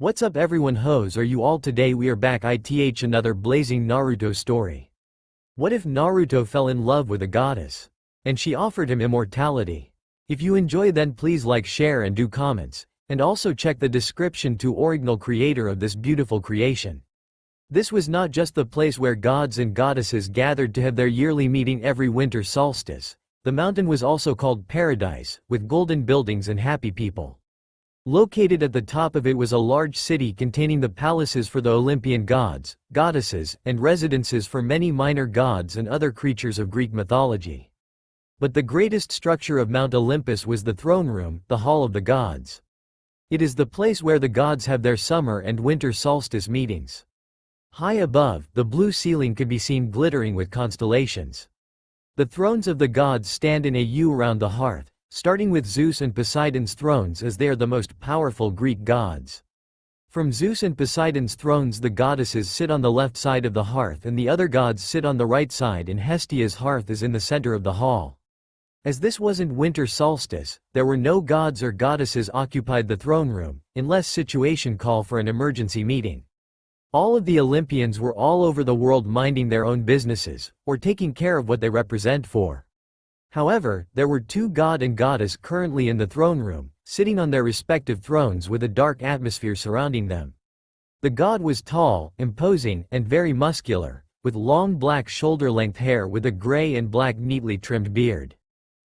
What's up everyone, hoes, are you all? Today we are back ith another blazing Naruto story. What if Naruto fell in love with a goddess? And she offered him immortality. If you enjoy, then please like, share and do comments, and also check the description to original creator of this beautiful creation. This was not just the place where gods and goddesses gathered to have their yearly meeting every winter solstice. The mountain was also called Paradise, with golden buildings and happy people. Located at the top of it was a large city containing the palaces for the Olympian gods, goddesses, and residences for many minor gods and other creatures of Greek mythology. But the greatest structure of Mount Olympus was the throne room, the Hall of the Gods. It is the place where the gods have their summer and winter solstice meetings. High above, the blue ceiling could be seen glittering with constellations. The thrones of the gods stand in a U around the hearth, starting with Zeus and Poseidon's thrones, as they are the most powerful Greek gods. From Zeus and Poseidon's thrones, the goddesses sit on the left side of the hearth and the other gods sit on the right side, and Hestia's hearth is in the center of the hall. As this wasn't winter solstice, there were no gods or goddesses occupied the throne room, unless situation call for an emergency meeting. All of the Olympians were all over the world minding their own businesses, or taking care of what they represent for. However, there were two god and goddess currently in the throne room, sitting on their respective thrones with a dark atmosphere surrounding them. The god was tall, imposing, and very muscular, with long black shoulder-length hair with a gray and black neatly trimmed beard.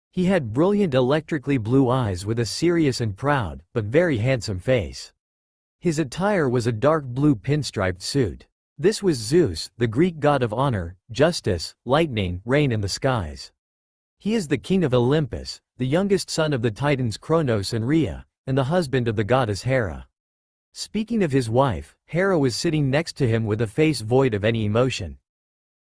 He had brilliant electrically blue eyes with a serious and proud, but very handsome face. His attire was a dark blue pinstriped suit. This was Zeus, the Greek god of honor, justice, lightning, rain and the skies. He is the king of Olympus, the youngest son of the titans Kronos and Rhea, and the husband of the goddess Hera. Speaking of his wife, Hera was sitting next to him with a face void of any emotion.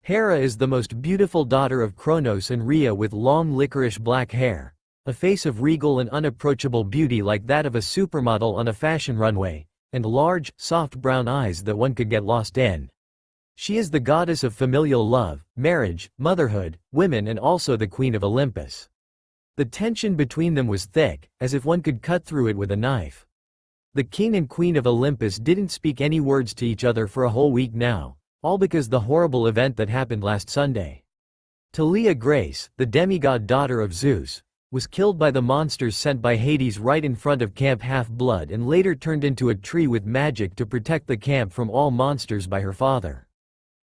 Hera is the most beautiful daughter of Kronos and Rhea, with long licorice black hair, a face of regal and unapproachable beauty like that of a supermodel on a fashion runway, and large, soft brown eyes that one could get lost in. She is the goddess of familial love, marriage, motherhood, women, and also the queen of Olympus. The tension between them was thick, as if one could cut through it with a knife. The king and queen of Olympus didn't speak any words to each other for a whole week now, all because the horrible event that happened last Sunday. Talia Grace, the demigod daughter of Zeus, was killed by the monsters sent by Hades right in front of Camp Half-Blood, and later turned into a tree with magic to protect the camp from all monsters by her father.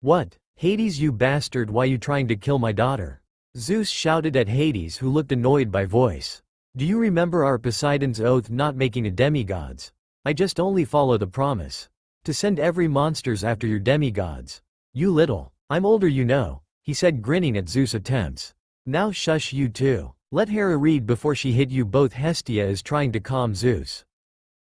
"What? Hades, you bastard, why you trying to kill my daughter?" Zeus shouted at Hades, who looked annoyed by voice. "Do you remember our Poseidon's oath not making a demigods? I just only follow the promise. To send every monsters after your demigods. You little. I'm older, you know," he said, grinning at Zeus' attempts. "Now shush you too. Let Hera read before she hit you both." Hestia is trying to calm Zeus.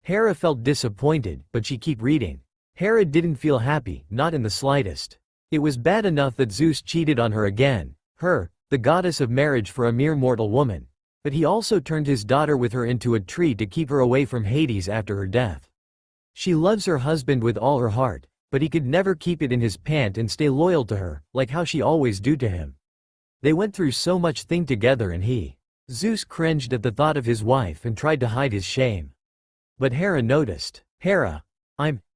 Hera felt disappointed, but she kept reading. Hera didn't feel happy, not in the slightest. It was bad enough that Zeus cheated on her again, her, the goddess of marriage, for a mere mortal woman. But he also turned his daughter with her into a tree to keep her away from Hades after her death. She loves her husband with all her heart, but he could never keep it in his pant and stay loyal to her, like how she always do to him. They went through so much thing together, and Zeus cringed at the thought of his wife and tried to hide his shame. But Hera noticed. "Hera,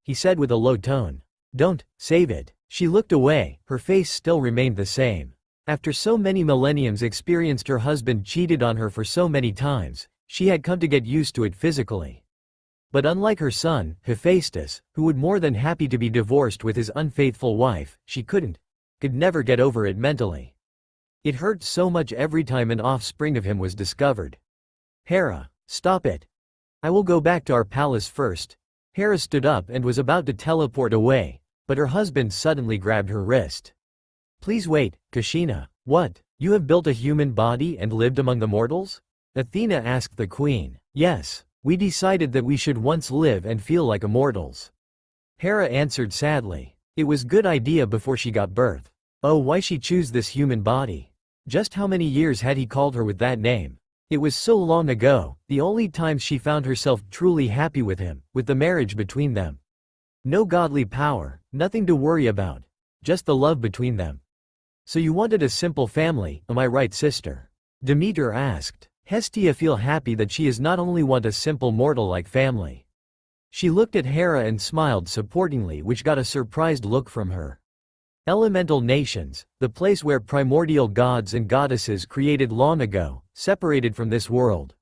he said with a low tone. "Don't, save it." She looked away, her face still remained the same. After so many millenniums experienced her husband cheated on her for so many times, she had come to get used to it physically. But unlike her son, Hephaestus, who would more than happy to be divorced with his unfaithful wife, she could never get over it mentally. It hurt so much every time an offspring of him was discovered. "Hera, stop it. I will go back to our palace first." Hera stood up and was about to teleport away, but her husband suddenly grabbed her wrist. "Please wait, Kushina. What? You have built a human body and lived among the mortals?" Athena asked the queen. "Yes, we decided that we should once live and feel like immortals." Hera answered sadly. It was good idea before she got birth. Oh, why she choose this human body? Just how many years had he called her with that name? It was so long ago, the only times she found herself truly happy with him, with the marriage between them. No godly power, nothing to worry about. Just the love between them. "So you wanted a simple family, am I right, sister?" Demeter asked. Hestia feel happy that she is not only want a simple mortal-like family. She looked at Hera and smiled supportingly, which got a surprised look from her. Elemental nations, the place where primordial gods and goddesses created long ago, separated from this world.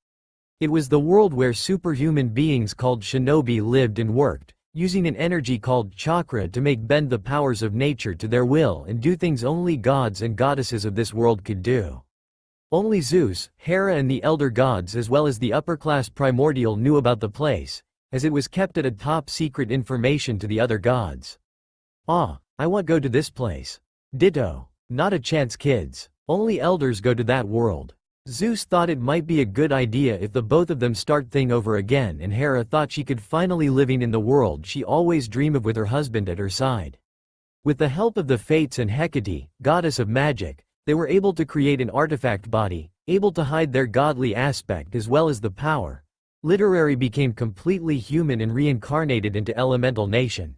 It was the world where superhuman beings called shinobi lived and worked, using an energy called chakra to make bend the powers of nature to their will and do things only gods and goddesses of this world could do. Only Zeus, Hera and the elder gods as well as the upper-class primordial knew about the place, as it was kept at a top-secret information to the other gods. "Ah, I want go to this place." "Ditto. Not a chance, kids. Only elders go to that world." Zeus thought it might be a good idea if the both of them start thing over again, and Hera thought she could finally living in the world she always dreamed of with her husband at her side. With the help of the Fates and Hecate, goddess of magic, they were able to create an artifact body, able to hide their godly aspect as well as the power. Literary became completely human and reincarnated into elemental nation.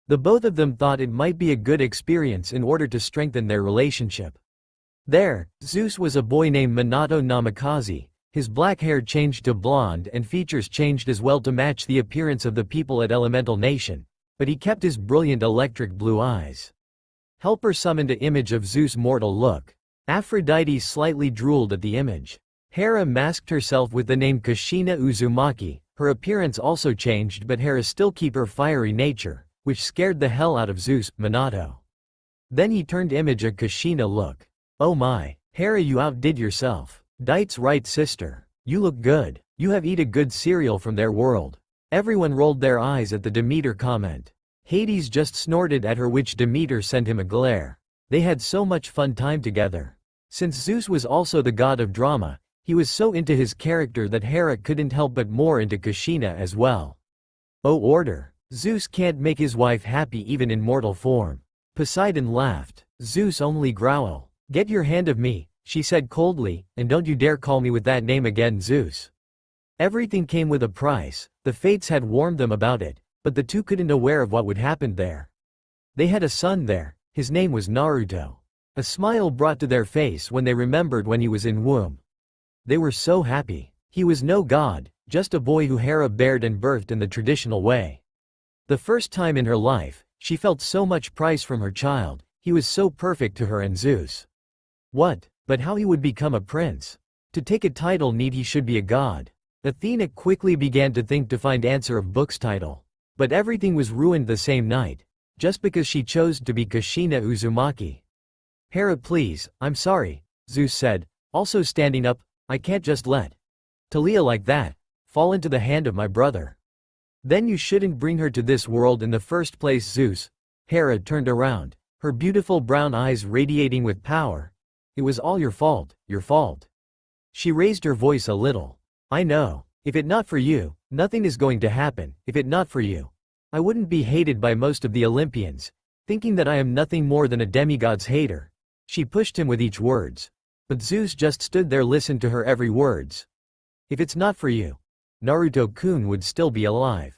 The both of them thought it might be a good experience in order to strengthen their relationship. There, Zeus was a boy named Minato Namikaze. His black hair changed to blonde and features changed as well to match the appearance of the people at Elemental Nation, but he kept his brilliant electric blue eyes. Helper summoned an image of Zeus' mortal look. Aphrodite slightly drooled at the image. Hera masked herself with the name Kushina Uzumaki. Her appearance also changed, but Hera still kept her fiery nature, which scared the hell out of Zeus, Minato. Then he turned image a Kushina look. "Oh my, Hera, you outdid yourself. That's right, sister. You look good. You have eat a good cereal from their world." Everyone rolled their eyes at the Demeter comment. Hades just snorted at her, which Demeter sent him a glare. They had so much fun time together. Since Zeus was also the god of drama, he was so into his character that Hera couldn't help but more into Kushina as well. "Oh, order. Zeus can't make his wife happy even in mortal form." Poseidon laughed. "Zeus only growl. Get your hand of me," she said coldly, "and don't you dare call me with that name again, Zeus." Everything came with a price. The Fates had warned them about it, but the two couldn't aware of what would happen there. They had a son there. His name was Naruto. A smile brought to their face when they remembered when he was in womb. They were so happy. He was no god, just a boy who Hera bared and birthed in the traditional way. The first time in her life, she felt so much praise from her child. He was so perfect to her and Zeus. What? But how he would become a prince? To take a title need he should be a god. Athena quickly began to think to find answer of book's title. But everything was ruined the same night, just because she chose to be Kushina Uzumaki. "Hera, please, I'm sorry," Zeus said, also standing up. "I can't just let Talia like that fall into the hand of my brother. Then you shouldn't bring her to this world in the first place, Zeus." Hera turned around, her beautiful brown eyes radiating with power. "It was all your fault, your fault." She raised her voice a little. "I know. If it not for you, nothing is going to happen. If it not for you, I wouldn't be hated by most of the Olympians, thinking that I am nothing more than a demigod's hater." She pushed him with each words. But Zeus just stood there, listened to her every words. "If it's not for you, Naruto-kun would still be alive."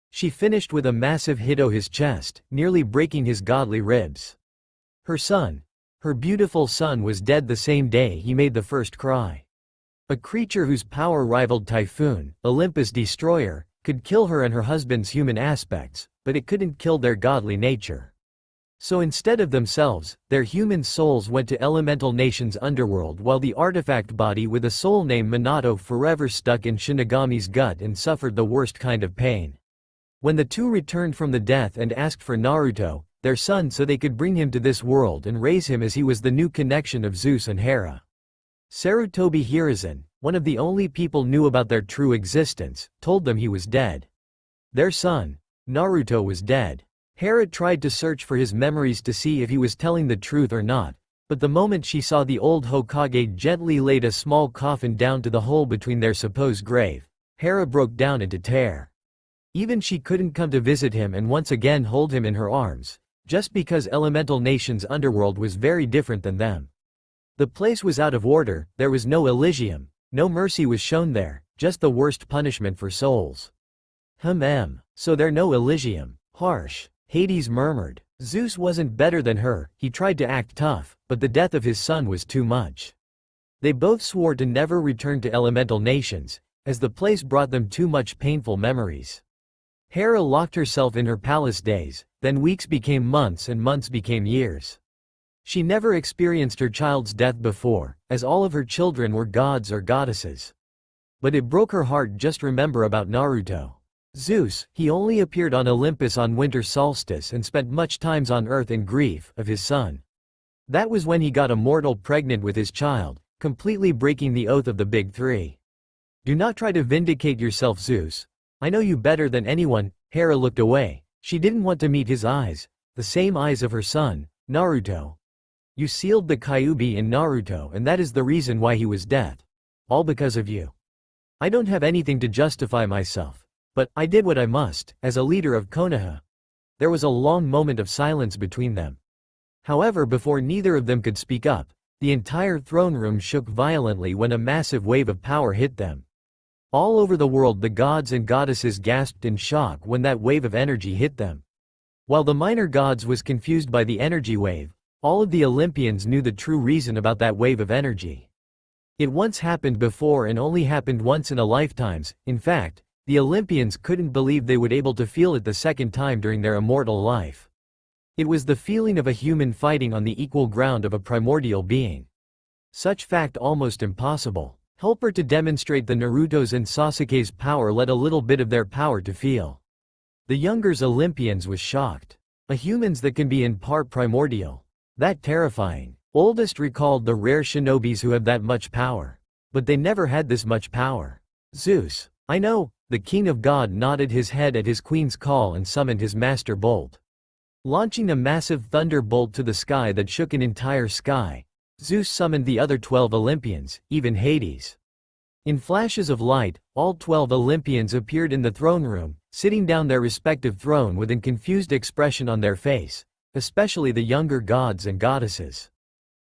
She finished with a massive hit on his chest, nearly breaking his godly ribs. Her son, her beautiful son, was dead the same day he made the first cry. A creature whose power rivaled Typhoon, Olympus Destroyer, could kill her and her husband's human aspects, but it couldn't kill their godly nature. So instead of themselves, their human souls went to Elemental Nation's underworld, while the artifact body with a soul named Minato forever stuck in Shinigami's gut and suffered the worst kind of pain. When the two returned from the death and asked for Naruto, their son, so they could bring him to this world and raise him as he was the new connection of Zeus and Hera. Sarutobi Hiruzen, one of the only people knew about their true existence, told them he was dead. Their son, Naruto, was dead. Hera tried to search for his memories to see if he was telling the truth or not, but the moment she saw the old Hokage gently laid a small coffin down to the hole between their supposed grave, Hera broke down into tear. Even she couldn't come to visit him and once again hold him in her arms, just because Elemental Nation's underworld was very different than them. The place was out of order, there was no Elysium, no mercy was shown there, just the worst punishment for souls. So there no Elysium. Harsh. Hades murmured. Zeus wasn't better than her, he tried to act tough, but the death of his son was too much. They both swore to never return to Elemental Nations, as the place brought them too much painful memories. Hera locked herself in her palace days, then weeks became months and months became years. She never experienced her child's death before, as all of her children were gods or goddesses. But it broke her heart. Just remember about Naruto. Zeus, he only appeared on Olympus on winter solstice and spent much times on earth in grief of his son. That was when he got a mortal pregnant with his child, completely breaking the oath of the Big Three. Do not try to vindicate yourself, Zeus. I know you better than anyone. Hera looked away. She didn't want to meet his eyes, the same eyes of her son, Naruto. You sealed the Kyuubi in Naruto, and that is the reason why he was dead. All because of you. I don't have anything to justify myself. But I did what I must, as a leader of Konoha. There was a long moment of silence between them. However, before neither of them could speak up, the entire throne room shook violently when a massive wave of power hit them. All over the world the gods and goddesses gasped in shock when that wave of energy hit them. While the minor gods was confused by the energy wave, all of the Olympians knew the true reason about that wave of energy. It once happened before and only happened once in a lifetimes. In fact, the Olympians couldn't believe they would able to feel it the second time during their immortal life. It was the feeling of a human fighting on the equal ground of a primordial being. Such fact almost impossible. Helper to demonstrate the Naruto's and Sasuke's power let a little bit of their power to feel. The younger Olympians was shocked. A humans that can be in part primordial. That terrifying. Oldest recalled the rare shinobis who have that much power. But they never had this much power. Zeus. I know. The king of God nodded his head at his queen's call and summoned his master bolt. Launching a massive thunderbolt to the sky that shook an entire sky, Zeus summoned the other 12 Olympians, even Hades. In flashes of light, all 12 Olympians appeared in the throne room, sitting down their respective throne with an confused expression on their face, especially the younger gods and goddesses.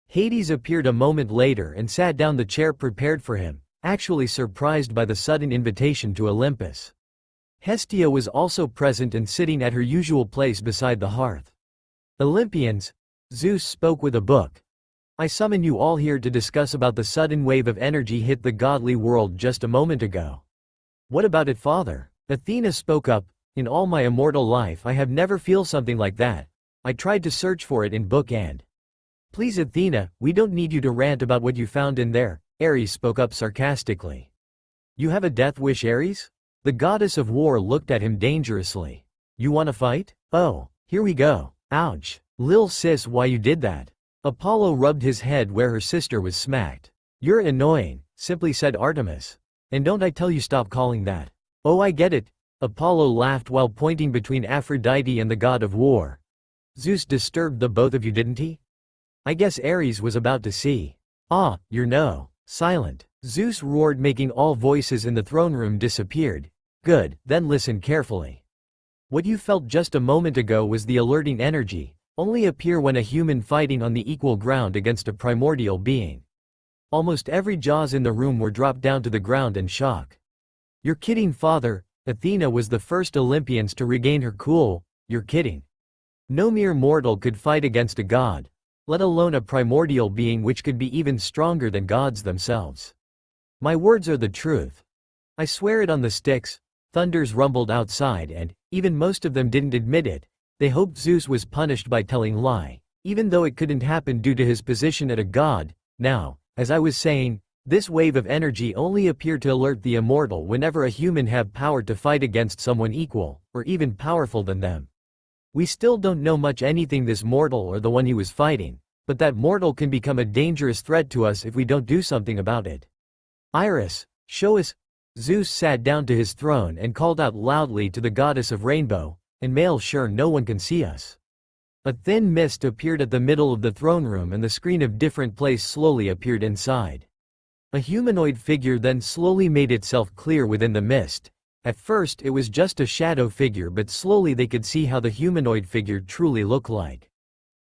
Hades appeared a moment later and sat down the chair prepared for him, actually surprised by the sudden invitation to Olympus. Hestia was also present and sitting at her usual place beside the hearth. Olympians, Zeus spoke with a book. I summon you all here to discuss about the sudden wave of energy hit the godly world just a moment ago. What about it, Father? Athena spoke up. In all my immortal life I have never feel something like that. I tried to search for it in book and. Please Athena, we don't need you to rant about what you found in there. Ares spoke up sarcastically. You have a death wish, Ares? The goddess of war looked at him dangerously. You wanna fight? Oh, here we go. Ouch. Lil sis, why you did that? Apollo rubbed his head where her sister was smacked. You're annoying, simply said Artemis. And don't I tell you stop calling that? Oh, I get it. Apollo laughed while pointing between Aphrodite and the god of war. Zeus disturbed the both of you, didn't he? I guess Ares was about to see. Ah, you're no. Silent. Zeus roared, making all voices in the throne room disappeared. Good, then listen carefully. What you felt just a moment ago was the alerting energy, only appear when a human fighting on the equal ground against a primordial being. Almost every jaws in the room were dropped down to the ground in shock. You're kidding, Father. Athena was the first Olympians to regain her cool. You're kidding. No mere mortal could fight against a god, let alone a primordial being which could be even stronger than gods themselves. My words are the truth. I swear it on the sticks. Thunders rumbled outside and, even most of them didn't admit it, they hoped Zeus was punished by telling lie, even though it couldn't happen due to his position as a god. Now, as I was saying, this wave of energy only appeared to alert the immortal whenever a human have power to fight against someone equal, or even powerful than them. We still don't know much anything this mortal or the one he was fighting, but that mortal can become a dangerous threat to us if we don't do something about it. Iris, show us. Zeus sat down to his throne and called out loudly to the goddess of rainbow, and male sure no one can see us. A thin mist appeared at the middle of the throne room and the screen of different place slowly appeared inside. A humanoid figure then slowly made itself clear within the mist. At first it was just a shadow figure, but slowly they could see how the humanoid figure truly looked like.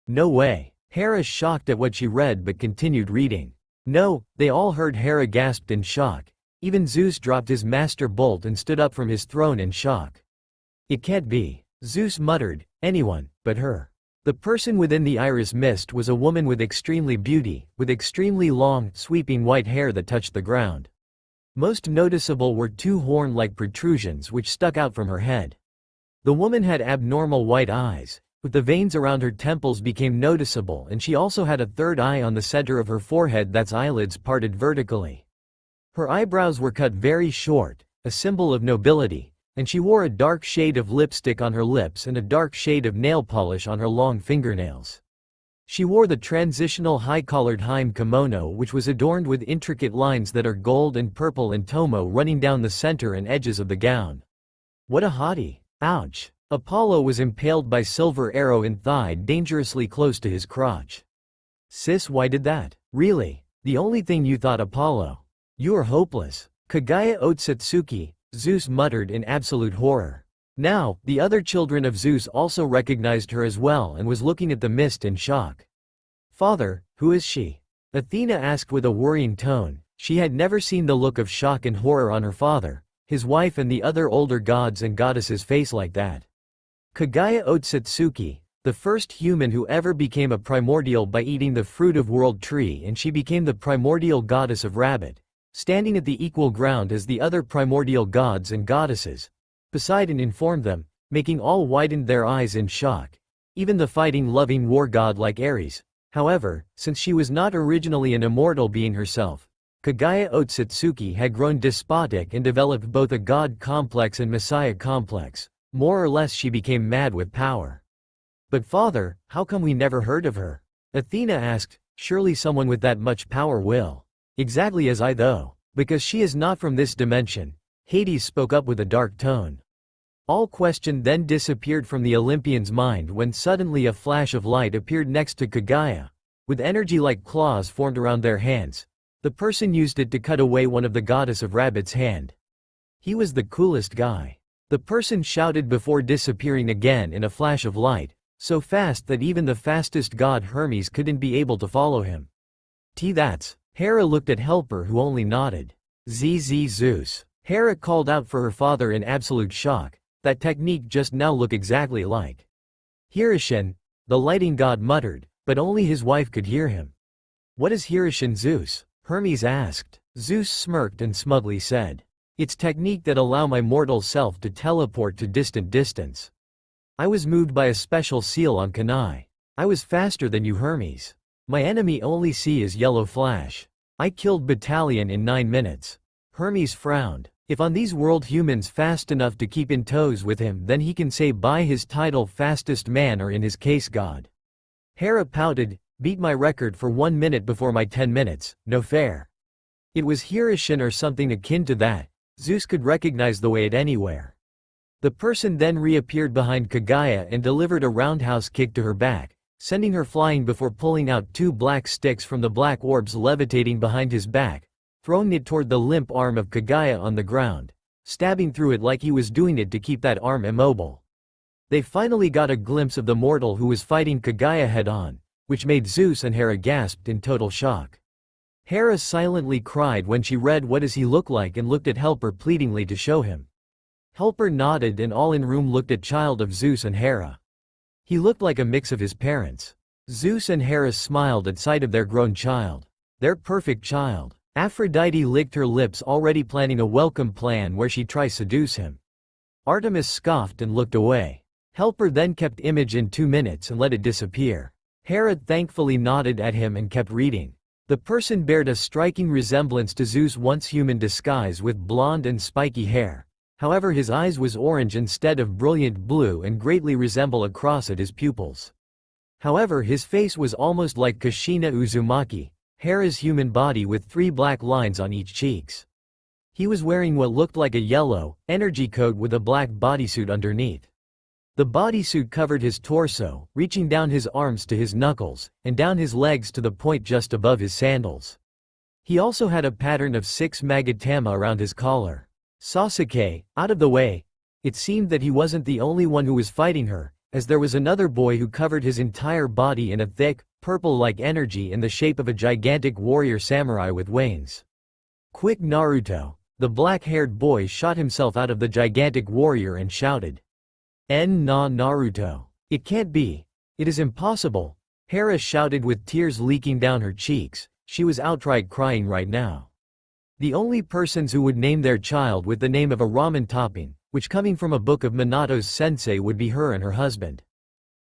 No way. Hera shocked at what she read but continued reading. No, they all heard. Hera gasped in shock. Even Zeus dropped his master bolt and stood up from his throne in shock. It can't be. Zeus muttered, anyone, but her. The person within the iris mist was a woman with extremely beauty, with extremely long, sweeping white hair that touched the ground. Most noticeable were two horn-like protrusions which stuck out from her head. The woman had abnormal white eyes, with the veins around her temples became noticeable, and she also had a third eye on the center of her forehead, that's eyelids parted vertically. Her eyebrows were cut very short, a symbol of nobility, and she wore a dark shade of lipstick on her lips and a dark shade of nail polish on her long fingernails. She wore the transitional high-collared hime kimono, which was adorned with intricate lines that are gold and purple and tomo running down the center and edges of the gown. What a hottie! Ouch! Apollo was impaled by silver arrow in thigh dangerously close to his crotch. Sis, why did that? Really? The only thing you thought, Apollo? You are hopeless. Kaguya Otsutsuki, Zeus muttered in absolute horror. Now, the other children of Zeus also recognized her as well and was looking at the mist in shock. Father, who is she? Athena asked with a worrying tone. She had never seen the look of shock and horror on her father, his wife and the other older gods and goddesses' face like that. Kaguya Otsutsuki, the first human who ever became a primordial by eating the fruit of world tree, and she became the primordial goddess of rabbit, standing at the equal ground as the other primordial gods and goddesses. Poseidon informed them, making all widened their eyes in shock, even the fighting-loving war god like Ares. However, since she was not originally an immortal being herself, Kaguya Otsutsuki had grown despotic and developed both a god complex and messiah complex. More or less she became mad with power. But father, how come we never heard of her? Athena asked, surely someone with that much power will. Exactly as I though. Because she is not from this dimension, Hades spoke up with a dark tone. All question then disappeared from the Olympian's mind when suddenly a flash of light appeared next to Kaguya. With energy like claws formed around their hands, the person used it to cut away one of the goddess of rabbit's hand. He was the coolest guy. The person shouted before disappearing again in a flash of light, so fast that even the fastest god Hermes couldn't be able to follow him. That's. Hera looked at Helper, who only nodded. ZZ Zeus. Hera called out for her father in absolute shock. That technique just now looked exactly like. Hirishin, the lighting god muttered, but only his wife could hear him. What is Hirishin, Zeus? Hermes asked. Zeus smirked and smugly said. It's technique that allow my mortal self to teleport to distant distance. I was moved by a special seal on Kanai. I was faster than you, Hermes. My enemy only see is yellow flash. I killed Battalion in 9 minutes. Hermes frowned. If on these world humans fast enough to keep in toes with him, then he can say by his title fastest man, or in his case god. Hera pouted, beat my record for 1 minute before my 10 minutes, no fair. It was Hirishin or something akin to that. Zeus could recognize the way it anywhere. The person then reappeared behind Kaguya and delivered a roundhouse kick to her back, sending her flying before pulling out 2 black sticks from the black orbs levitating behind his back, throwing it toward the limp arm of Kaguya on the ground, stabbing through it like he was doing it to keep that arm immobile. They finally got a glimpse of the mortal who was fighting Kaguya head-on, which made Zeus and Hera gasped in total shock. Hera silently cried when she read what does he look like and looked at Helper pleadingly to show him. Helper nodded and all in room looked at child of Zeus and Hera. He looked like a mix of his parents. Zeus and Hera smiled at sight of their grown child. Their perfect child. Aphrodite licked her lips, already planning a welcome plan where she tries seduce him. Artemis scoffed and looked away. Helper then kept image in 2 minutes and let it disappear. Hera thankfully nodded at him and kept reading. The person bared a striking resemblance to Zeus' once human disguise with blonde and spiky hair. However, his eyes was orange instead of brilliant blue and greatly resemble a cross at his pupils. However, his face was almost like Kushina Uzumaki, Hera's human body with 3 black lines on each cheeks. He was wearing what looked like a yellow, energy coat with a black bodysuit underneath. The bodysuit covered his torso, reaching down his arms to his knuckles, and down his legs to the point just above his sandals. He also had a pattern of 6 magatama around his collar. Sasuke, out of the way. It seemed that he wasn't the only one who was fighting her, as there was another boy who covered his entire body in a thick, purple-like energy in the shape of a gigantic warrior samurai with wings. Quick, Naruto! The black-haired boy shot himself out of the gigantic warrior and shouted. Naruto. It can't be. It is impossible. Hera shouted with tears leaking down her cheeks. She was outright crying right now. The only persons who would name their child with the name of a ramen topping, which coming from a book of Minato's sensei would be her and her husband.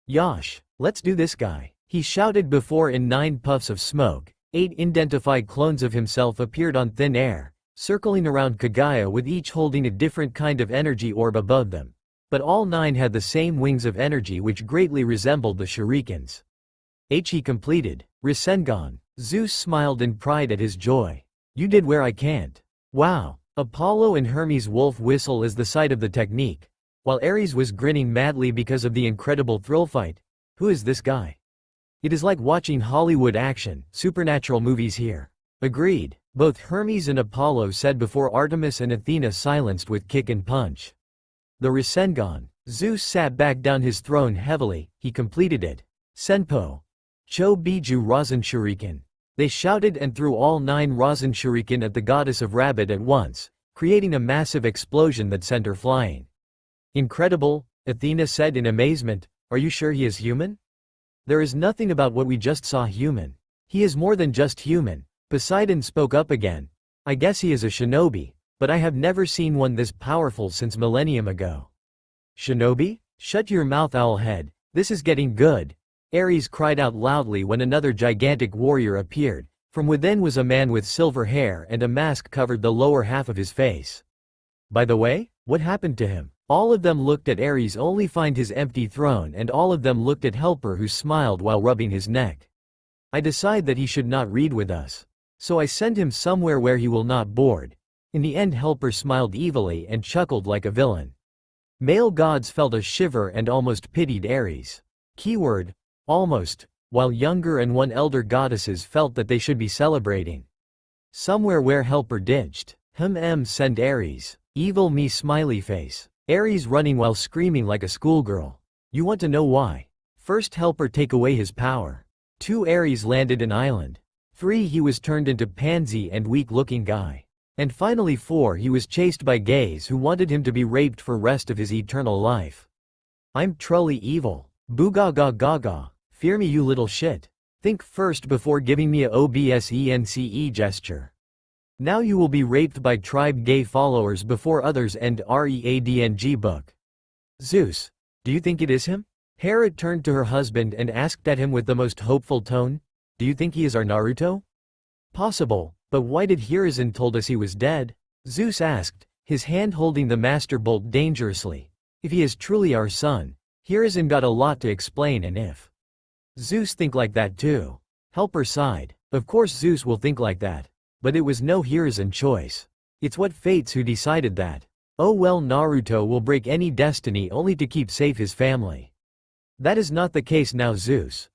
Yosh, let's do this guy, he shouted before in 9 puffs of smoke. 8 identified clones of himself appeared on thin air, circling around Kagaya with each holding a different kind of energy orb above them. But all 9 had the same wings of energy which greatly resembled the shurikens. He completed. Rasengan. Zeus smiled in pride at his joy. You did where I can't. Wow. Apollo and Hermes' wolf whistle is the sight of the technique, while Ares was grinning madly because of the incredible thrill fight. Who is this guy? It is like watching Hollywood action, supernatural movies here. Agreed. Both Hermes and Apollo said before Artemis and Athena silenced with kick and punch. The Rasengan. Zeus sat back down his throne heavily, he completed it. Senpo. Cho Biju Rasen Shuriken. They shouted and threw all 9 Rasen Shuriken at the goddess of Rabbit at once, creating a massive explosion that sent her flying. Incredible, Athena said in amazement. Are you sure he is human? There is nothing about what we just saw human. He is more than just human. Poseidon spoke up again. I guess he is a shinobi, but I have never seen one this powerful since millennium ago. Shinobi? Shut your mouth, owlhead. This is getting good. Ares cried out loudly when another gigantic warrior appeared. From within was a man with silver hair and a mask covered the lower half of his face. By the way, what happened to him? All of them looked at Ares only find his empty throne, and all of them looked at Helper who smiled while rubbing his neck. I decide that he should not read with us. So I send him somewhere where he will not bored. In the end Helper smiled evilly and chuckled like a villain. Male gods felt a shiver and almost pitied Ares. Keyword, almost, while younger and 1 elder goddesses felt that they should be celebrating. Somewhere where Helper ditched. Send Ares. Evil me smiley face. Ares running while screaming like a schoolgirl. You want to know why? First Helper take away his power. 2 Ares landed an island. 3 he was turned into pansy and weak looking guy. And finally 4 he was chased by gays who wanted him to be raped for rest of his eternal life. I'm truly evil. Boogaga gaga. Fear me you little shit. Think first before giving me a obsence gesture. Now you will be raped by tribe gay followers before others end readng book. Zeus. Do you think it is him? Hera turned to her husband and asked at him with the most hopeful tone. Do you think he is our Naruto? Possible, but why did Hiruzen told us he was dead? Zeus asked, his hand holding the master bolt dangerously. If he is truly our son, Hiruzen got a lot to explain, and if Zeus think like that too. Helper sighed. Of course Zeus will think like that. But it was no Hiruzen choice. It's what fates who decided that. Oh well, Naruto will break any destiny only to keep safe his family. That is not the case now, Zeus.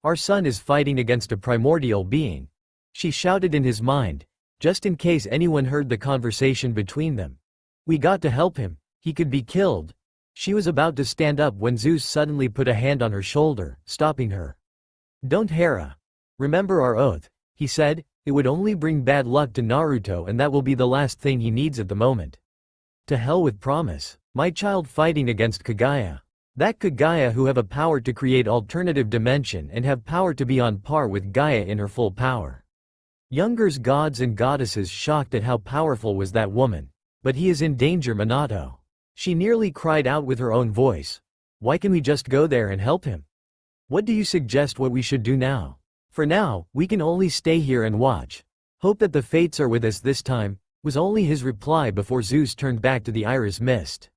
Our son is fighting against a primordial being. She shouted in his mind, just in case anyone heard the conversation between them. We got to help him, he could be killed. She was about to stand up when Zeus suddenly put a hand on her shoulder, stopping her. Don't, Hera. Remember our oath, he said. It would only bring bad luck to Naruto, and that will be the last thing he needs at the moment. To hell with promise. My child fighting against Kagaya. That Kagaya who have a power to create alternative dimension and have power to be on par with Gaia in her full power. Younger's gods and goddesses shocked at how powerful was that woman. But he is in danger, Minato. She nearly cried out with her own voice. Why can we just go there and help him? What do you suggest what we should do now? For now, we can only stay here and watch. Hope that the fates are with us this time, was only his reply before Zeus turned back to the iris mist.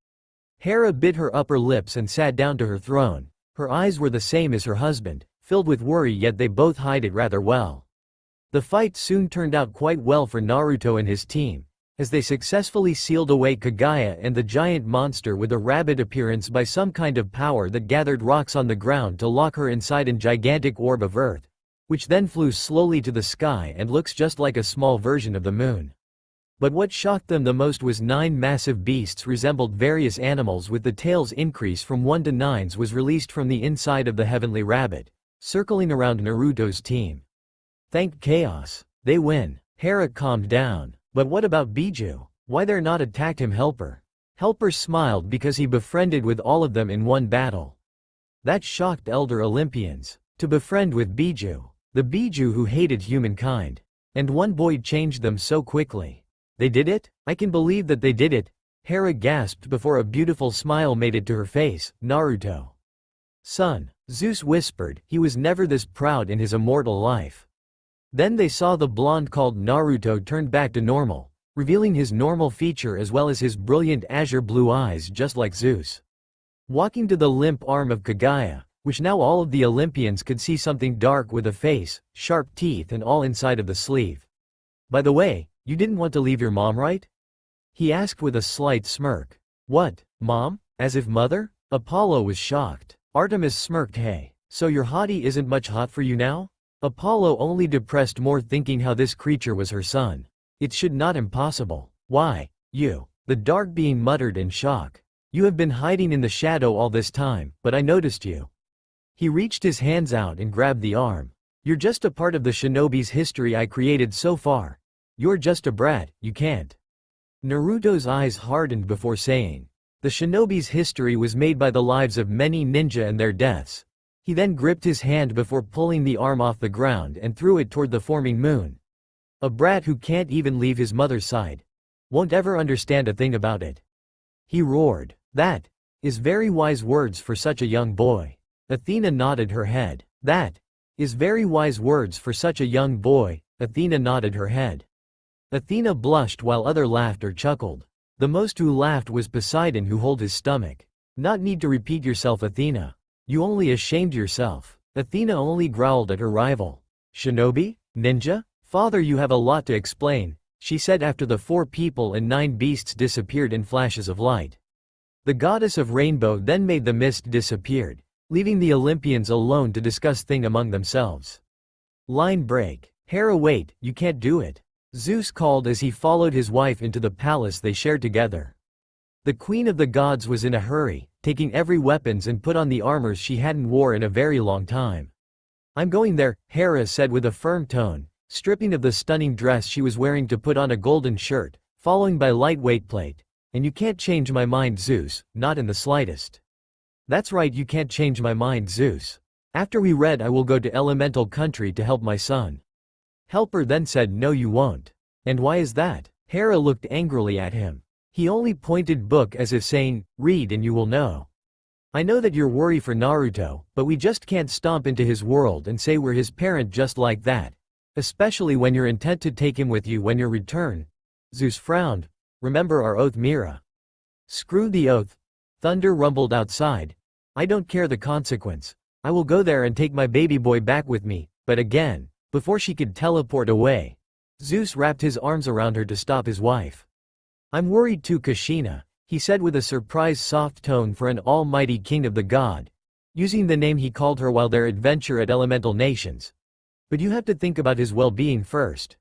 Hera bit her upper lips and sat down to her throne. Her eyes were the same as her husband, filled with worry, yet they both hid it rather well. The fight soon turned out quite well for Naruto and his team, as they successfully sealed away Kagaya and the giant monster with a rabbit appearance by some kind of power that gathered rocks on the ground to lock her inside a gigantic orb of earth, which then flew slowly to the sky and looks just like a small version of the moon. But what shocked them the most was 9 massive beasts resembled various animals with the tails increase from 1 to 9s was released from the inside of the heavenly rabbit, circling around Naruto's team. Thank chaos. They win. Hera calmed down. But what about Biju? Why they're not attacked him? Helper. Helper smiled because he befriended with all of them in one battle. That shocked elder Olympians. To befriend with Biju. The Biju who hated humankind. And one boy changed them so quickly. They did it? I can believe that they did it. Hera gasped before a beautiful smile made it to her face. Naruto. Son, Zeus whispered, he was never this proud in his immortal life. Then they saw the blonde called Naruto turned back to normal, revealing his normal feature as well as his brilliant azure blue eyes just like Zeus. Walking to the limp arm of Kaguya, which now all of the Olympians could see something dark with a face, sharp teeth and all inside of the sleeve. By the way, you didn't want to leave your mom, right? He asked with a slight smirk. What, mom? As if mother? Apollo was shocked. Artemis smirked. Hey, so your hottie isn't much hot for you now? Apollo only depressed more thinking how this creature was her son. It should not impossible. Why, you? The dark being muttered in shock. You have been hiding in the shadow all this time, but I noticed you. He reached his hands out and grabbed the arm. You're just a part of the shinobi's history I created so far. You're just a brat, you can't. Naruto's eyes hardened before saying. The shinobi's history was made by the lives of many ninja and their deaths. He then gripped his hand before pulling the arm off the ground and threw it toward the forming moon. A brat who can't even leave his mother's side. Won't ever understand a thing about it. He roared. That is very wise words for such a young boy. Athena nodded her head. That is very wise words for such a young boy. Athena nodded her head. Athena blushed while other laughed or chuckled. The most who laughed was Poseidon, who held his stomach. Not need to repeat yourself, Athena. You only ashamed yourself. Athena only growled at her rival. Shinobi? Ninja? Father, you have a lot to explain, she said after the 4 people and 9 beasts disappeared in flashes of light. The goddess of rainbow then made the mist disappeared, leaving the Olympians alone to discuss things among themselves. Line break. Hera, wait, you can't do it. Zeus called as he followed his wife into the palace they shared together. The queen of the gods was in a hurry, taking every weapons and put on the armors she hadn't wore in a very long time. I'm going there, Hera said with a firm tone, stripping of the stunning dress she was wearing to put on a golden shirt, following by lightweight plate. And you can't change my mind, Zeus, not in the slightest. That's right, you can't change my mind, Zeus. After we read, I will go to elemental country to help my son. Helper then said, no you won't. And why is that? Hera looked angrily at him. He only pointed book as if saying, read and you will know. I know that you're worried for Naruto, but we just can't stomp into his world and say we're his parent just like that. Especially when you're intent to take him with you when you return. Zeus frowned. Remember our oath, Mira. Screw the oath. Thunder rumbled outside. I don't care the consequence. I will go there and take my baby boy back with me, but again, before she could teleport away, Zeus wrapped his arms around her to stop his wife. I'm worried too, Kushina, he said with a surprised soft tone for an almighty king of the god, using the name he called her while their adventure at Elemental Nations. But you have to think about his well-being first.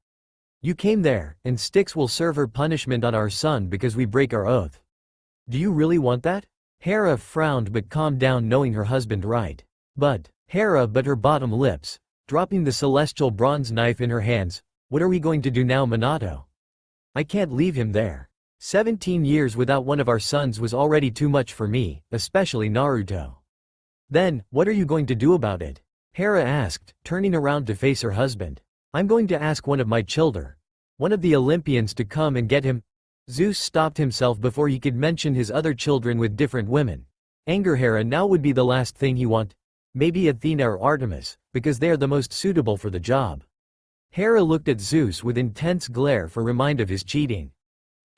You came there, and Styx will serve her punishment on our son because we break our oath. Do you really want that? Hera frowned but calmed down knowing her husband right. But her bottom lips, dropping the celestial bronze knife in her hands. What are we going to do now, Minato? I can't leave him there. 17 years without one of our sons was already too much for me, especially Naruto. Then, what are you going to do about it? Hera asked, turning around to face her husband. I'm going to ask one of my children, one of the Olympians, to come and get him. Zeus stopped himself before he could mention his other children with different women. Anger Hera now would be the last thing he want. Maybe Athena or Artemis, because they are the most suitable for the job. Hera looked at Zeus with intense glare for remind of his cheating.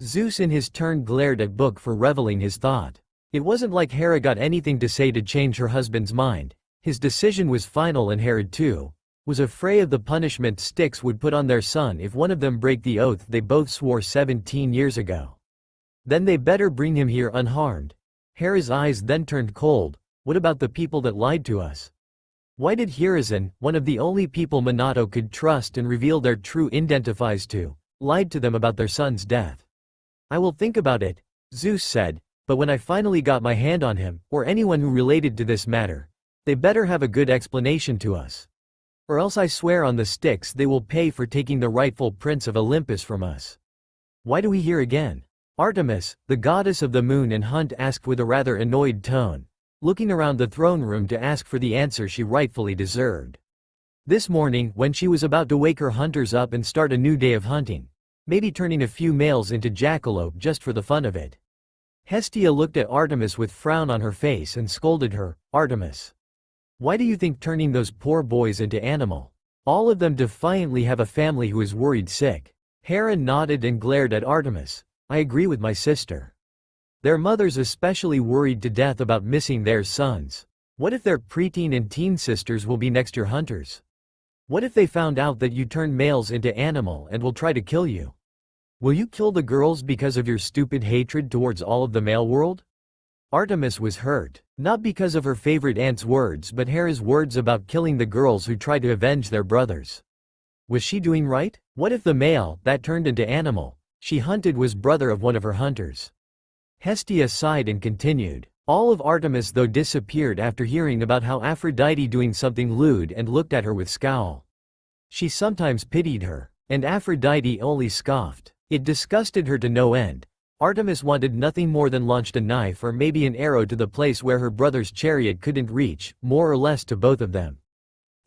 Zeus in his turn glared at Book for reveling his thought. It wasn't like Hera got anything to say to change her husband's mind. His decision was final, and Hera too was afraid of the punishment Styx would put on their son if one of them break the oath they both swore 17 years ago. Then they better bring him here unharmed. Hera's eyes then turned cold. What about the people that lied to us? Why did Hiruzen, one of the only people Minato could trust and reveal their true identities to, lied to them about their son's death? I will think about it, Zeus said, but when I finally got my hand on him, or anyone who related to this matter, they better have a good explanation to us. Or else I swear on the Styx they will pay for taking the rightful prince of Olympus from us. Why do we hear again? Artemis, the goddess of the moon and hunt, asked with a rather annoyed tone, looking around the throne room to ask for the answer she rightfully deserved. This morning, when she was about to wake her hunters up and start a new day of hunting, maybe turning a few males into jackalope just for the fun of it, Hestia looked at Artemis with frown on her face and scolded her. Artemis, why do you think turning those poor boys into animal? All of them defiantly have a family who is worried sick. Hera nodded and glared at Artemis. I agree with my sister. Their mothers especially worried to death about missing their sons. What if their preteen and teen sisters will be next year hunters? What if they found out that you turn males into animal and will try to kill you? Will you kill the girls because of your stupid hatred towards all of the male world? Artemis was hurt, not because of her favorite aunt's words but Hera's words about killing the girls who tried to avenge their brothers. Was she doing right? What if the male, that turned into animal, she hunted was brother of one of her hunters? Hestia sighed and continued. All of Artemis though disappeared after hearing about how Aphrodite doing something lewd and looked at her with scowl. She sometimes pitied her, and Aphrodite only scoffed. It disgusted her to no end. Artemis wanted nothing more than launched a knife or maybe an arrow to the place where her brother's chariot couldn't reach, more or less to both of them.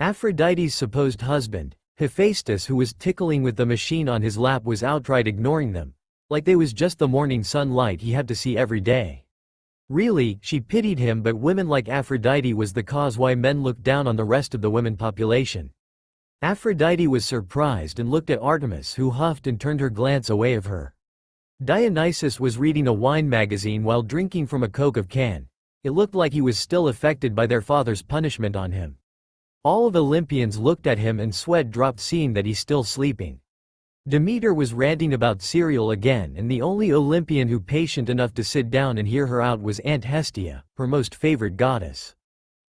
Aphrodite's supposed husband, Hephaestus, who was tickling with the machine on his lap, was outright ignoring them, like they was just the morning sunlight he had to see every day. Really, she pitied him, but women like Aphrodite was the cause why men looked down on the rest of the women population. Aphrodite was surprised and looked at Artemis, who huffed and turned her glance away of her. Dionysus was reading a wine magazine while drinking from a Coke of can. It looked like he was still affected by their father's punishment on him. All of Olympians looked at him and sweat dropped seeing that he's still sleeping. Demeter was ranting about cereal again, and the only Olympian who patient enough to sit down and hear her out was Aunt Hestia, her most favorite goddess.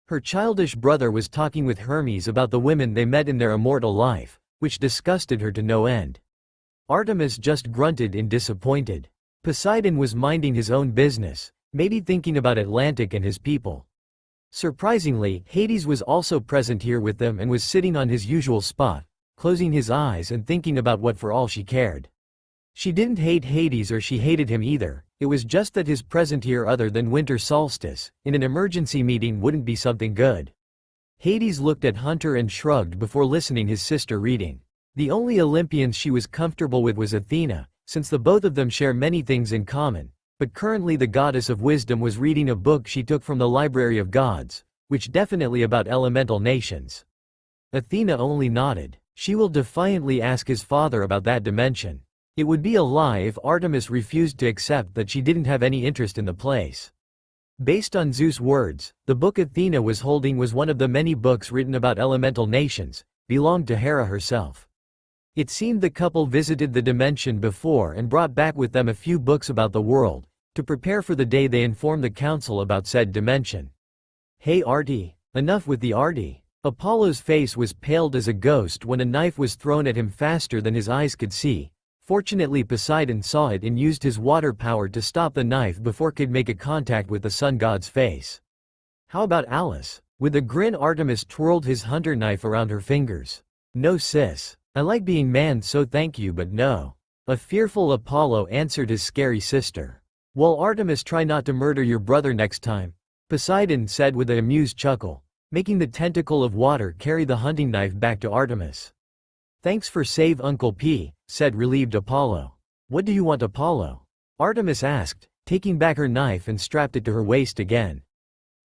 Her childish brother was talking with Hermes about the women they met in their immortal life, which disgusted her to no end. Artemis just grunted in disappointed. Poseidon was minding his own business, maybe thinking about Atlantic and his people. Surprisingly, Hades was also present here with them and was sitting on his usual spot, closing his eyes and thinking about what for all she cared. She didn't hate Hades or she hated him either, it was just that his present here other than winter solstice, in an emergency meeting, wouldn't be something good. Hades looked at Hunter and shrugged before listening his sister reading. The only Olympians she was comfortable with was Athena, since the both of them share many things in common, but currently the goddess of wisdom was reading a book she took from the Library of Gods, which definitely about elemental nations. Athena only nodded. She will defiantly ask his father about that dimension. It would be a lie if Artemis refused to accept that she didn't have any interest in the place. Based on Zeus' words, the book Athena was holding was one of the many books written about elemental nations, belonged to Hera herself. It seemed the couple visited the dimension before and brought back with them a few books about the world, to prepare for the day they informed the council about said dimension. Hey Artie, enough with the Artie. Apollo's face was paled as a ghost when a knife was thrown at him faster than his eyes could see. Fortunately Poseidon saw it and used his water power to stop the knife before it could make a contact with the sun god's face. How about Alice? With a grin Artemis twirled his hunter knife around her fingers. No sis. I like being man so thank you but no. A fearful Apollo answered his scary sister. Well Artemis, try not to murder your brother next time, Poseidon said with an amused chuckle, making the tentacle of water carry the hunting knife back to Artemis. Thanks for save Uncle P, said relieved Apollo. What do you want, Apollo? Artemis asked, taking back her knife and strapped it to her waist again.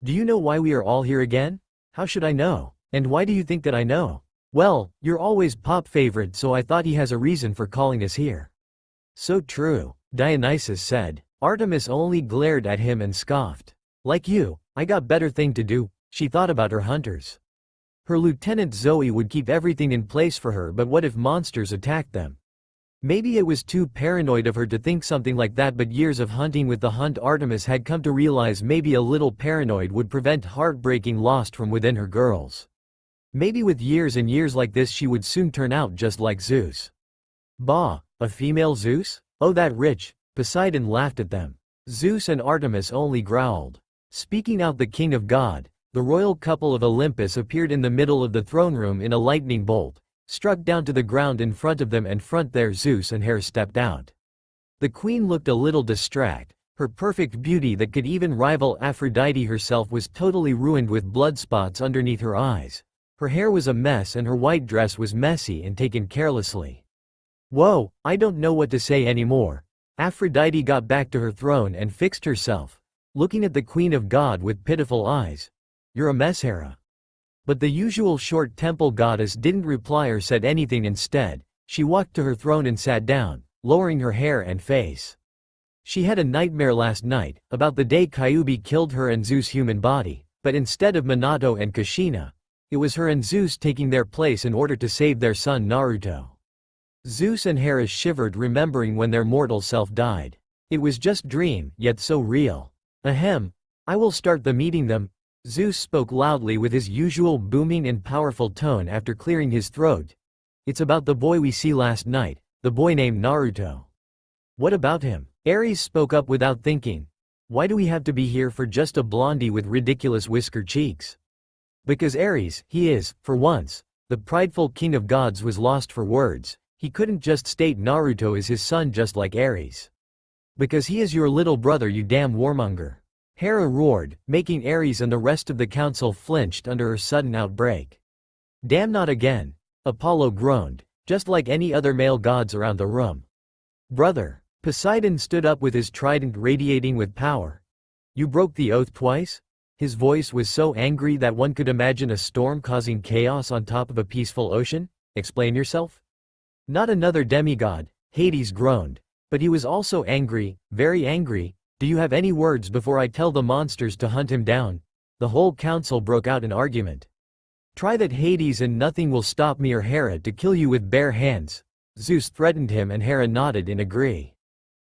Do you know why we are all here again? How should I know? And why do you think that I know? Well, you're always Pop favorite, so I thought he has a reason for calling us here. So true, Dionysus said. Artemis only glared at him and scoffed. Like you, I got better thing to do. She thought about her hunters. Her lieutenant Zoe would keep everything in place for her, but what if monsters attacked them? Maybe it was too paranoid of her to think something like that, but years of hunting with the hunt Artemis had come to realize maybe a little paranoid would prevent heartbreaking loss from within her girls. Maybe with years and years like this she would soon turn out just like Zeus. Bah, a female Zeus? Oh that rich, Poseidon laughed at them. Zeus and Artemis only growled. Speaking out the king of God, the royal couple of Olympus appeared in the middle of the throne room in a lightning bolt, struck down to the ground in front of them, and front there Zeus and Hera stepped out. The queen looked a little distracted. Her perfect beauty that could even rival Aphrodite herself was totally ruined with blood spots underneath her eyes. Her hair was a mess and her white dress was messy and taken carelessly. Whoa, I don't know what to say anymore. Aphrodite got back to her throne and fixed herself, looking at the Queen of God with pitiful eyes. "You're a mess, Hera." But the usual short temple goddess didn't reply or said anything. Instead, she walked to her throne and sat down, lowering her hair and face. She had a nightmare last night, about the day Kyuubi killed her and Zeus' human body, but instead of Minato and Kushina, it was her and Zeus taking their place in order to save their son Naruto. Zeus and Hera shivered, remembering when their mortal self died. It was just dream, yet so real. "Ahem. I will start the meeting them." Zeus spoke loudly with his usual booming and powerful tone after clearing his throat. "It's about the boy we see last night, the boy named Naruto." "What about him?" Ares spoke up without thinking. "Why do we have to be here for just a blondie with ridiculous whisker cheeks?" Because Ares, he is, for once, the prideful king of gods, was lost for words. He couldn't just state Naruto is his son just like Ares. "Because he is your little brother, you damn warmonger." Hera roared, making Ares and the rest of the council flinched under her sudden outbreak. "Damn, not again." Apollo groaned, just like any other male gods around the room. "Brother." Poseidon stood up with his trident radiating with power. "You broke the oath twice?" His voice was so angry that one could imagine a storm causing chaos on top of a peaceful ocean. "Explain yourself." "Not another demigod," Hades groaned. But he was also angry, very angry. "Do you have any words before I tell the monsters to hunt him down?" The whole council broke out in argument. "Try that, Hades, and nothing will stop me or Hera to kill you with bare hands." Zeus threatened him and Hera nodded in agree.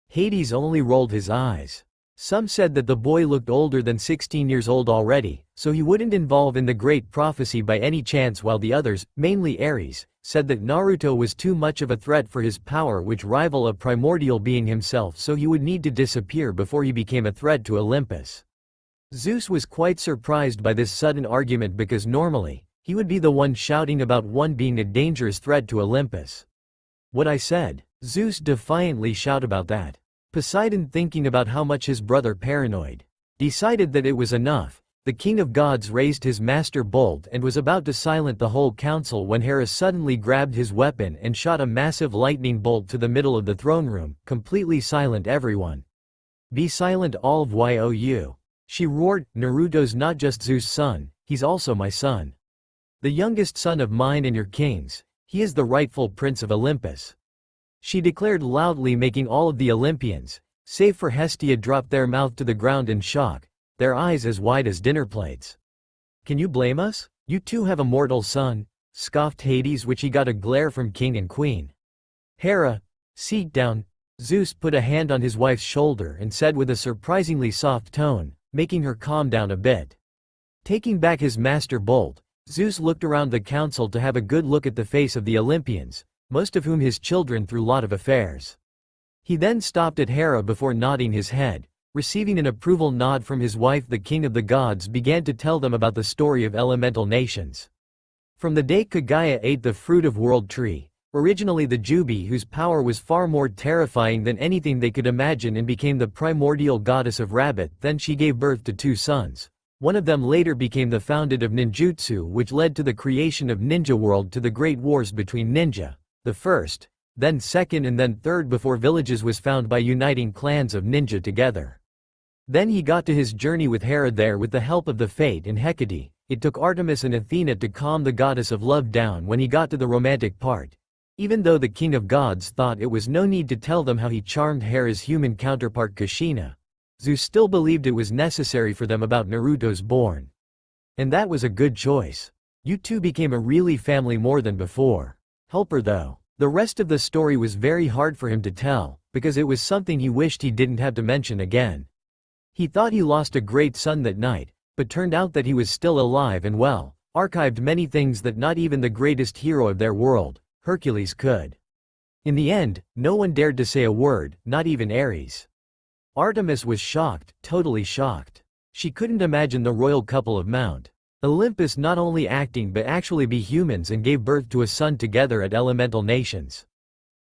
Hades only rolled his eyes. Some said that the boy looked older than 16 years old already, so he wouldn't involve in the great prophecy by any chance, while the others, mainly Ares, said that Naruto was too much of a threat for his power, which rival a primordial being himself, so he would need to disappear before he became a threat to Olympus. Zeus was quite surprised by this sudden argument because normally, he would be the one shouting about one being a dangerous threat to Olympus. "What I said," Zeus defiantly shouted about that. Poseidon, thinking about how much his brother paranoid, decided that it was enough. The king of gods raised his master bolt and was about to silence the whole council when Hera suddenly grabbed his weapon and shot a massive lightning bolt to the middle of the throne room, completely silent everyone. "Be silent, all of you." She roared. "Naruto's not just Zeus' son, he's also my son. The youngest son of mine and your king's. He is the rightful prince of Olympus." She declared loudly, making all of the Olympians, save for Hestia, drop their mouth to the ground in shock, their eyes as wide as dinner plates. "Can you blame us? You too have a mortal son," scoffed Hades, which he got a glare from king and queen. "Hera, sit down." Zeus put a hand on his wife's shoulder and said with a surprisingly soft tone, making her calm down a bit. Taking back his master bolt, Zeus looked around the council to have a good look at the face of the Olympians, most of whom his children through lot of affairs. He then stopped at Hera before nodding his head. Receiving an approval nod from his wife, the king of the gods began to tell them about the story of elemental nations. From the day Kagaya ate the fruit of world tree, originally the Jubi, whose power was far more terrifying than anything they could imagine, and became the primordial goddess of rabbit, then she gave birth to 2 sons. One of them later became the founded of ninjutsu, which led to the creation of ninja world, to the great wars between ninja. The first, then second, and then third before villages was found by uniting clans of ninja together. Then he got to his journey with Hera there with the help of the Fate and Hecate. It took Artemis and Athena to calm the goddess of love down when he got to the romantic part. Even though the king of gods thought it was no need to tell them how he charmed Hera's human counterpart Kushina, Zeus still believed it was necessary for them about Naruto's born. And that was a good choice. You two became a really family more than before. Helper though. The rest of the story was very hard for him to tell, because it was something he wished he didn't have to mention again. He thought he lost a great son that night, but turned out that he was still alive and well, archived many things that not even the greatest hero of their world, Hercules, could. In the end, no one dared to say a word, not even Ares. Artemis was shocked, totally shocked. She couldn't imagine the royal couple of Mount Olympus not only acting but actually be humans, and gave birth to a son together at elemental nations.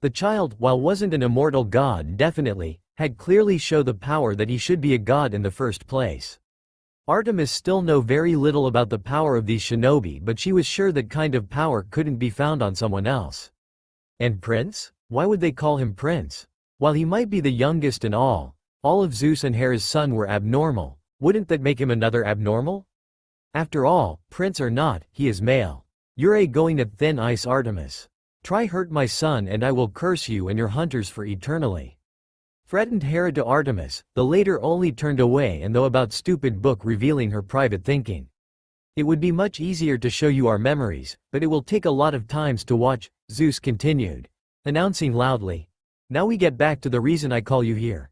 The child, while wasn't an immortal god, definitely had clearly shown the power that he should be a god in the first place. Artemis still knew very little about the power of these shinobi, but she was sure that kind of power couldn't be found on someone else. And Prince? Why would they call him Prince? While he might be the youngest and all of Zeus and Hera's son were abnormal, wouldn't that make him another abnormal? After all, prince or not, he is male. You're a going to thin ice Artemis. Try hurt my son and I will curse you and your hunters for eternally. Threatened Hera to Artemis, the later only turned away and though about stupid book revealing her private thinking. It would be much easier to show you our memories, but it will take a lot of times to watch, Zeus continued, announcing loudly. Now we get back to the reason I call you here.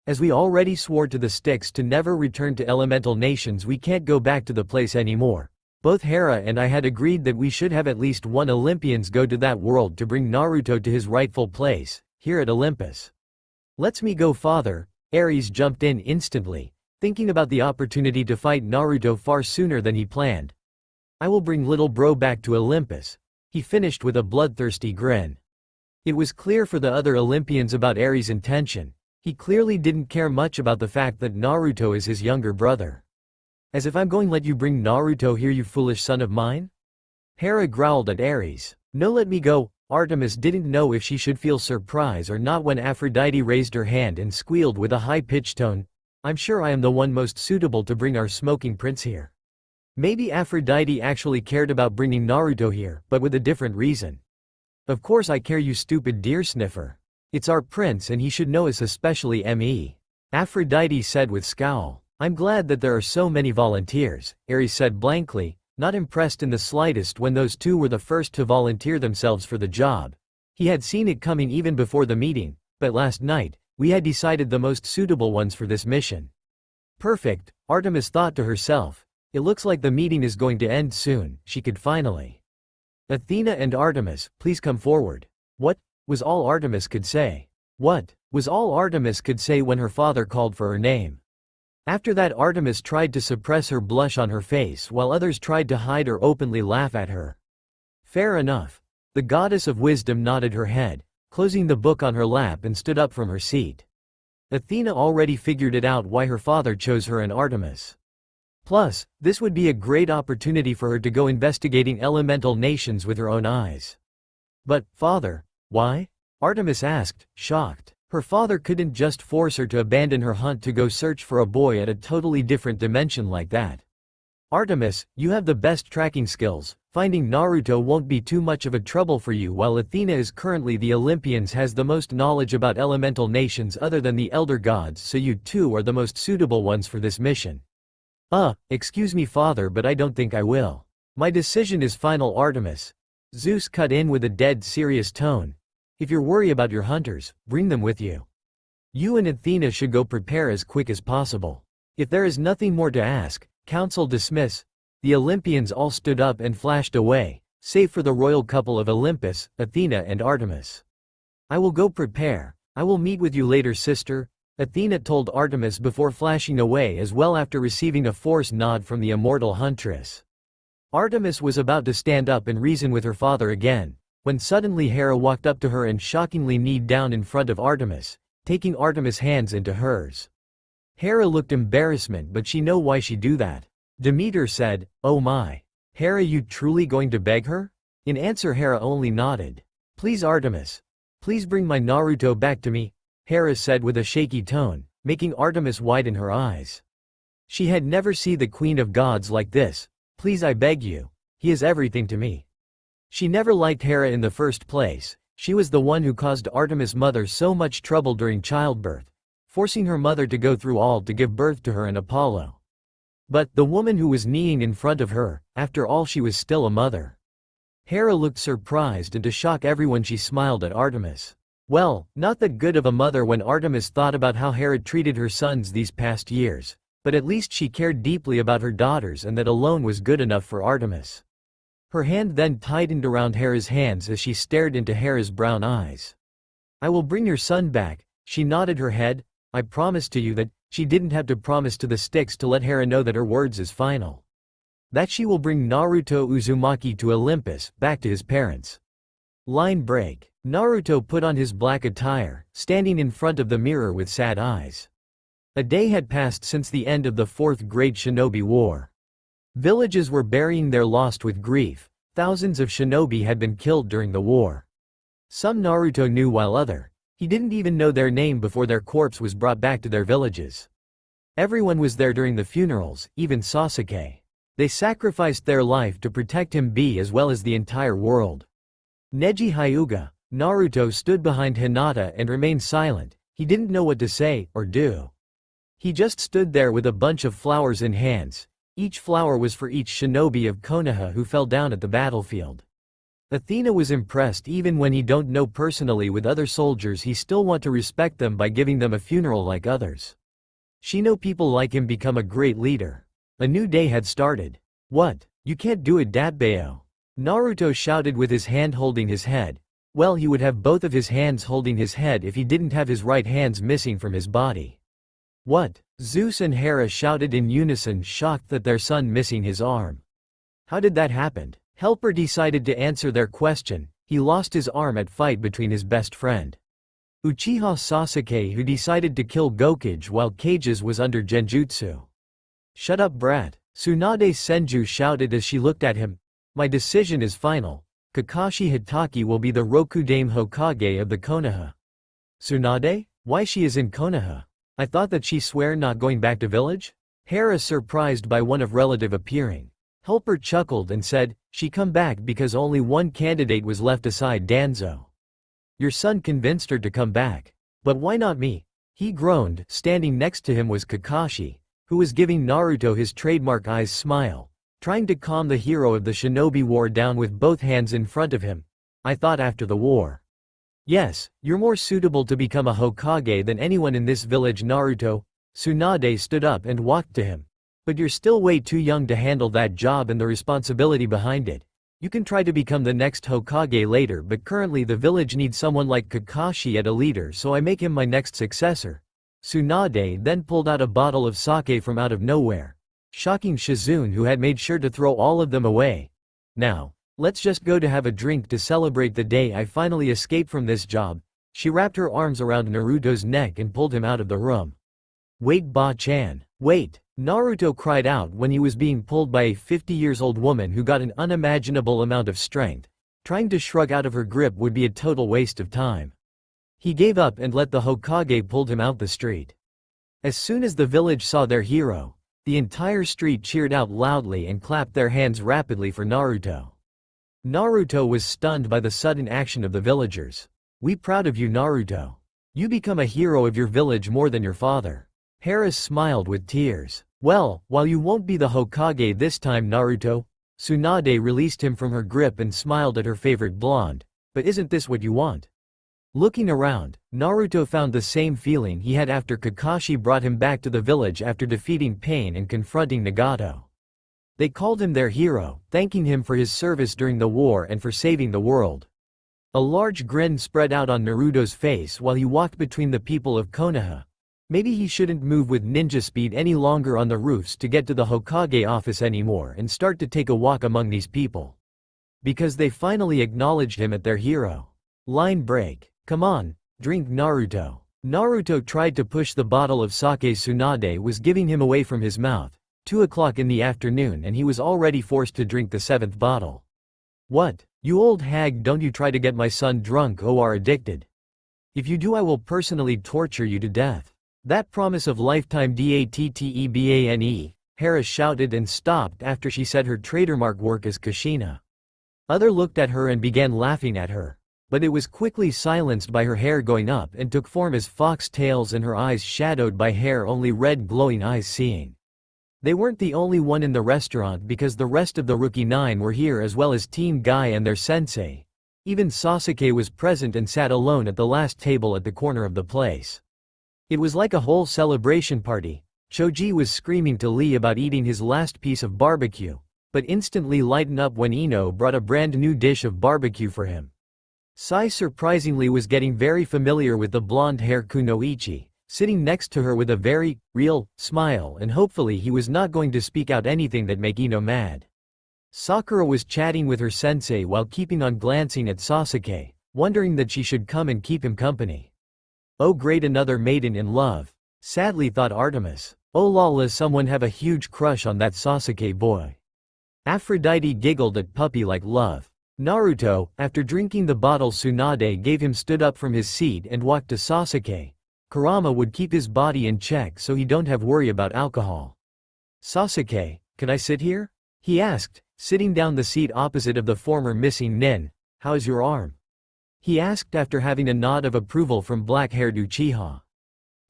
As we already swore to the Styx to never return to elemental nations, we can't go back to the place anymore. Both Hera and I had agreed that we should have at least one Olympians go to that world to bring Naruto to his rightful place, here at Olympus. Let's me go, father, Ares jumped in instantly, thinking about the opportunity to fight Naruto far sooner than he planned. I will bring little bro back to Olympus, he finished with a bloodthirsty grin. It was clear for the other Olympians about Ares' intention. He clearly didn't care much about the fact that Naruto is his younger brother. As if I'm going to let you bring Naruto here, you foolish son of mine? Hera growled at Ares. No, let me go. Artemis didn't know if she should feel surprise or not when Aphrodite raised her hand and squealed with a high-pitched tone. I'm sure I am the one most suitable to bring our smoking prince here. Maybe Aphrodite actually cared about bringing Naruto here, but with a different reason. Of course I care, you stupid deer sniffer. It's our prince and he should know us, especially me. Aphrodite said with scowl. I'm glad that there are so many volunteers, Ares said blankly, not impressed in the slightest when those two were the first to volunteer themselves for the job. He had seen it coming even before the meeting, but last night, we had decided the most suitable ones for this mission. Perfect, Artemis thought to herself. It looks like the meeting is going to end soon, she could finally. Athena and Artemis, please come forward. What was all Artemis could say? What was all Artemis could say when her father called for her name? After that, Artemis tried to suppress her blush on her face while others tried to hide or openly laugh at her. Fair enough. The goddess of wisdom nodded her head, closing the book on her lap and stood up from her seat. Athena already figured it out why her father chose her and Artemis. Plus, this would be a great opportunity for her to go investigating elemental nations with her own eyes. But, father, why? Artemis asked, shocked. Her father couldn't just force her to abandon her hunt to go search for a boy at a totally different dimension like that. Artemis, you have the best tracking skills. Finding Naruto won't be too much of a trouble for you, while Athena is currently the Olympians has the most knowledge about elemental nations other than the elder gods, so you two are the most suitable ones for this mission. Excuse me father, but I don't think I will. My decision is final, Artemis. Zeus cut in with a dead serious tone. If you're worried about your hunters, bring them with you. You and Athena should go prepare as quick as possible. If there is nothing more to ask, council dismiss. The Olympians all stood up and flashed away, save for the royal couple of Olympus, Athena and Artemis. I will go prepare. I will meet with you later, sister, Athena told Artemis before flashing away as well after receiving a forced nod from the immortal huntress. Artemis was about to stand up and reason with her father again, when suddenly Hera walked up to her and shockingly kneed down in front of Artemis, taking Artemis' hands into hers. Hera looked embarrassment, but she know why she do that. Demeter said, oh my. Hera, you truly going to beg her? In answer, Hera only nodded. Please Artemis. Please bring my Naruto back to me, Hera said with a shaky tone, making Artemis widen her eyes. She had never seen the Queen of Gods like this. Please, I beg you. He is everything to me. She never liked Hera in the first place. She was the one who caused Artemis' mother so much trouble during childbirth, forcing her mother to go through all to give birth to her and Apollo. But the woman who was kneeling in front of her, after all, she was still a mother. Hera looked surprised, and to shock everyone she smiled at Artemis. Well, not that good of a mother when Artemis thought about how Hera treated her sons these past years, but at least she cared deeply about her daughters, and that alone was good enough for Artemis. Her hand then tightened around Hera's hands as she stared into Hera's brown eyes. I will bring your son back, she nodded her head. I promise to you that. She didn't have to promise to the Styx to let Hera know that her words is final. That she will bring Naruto Uzumaki to Olympus, back to his parents. Line break. Naruto put on his black attire, standing in front of the mirror with sad eyes. A day had passed since the end of the Fourth Great Shinobi War. Villages were burying their lost with grief. Thousands of shinobi had been killed during the war. Some Naruto knew while other He didn't even know their name before their corpse was brought back to their villages. Everyone was there during the funerals, even Sasuke. They sacrificed their life to protect him as well as the entire world. Neji Hyuga, Naruto stood behind Hinata and remained silent. He didn't know what to say or do. He just stood there with a bunch of flowers in hands. Each flower was for each shinobi of Konoha who fell down at the battlefield. Athena was impressed. Even when he don't know personally with other soldiers, he still want to respect them by giving them a funeral like others. She know people like him become a great leader. A new day had started. What? You can't do it, Datbeo. Naruto shouted with his hand holding his head. Well, he would have both of his hands holding his head if he didn't have his right hands missing from his body. What? Zeus and Hera shouted in unison, shocked that their son missing his arm. How did that happen? Helper decided to answer their question. He lost his arm at fight between his best friend Uchiha Sasuke, who decided to kill Gokage while Kage's was under genjutsu. Shut up, brat. Tsunade Senju shouted as she looked at him. My decision is final. Kakashi Hitaki will be the Rokudame Hokage of the Konoha. Tsunade? Why she is in Konoha? I thought that she swear not going back to village? Hera surprised by one of relative appearing. Helper chuckled and said, she come back because only one candidate was left aside, Danzo. Your son convinced her to come back. But why not me? He groaned. Standing next to him was Kakashi, who was giving Naruto his trademark eyes smile, trying to calm the hero of the shinobi war down with both hands in front of him. I thought after the war. Yes, you're more suitable to become a Hokage than anyone in this village, Naruto. Tsunade stood up and walked to him. But you're still way too young to handle that job and the responsibility behind it. You can try to become the next Hokage later, but currently the village needs someone like Kakashi as a leader, so I make him my next successor. Tsunade then pulled out a bottle of sake from out of nowhere, shocking Shizune, who had made sure to throw all of them away. Now, let's just go to have a drink to celebrate the day I finally escaped from this job. She wrapped her arms around Naruto's neck and pulled him out of the room. Wait, Ba-chan. Wait. Naruto cried out when he was being pulled by a 50-years-old woman who got an unimaginable amount of strength. Trying to shrug out of her grip would be a total waste of time. He gave up and let the Hokage pull him out the street. As soon as the village saw their hero, the entire street cheered out loudly and clapped their hands rapidly for Naruto. Naruto was stunned by the sudden action of the villagers. We proud of you, Naruto. You become a hero of your village more than your father. Hera smiled with tears. Well, while you won't be the Hokage this time, Naruto. Tsunade released him from her grip and smiled at her favorite blonde. But isn't this what you want? Looking around, Naruto found the same feeling he had after Kakashi brought him back to the village after defeating Pain and confronting Nagato. They called him their hero, thanking him for his service during the war and for saving the world. A large grin spread out on Naruto's face while he walked between the people of Konoha. Maybe he shouldn't move with ninja speed any longer on the roofs to get to the Hokage office anymore and start to take a walk among these people. Because they finally acknowledged him as their hero. Line break. Come on, drink, Naruto. Naruto tried to push the bottle of sake Tsunade was giving him away from his mouth. 2 o'clock in the afternoon and he was already forced to drink the 7th bottle. What? You old hag, don't you try to get my son drunk or addicted. If you do, I will personally torture you to death. That promise of lifetime dattebane, Hera shouted and stopped after she said her trademark work as Kushina. Other looked at her and began laughing at her. But it was quickly silenced by her hair going up and took form as fox tails and her eyes shadowed by hair, only red glowing eyes seeing. They weren't the only one in the restaurant because the rest of the Rookie 9 were here as well as Team Guy and their sensei. Even Sasuke was present and sat alone at the last table at the corner of the place. It was like a whole celebration party. Choji was screaming to Lee about eating his last piece of barbecue, but instantly lightened up when Ino brought a brand new dish of barbecue for him. Sai surprisingly was getting very familiar with the blonde-hair Kunoichi, sitting next to her with a very real smile, and hopefully he was not going to speak out anything that make Ino mad. Sakura was chatting with her sensei while keeping on glancing at Sasuke, wondering that she should come and keep him company. Oh great, another maiden in love. Sadly thought Artemis. Oh lala, someone have a huge crush on that Sasuke boy. Aphrodite giggled at puppy like love. Naruto, after drinking the bottle Tsunade gave him, stood up from his seat and walked to Sasuke. Kurama would keep his body in check so he don't have worry about alcohol. Sasuke, can I sit here? He asked, sitting down the seat opposite of the former missing nin. How is your arm? He asked after having a nod of approval from black-haired Uchiha.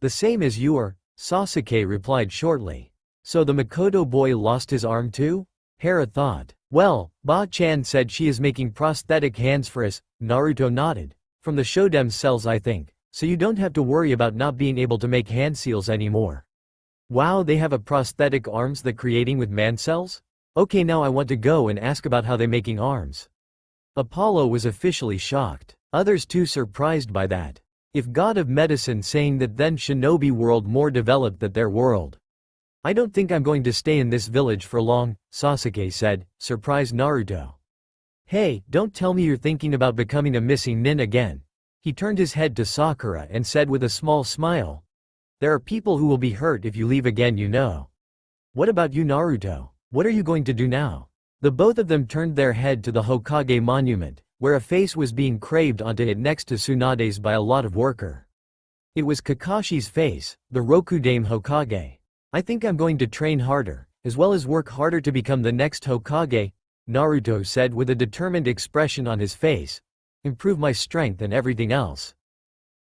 The same as yours, Sasuke replied shortly. So the Makoto boy lost his arm too? Hera thought. Well, Ba-chan said she is making prosthetic hands for us. Naruto nodded. From the Shodem cells I think, so you don't have to worry about not being able to make hand seals anymore. Wow, they have a prosthetic arms that creating with man cells? Okay, now I want to go and ask about how they making arms. Apollo was officially shocked. Others too surprised by that. If god of medicine saying that, then shinobi world more developed than their world. I don't think I'm going to stay in this village for long, Sasuke said, surprised Naruto. Hey, don't tell me you're thinking about becoming a missing nin again. He turned his head to Sakura and said with a small smile. There are people who will be hurt if you leave again, you know. What about you, Naruto? What are you going to do now? The both of them turned their head to the Hokage monument, where a face was being craved onto it next to Tsunade's by a lot of worker. It was Kakashi's face, the Rokudame Hokage. I think I'm going to train harder, as well as work harder to become the next Hokage, Naruto said with a determined expression on his face. Improve my strength and everything else.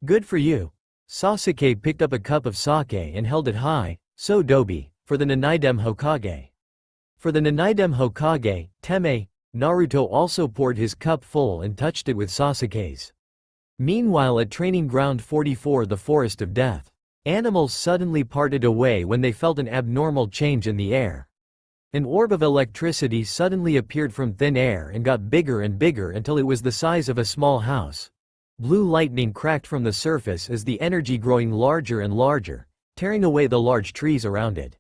Good for you. Sasuke picked up a cup of sake and held it high. So Dobi, for the Nanaidem Hokage. For the Nanaidem Hokage, Teme, Naruto also poured his cup full and touched it with Sasuke's. Meanwhile at Training Ground 44, the Forest of Death. Animals suddenly parted away when they felt an abnormal change in the air. An orb of electricity suddenly appeared from thin air and got bigger and bigger until it was the size of a small house. Blue lightning cracked from the surface as the energy growing larger and larger, tearing away the large trees around it.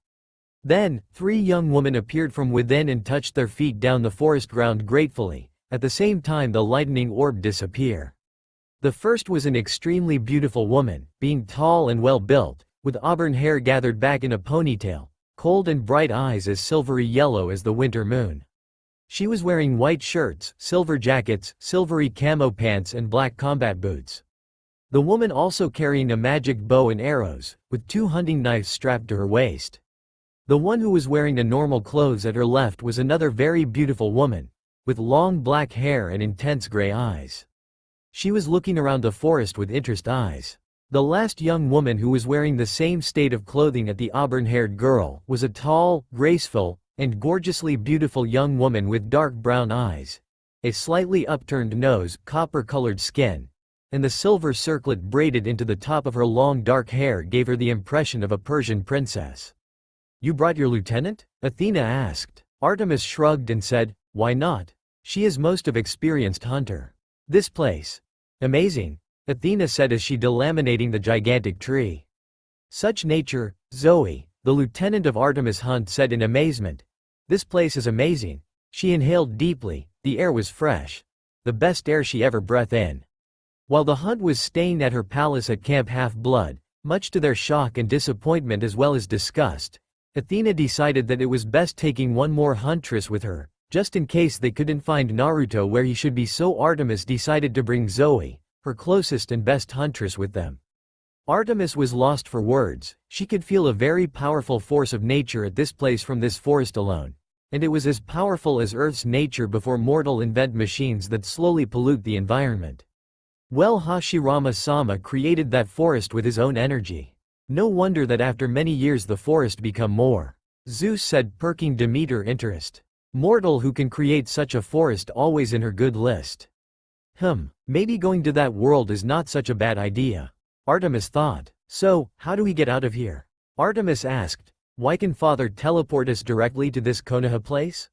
Then, 3 young women appeared from within and touched their feet down the forest ground gratefully. At the same time the lightning orb disappeared. The first was an extremely beautiful woman, being tall and well-built, with auburn hair gathered back in a ponytail, cold and bright eyes as silvery yellow as the winter moon. She was wearing white shirts, silver jackets, silvery camo pants and black combat boots. The woman also carrying a magic bow and arrows, with 2 hunting knives strapped to her waist. The one who was wearing the normal clothes at her left was another very beautiful woman, with long black hair and intense gray eyes. She was looking around the forest with interest eyes. The last young woman who was wearing the same state of clothing as the auburn-haired girl was a tall, graceful, and gorgeously beautiful young woman with dark brown eyes, a slightly upturned nose, copper-colored skin, and the silver circlet braided into the top of her long dark hair gave her the impression of a Persian princess. You brought your lieutenant? Athena asked. Artemis shrugged and said, why not? She is most of experienced hunter. This place. Amazing, Athena said as she delaminating the gigantic tree. Such nature, Zoe, the lieutenant of Artemis Hunt said in amazement. This place is amazing. She inhaled deeply, the air was fresh. The best air she ever breathed in. While the hunt was staying at her palace at Camp Half-Blood, much to their shock and disappointment as well as disgust, Athena decided that it was best taking one more huntress with her, just in case they couldn't find Naruto where he should be, so Artemis decided to bring Zoe, her closest and best huntress, with them. Artemis was lost for words. She could feel a very powerful force of nature at this place from this forest alone. And it was as powerful as Earth's nature before mortal invent machines that slowly pollute the environment. Well, Hashirama-sama created that forest with his own energy. No wonder that after many years the forest become more. Zeus said, perking Demeter interest. Mortal who can create such a forest always in her good list. Maybe going to that world is not such a bad idea. Artemis thought. So, how do we get out of here? Artemis asked. Why can Father teleport us directly to this Konoha place?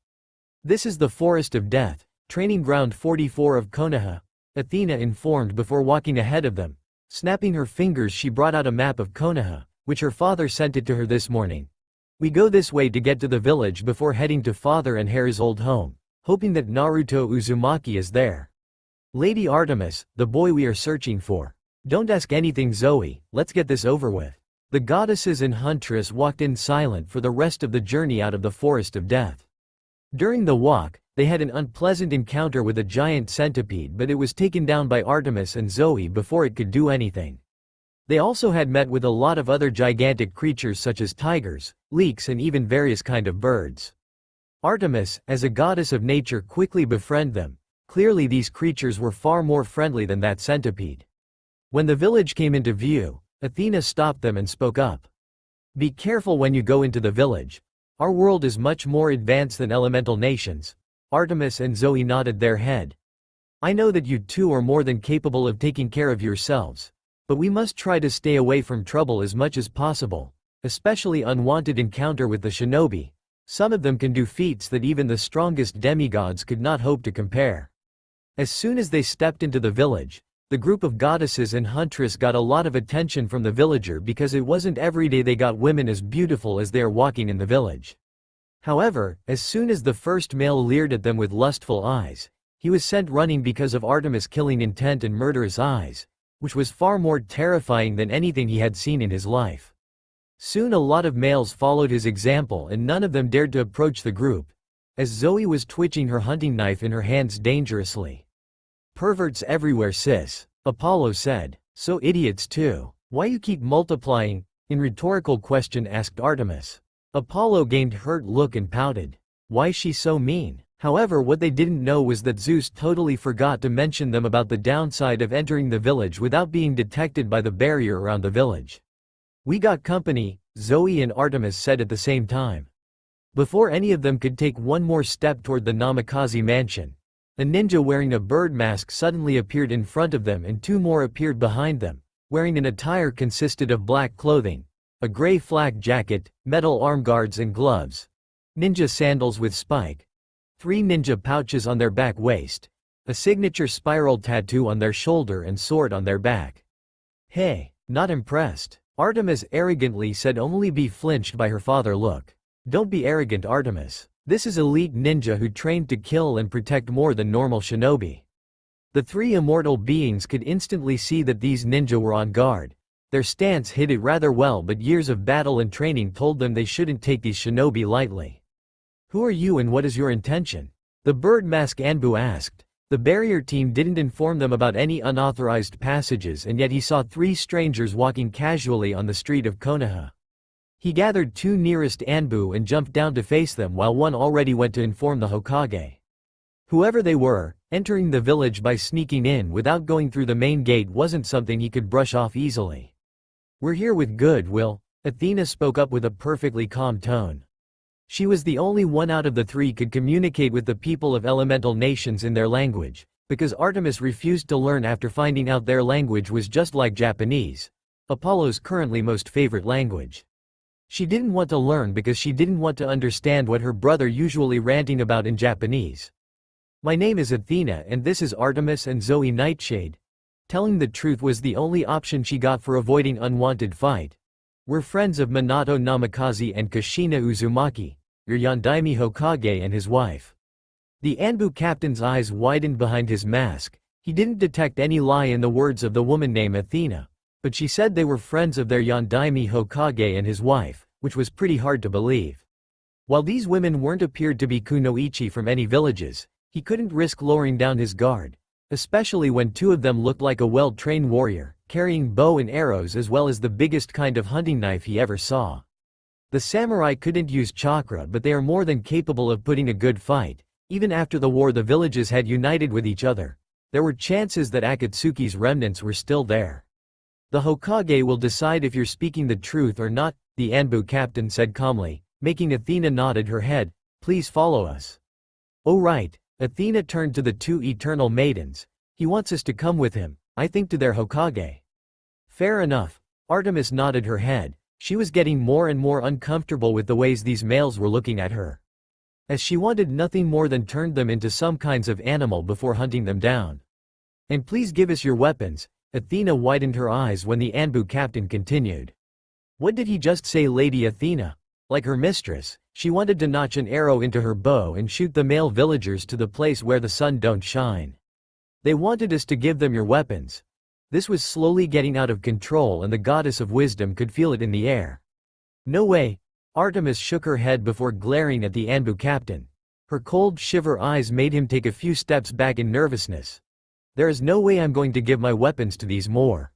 This is the Forest of Death, Training Ground 44 of Konoha, Athena informed before walking ahead of them. Snapping her fingers she brought out a map of Konoha, which her father sent it to her this morning. We go this way to get to the village before heading to Father and Hera's old home, hoping that Naruto Uzumaki is there. Lady Artemis, the boy we are searching for. Don't ask anything, Zoe, let's get this over with. The goddesses and huntress walked in silent for the rest of the journey out of the Forest of Death. During the walk, They had an unpleasant encounter with a giant centipede, but it was taken down by Artemis and Zoe before it could do anything. They also had met with a lot of other gigantic creatures such as tigers, leeks and even various kind of birds. Artemis, as a goddess of nature, quickly befriended them. Clearly these creatures were far more friendly than that centipede. When the village came into view, Athena stopped them and spoke up. "Be careful when you go into the village. Our world is much more advanced than elemental nations." Artemis and Zoe nodded their head. "I know that you two are more than capable of taking care of yourselves. But we must try to stay away from trouble as much as possible, especially unwanted encounter with the shinobi. Some of them can do feats that even the strongest demigods could not hope to compare." As soon as they stepped into the village, the group of goddesses and huntress got a lot of attention from the villager because it wasn't every day they got women as beautiful as they are walking in the village. However, as soon as the first male leered at them with lustful eyes, he was sent running because of Artemis' killing intent and murderous eyes, which was far more terrifying than anything he had seen in his life. Soon a lot of males followed his example and none of them dared to approach the group, as Zoe was twitching her hunting knife in her hands dangerously. "Perverts everywhere, sis," Apollo said. "So idiots too. Why you keep multiplying?" in rhetorical question asked Artemis. Apollo gained hurt look and pouted. Why she so mean? However, what they didn't know was that Zeus totally forgot to mention them about the downside of entering the village without being detected by the barrier around the village. "We got company," Zoe and Artemis said at the same time. Before any of them could take one more step toward the Namikaze mansion, a ninja wearing a bird mask suddenly appeared in front of them and two more appeared behind them, wearing an attire consisted of black clothing, a gray flak jacket, metal arm guards and gloves, ninja sandals with spike, 3 ninja pouches on their back waist, a signature spiral tattoo on their shoulder and sword on their back. "Hey, not impressed?" Artemis arrogantly said. "Only be flinched by her father look." "Don't be arrogant, Artemis. This is elite ninja who trained to kill and protect more than normal shinobi." The 3 immortal beings could instantly see that these ninja were on guard. Their stance hid it rather well, but years of battle and training told them they shouldn't take these shinobi lightly. "Who are you and what is your intention?" the bird mask Anbu asked. The barrier team didn't inform them about any unauthorized passages, and yet he saw 3 strangers walking casually on the street of Konoha. He gathered 2 nearest Anbu and jumped down to face them while one already went to inform the Hokage. Whoever they were, entering the village by sneaking in without going through the main gate wasn't something he could brush off easily. "We're here with goodwill," Athena spoke up with a perfectly calm tone. She was the only one out of the 3 could communicate with the people of elemental nations in their language, because Artemis refused to learn after finding out their language was just like Japanese, Apollo's currently most favorite language. She didn't want to learn because she didn't want to understand what her brother usually ranting about in Japanese. "My name is Athena and this is Artemis and Zoe Nightshade." Telling the truth was the only option she got for avoiding unwanted fight. "We're friends of Minato Namikaze and Kushina Uzumaki, your Yondaime Hokage and his wife." The Anbu captain's eyes widened behind his mask. He didn't detect any lie in the words of the woman named Athena, but she said they were friends of their Yondaime Hokage and his wife, which was pretty hard to believe. While these women weren't appeared to be kunoichi from any villages, he couldn't risk lowering down his guard, especially when 2 of them looked like a well-trained warrior, carrying bow and arrows as well as the biggest kind of hunting knife he ever saw. The samurai couldn't use chakra, but they are more than capable of putting a good fight. Even after the war the villages had united with each other. There were chances that Akatsuki's remnants were still there. "The Hokage will decide if you're speaking the truth or not," the Anbu captain said calmly, making Athena nodded her head. "Please follow us." "Oh right." Athena turned to the 2 eternal maidens. "He wants us to come with him, I think, to their Hokage." "Fair enough." Artemis nodded her head. She was getting more and more uncomfortable with the ways these males were looking at her, as she wanted nothing more than turned them into some kinds of animal before hunting them down. "And please give us your weapons." Athena widened her eyes when the Anbu captain continued. "What did he just say, Lady Athena?" Like her mistress, she wanted to notch an arrow into her bow and shoot the male villagers to the place where the sun don't shine. "They wanted us to give them your weapons." This was slowly getting out of control and the goddess of wisdom could feel it in the air. "No way." Artemis shook her head before glaring at the Anbu captain. Her cold shiver eyes made him take a few steps back in nervousness. There is no way I'm going to give my weapons to these more.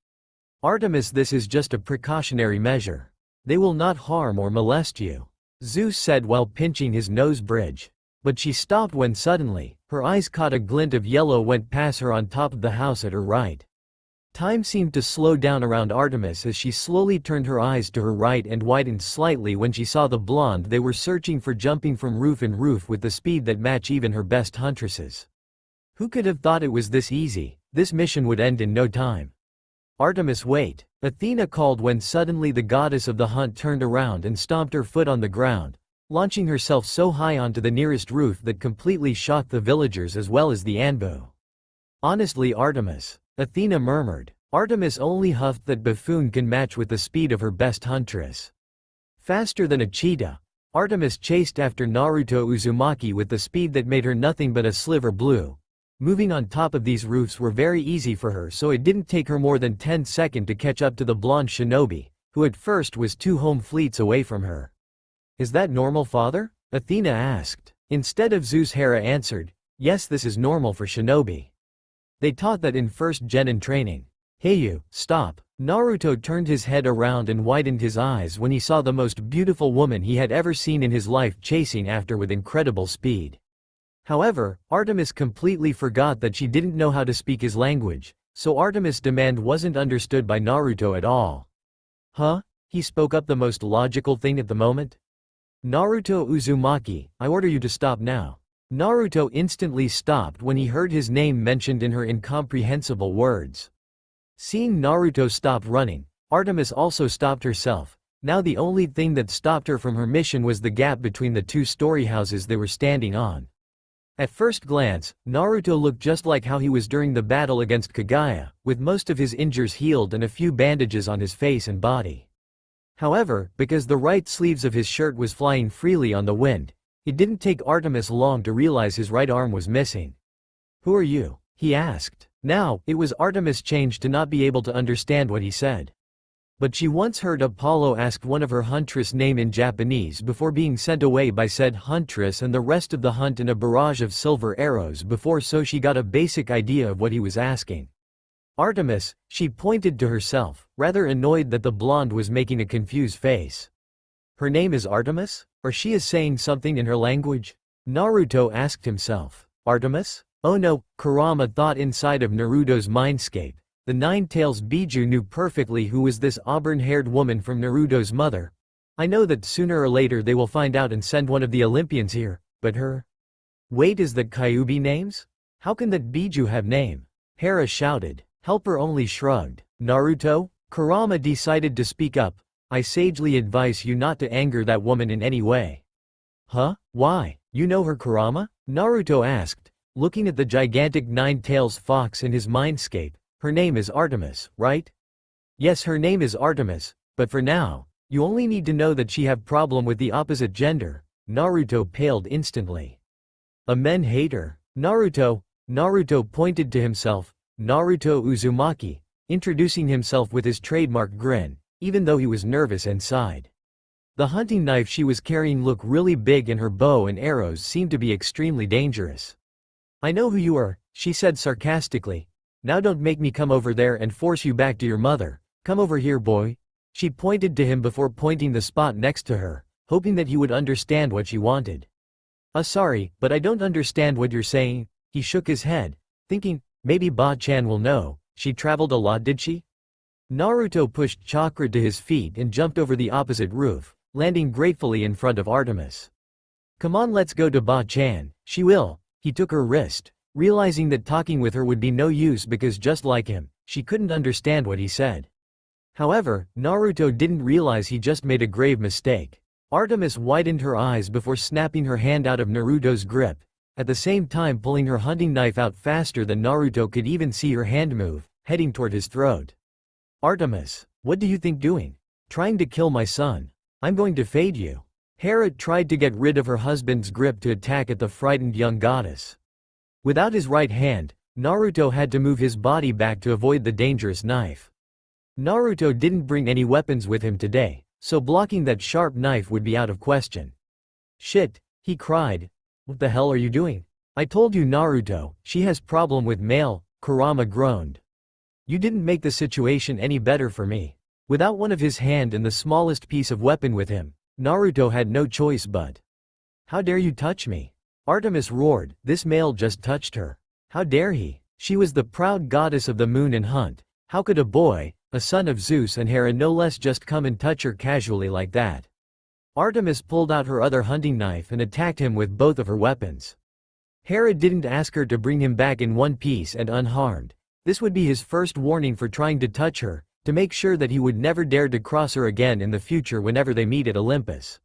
Artemis, this is just a precautionary measure. They will not harm or molest you, Zeus said while pinching his nose bridge. But she stopped when suddenly, her eyes caught a glint of yellow went past her on top of the house at her right. Time seemed to slow down around Artemis as she slowly turned her eyes to her right and widened slightly when she saw the blonde they were searching for jumping from roof and roof with the speed that matched even her best huntresses. Who could have thought it was this easy? This mission would end in no time. Artemis, wait, Athena called when suddenly the goddess of the hunt turned around and stomped her foot on the ground, launching herself so high onto the nearest roof that completely shocked the villagers as well as the Anbu. Honestly, Artemis, Athena murmured. Artemis only huffed that buffoon can match with the speed of her best huntress. Faster than a cheetah, Artemis chased after Naruto Uzumaki with the speed that made her nothing but a sliver blue. Moving on top of these roofs were very easy for her, so it didn't take her more than 10 seconds to catch up to the blonde shinobi, who at first was 2 home fleets away from her. Is that normal, father? Athena asked. Instead of Zeus, Hera answered, yes, this is normal for shinobi. They taught that in first gen in training. Hey you, stop. Naruto turned his head around and widened his eyes when he saw the most beautiful woman he had ever seen in his life chasing after with incredible speed. However, Artemis completely forgot that she didn't know how to speak his language, so Artemis' demand wasn't understood by Naruto at all. Huh? He spoke up the most logical thing at the moment. Naruto Uzumaki, I order you to stop now. Naruto instantly stopped when he heard his name mentioned in her incomprehensible words. Seeing Naruto stop running, Artemis also stopped herself. Now the only thing that stopped her from her mission was the gap between the 2 story houses they were standing on. At first glance, Naruto looked just like how he was during the battle against Kaguya, with most of his injuries healed and a few bandages on his face and body. However, because the right sleeves of his shirt was flying freely on the wind, it didn't take Artemis long to realize his right arm was missing. Who are you? He asked. Now, it was Artemis' change to not be able to understand what he said. But she once heard Apollo ask one of her huntress' name in Japanese before being sent away by said huntress and the rest of the hunt in a barrage of silver arrows before, so she got a basic idea of what he was asking. Artemis, she pointed to herself, rather annoyed that the blonde was making a confused face. Her name is Artemis? Or she is saying something in her language? Naruto asked himself. Artemis? Oh no, Kurama thought inside of Naruto's mindscape. The Nine-Tails Biju knew perfectly who was this auburn-haired woman from Naruto's mother. I know that sooner or later they will find out and send one of the Olympians here, but her? Wait, is that Kyuubi names? How can that Biju have name? Hera shouted. Helper only shrugged. Naruto? Kurama decided to speak up. I sagely advise you not to anger that woman in any way. Huh? Why? You know her, Kurama? Naruto asked, looking at the gigantic nine-tails fox in his mindscape. Her name is Artemis, right? Yes, her name is Artemis, but for now, you only need to know that she have problem with the opposite gender. Naruto paled instantly. A men hater? Naruto pointed to himself, Naruto Uzumaki, introducing himself with his trademark grin, even though he was nervous and sighed. The hunting knife she was carrying looked really big and her bow and arrows seemed to be extremely dangerous. I know who you are, she said sarcastically. Now don't make me come over there and force you back to your mother. Come over here, boy. She pointed to him before pointing the spot next to her, hoping that he would understand what she wanted. Sorry, but I don't understand what you're saying. He shook his head, thinking, maybe Ba-chan will know. She traveled a lot, did she? Naruto pushed Chakra to his feet and jumped over the opposite roof, landing gratefully in front of Artemis. Come on, let's go to Ba-chan. She will. He took her wrist, realizing that talking with her would be no use because just like him, she couldn't understand what he said. However, Naruto didn't realize he just made a grave mistake. Artemis widened her eyes before snapping her hand out of Naruto's grip, at the same time pulling her hunting knife out faster than Naruto could even see her hand move, heading toward his throat. Artemis, what do you think doing? Trying to kill my son. I'm going to fade you. Hera tried to get rid of her husband's grip to attack at the frightened young goddess. Without his right hand, Naruto had to move his body back to avoid the dangerous knife. Naruto didn't bring any weapons with him today, so blocking that sharp knife would be out of question. Shit, he cried. What the hell are you doing? I told you Naruto, she has problem with male, Kurama groaned. You didn't make the situation any better for me. Without one of his hand and the smallest piece of weapon with him, Naruto had no choice but. How dare you touch me? Artemis roared, this male just touched her. How dare he? She was the proud goddess of the moon and hunt. How could a boy, a son of Zeus and Hera no less just come and touch her casually like that? Artemis pulled out her other hunting knife and attacked him with both of her weapons. Hera didn't ask her to bring him back in one piece and unharmed. This would be his first warning for trying to touch her, to make sure that he would never dare to cross her again in the future whenever they meet at Olympus.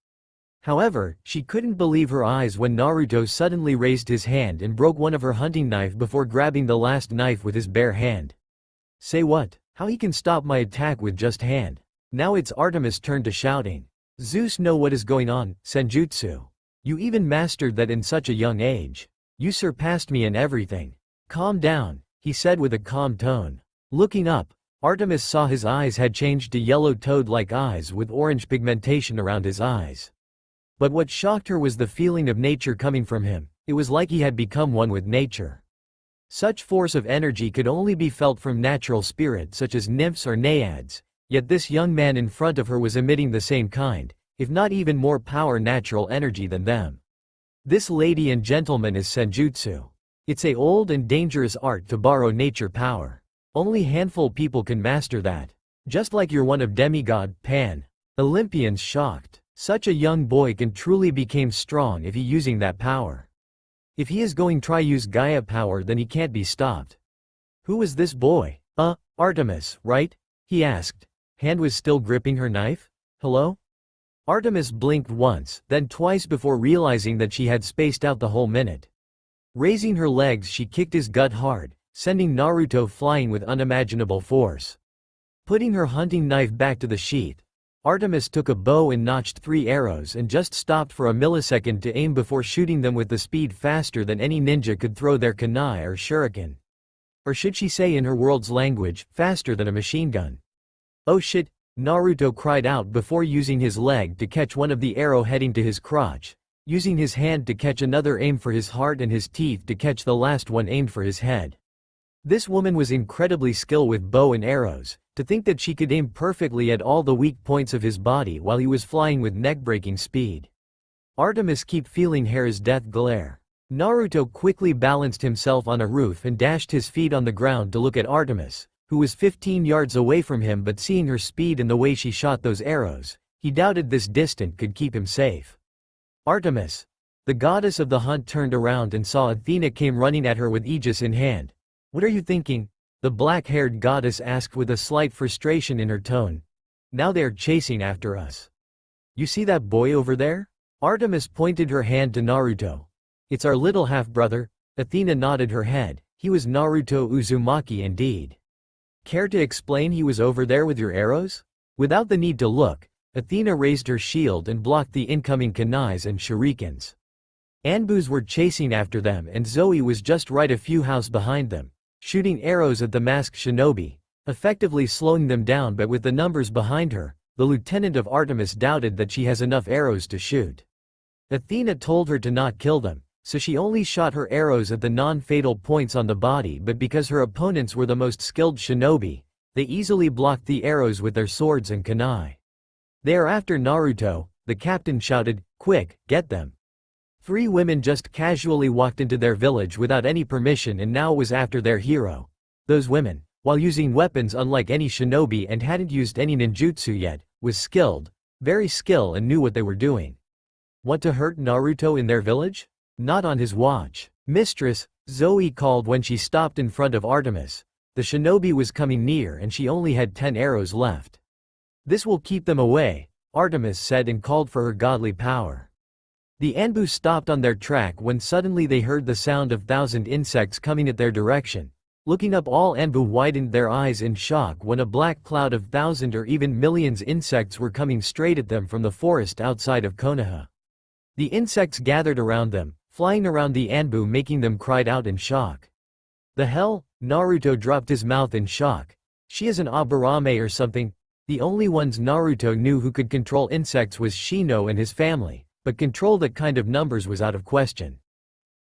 However, she couldn't believe her eyes when Naruto suddenly raised his hand and broke one of her hunting knife before grabbing the last knife with his bare hand. Say what? How he can stop my attack with just hand? Now it's Artemis' turn to shouting. Zeus know what is going on, Senjutsu. You even mastered that in such a young age. You surpassed me in everything. Calm down, he said with a calm tone. Looking up, Artemis saw his eyes had changed to yellow toad-like eyes with orange pigmentation around his eyes. But what shocked her was the feeling of nature coming from him. It was like he had become one with nature. Such force of energy could only be felt from natural spirits such as nymphs or naiads, yet this young man in front of her was emitting the same kind, if not even more power natural energy than them. This lady and gentleman is Senjutsu. It's a old and dangerous art to borrow nature power. Only handful people can master that. Just like you're one of demigod, Pan. Olympians shocked. Such a young boy can truly become strong if he using that power. If he is going try use Gaia power then he can't be stopped. Who is this boy? Artemis, right? He asked. Hand was still gripping her knife? Hello? Artemis blinked once, then twice before realizing that she had spaced out the whole minute. Raising her legs she kicked his gut hard, sending Naruto flying with unimaginable force. Putting her hunting knife back to the sheath, Artemis took a bow and notched 3 arrows and just stopped for a millisecond to aim before shooting them with the speed faster than any ninja could throw their kunai or shuriken. Or should she say in her world's language, faster than a machine gun. Oh shit, Naruto cried out before using his leg to catch one of the arrow heading to his crotch, using his hand to catch another aim for his heart and his teeth to catch the last one aimed for his head. This woman was incredibly skilled with bow and arrows. To think that she could aim perfectly at all the weak points of his body while he was flying with neck-breaking speed. Artemis kept feeling Hera's death glare. Naruto quickly balanced himself on a roof and dashed his feet on the ground to look at Artemis, who was 15 yards away from him, but seeing her speed and the way she shot those arrows, he doubted this distance could keep him safe. Artemis, the goddess of the hunt, turned around and saw Athena came running at her with aegis in hand. What are you thinking? The black-haired goddess asked with a slight frustration in her tone. Now they are chasing after us. You see that boy over there? Artemis pointed her hand to Naruto. It's our little half-brother. Athena nodded her head. He was Naruto Uzumaki indeed. Care to explain he was over there with your arrows? Without the need to look, Athena raised her shield and blocked the incoming kunais and shurikens. Anbus were chasing after them and Zoe was just right a few houses behind them, shooting arrows at the masked shinobi, effectively slowing them down. But with the numbers behind her, the lieutenant of Artemis doubted that she has enough arrows to shoot. Athena told her to not kill them, so she only shot her arrows at the non-fatal points on the body. But because her opponents were the most skilled shinobi, they easily blocked the arrows with their swords and kunai. They are after Naruto, the captain shouted. Quick, get them. 3 women just casually walked into their village without any permission and now was after their hero. Those women, while using weapons unlike any shinobi and hadn't used any ninjutsu yet, was skilled, very skilled, and knew what they were doing. Want to hurt Naruto in their village? Not on his watch. Mistress, Zoe called when she stopped in front of Artemis. The shinobi was coming near and she only had 10 arrows left. This will keep them away, Artemis said and called for her godly power. The Anbu stopped on their track when suddenly they heard the sound of 1,000 insects coming at their direction. Looking up, all Anbu widened their eyes in shock when a black cloud of 1,000 or even millions insects were coming straight at them from the forest outside of Konoha. The insects gathered around them, flying around the Anbu, making them cry out in shock. The hell? Naruto dropped his mouth in shock. She is an Aburame or something. The only ones Naruto knew who could control insects was Shino and his family. But control that kind of numbers was out of question.